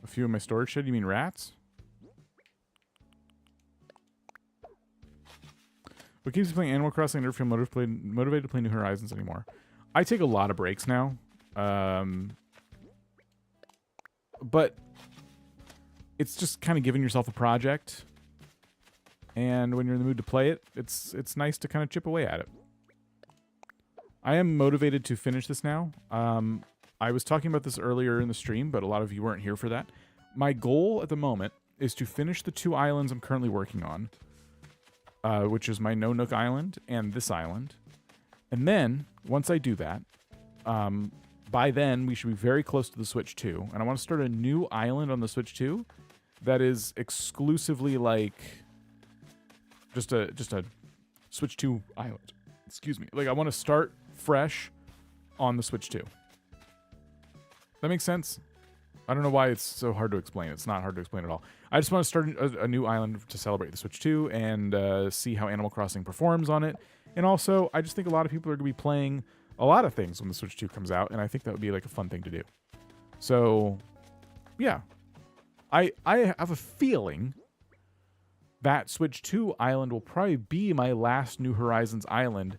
A few in my storage shed? You mean rats? What keeps you playing Animal Crossing? I never feel motivated to play New Horizons anymore. I take a lot of breaks now. But it's just kind of giving yourself a project. And when you're in the mood to play it, it's nice to kind of chip away at it. I am motivated to finish this now. I was talking about this earlier in the stream, but a lot of you weren't here for that. My goal at the moment is to finish the 2 islands I'm currently working on, which is my No Nook Island and this island. And then, once I do that, by then we should be very close to the Switch 2. And I want to start a new island on the Switch 2 that is exclusively like just a Switch 2 island. Excuse me. Like, I want to start fresh on the Switch 2. That makes sense? I don't know why it's so hard to explain. It's not hard to explain at all. I just want to start a new island to celebrate the Switch 2 and see how Animal Crossing performs on it. And also, I just think a lot of people are going to be playing a lot of things when the Switch 2 comes out, and I think that would be like a fun thing to do. So, yeah. I have a feeling that Switch 2 island will probably be my last New Horizons island,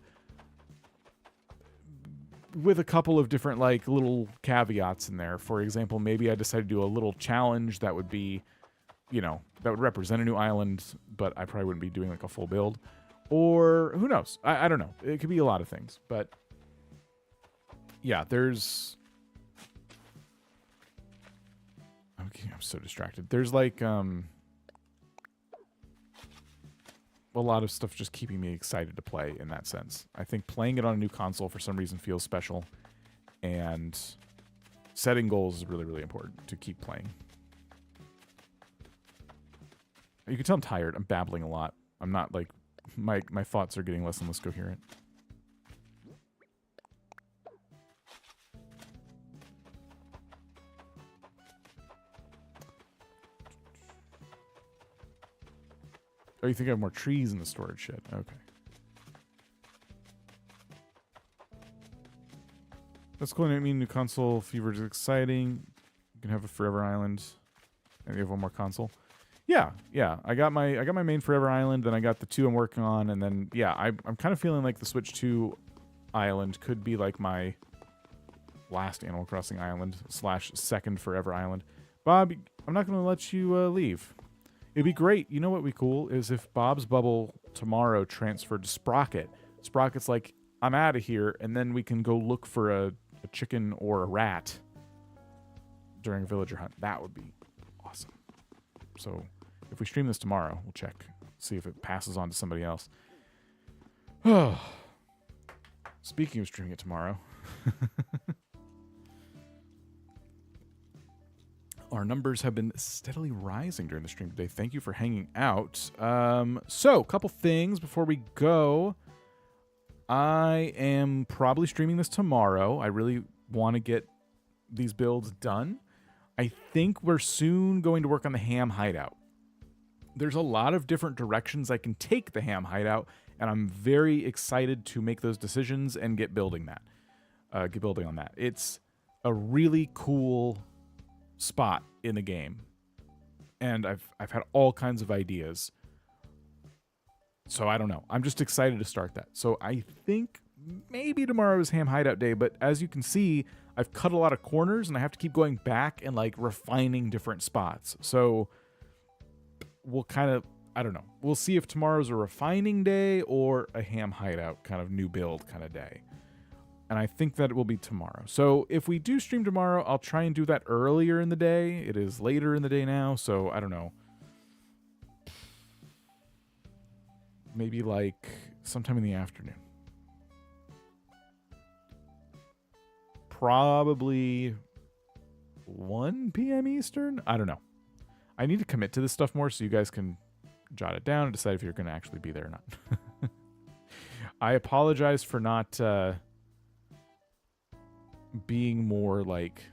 with a couple of different like little caveats in there. For example, maybe I decide to do a little challenge that would be, you know, that would represent a new island, but I probably wouldn't be doing like a full build. Or who knows? I don't know. It could be a lot of things. But yeah, there's... Okay, I'm so distracted. There's like a lot of stuff just keeping me excited to play in that sense. I think playing it on a new console for some reason feels special, and setting goals is really, really important to keep playing. You can tell I'm tired. I'm babbling a lot. I'm not like, my thoughts are getting less and less coherent. Oh, you think I have more trees in the storage shed? Okay. That's cool. I mean, new console fever is exciting. You can have a Forever Island, and you have one more console. Yeah. I got my main Forever Island, then I got the 2 I'm working on, and then yeah, I'm kind of feeling like the Switch 2 island could be like my last Animal Crossing island / second Forever Island. Bob, I'm not going to let you leave. It'd be great. You know what would be cool is if Bob's Bubble tomorrow transferred to Sprocket. Sprocket's like, I'm out of here, and then we can go look for a chicken or a rat during a villager hunt. That would be awesome. So if we stream this tomorrow, we'll check, see if it passes on to somebody else. Speaking of streaming it tomorrow, our numbers have been steadily rising during the stream today. Thank you for hanging out. So, a couple things before we go. I am probably streaming this tomorrow. I really want to get these builds done. I think we're soon going to work on the ham hideout. There's a lot of different directions I can take the ham hideout, and I'm very excited to make those decisions and get building on that. It's a really cool spot in the game, and I've had all kinds of ideas, so I don't know. I'm just excited to start that. So I think maybe tomorrow is ham hideout day, but as you can see, I've cut a lot of corners and I have to keep going back and like refining different spots. So we'll kind of, I don't know, we'll see if tomorrow's a refining day or a ham hideout kind of new build kind of day. And I think that it will be tomorrow. So if we do stream tomorrow, I'll try and do that earlier in the day. It is later in the day now, so I don't know. Maybe like sometime in the afternoon. Probably 1 p.m. Eastern? I don't know. I need to commit to this stuff more so you guys can jot it down and decide if you're going to actually be there or not. I apologize for not... being more like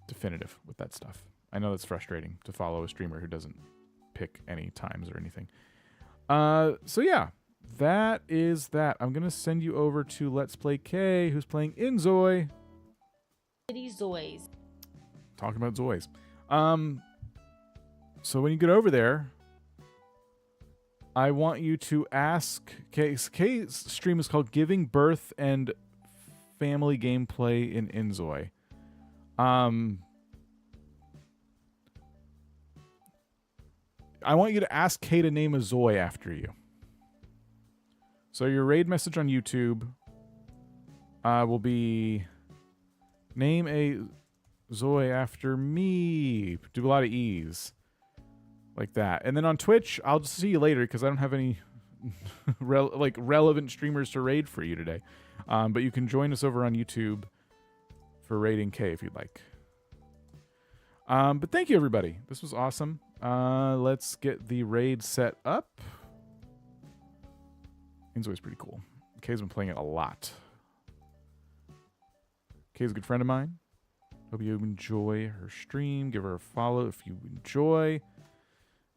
definitive with that stuff. I know that's frustrating to follow a streamer who doesn't pick any times or anything. So yeah, that is that. I'm gonna send you over to Let's Play K, who's playing Inzoi. Zoys. Talking about Zoys. So when you get over there, I want you to ask... K's stream is called Giving Birth and Family Gameplay in Inzoi. I want you to ask Kay to name a Zoi after you. So your raid message on YouTube will be... Name a Zoi after me. Do a lot of E's. Like that. And then on Twitch, I'll just see you later because I don't have any relevant streamers to raid for you today. But you can join us over on YouTube for raiding K if you'd like. But thank you, everybody. This was awesome. Let's get the raid set up. Inzoi's pretty cool. Kay's been playing it a lot. Kay's a good friend of mine. Hope you enjoy her stream. Give her a follow if you enjoy.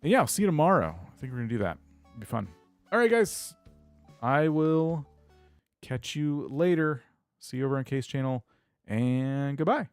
And yeah, I'll see you tomorrow. I think we're going to do that. It'll be fun. All right, guys. I will catch you later. See you over on Kay's channel. And goodbye.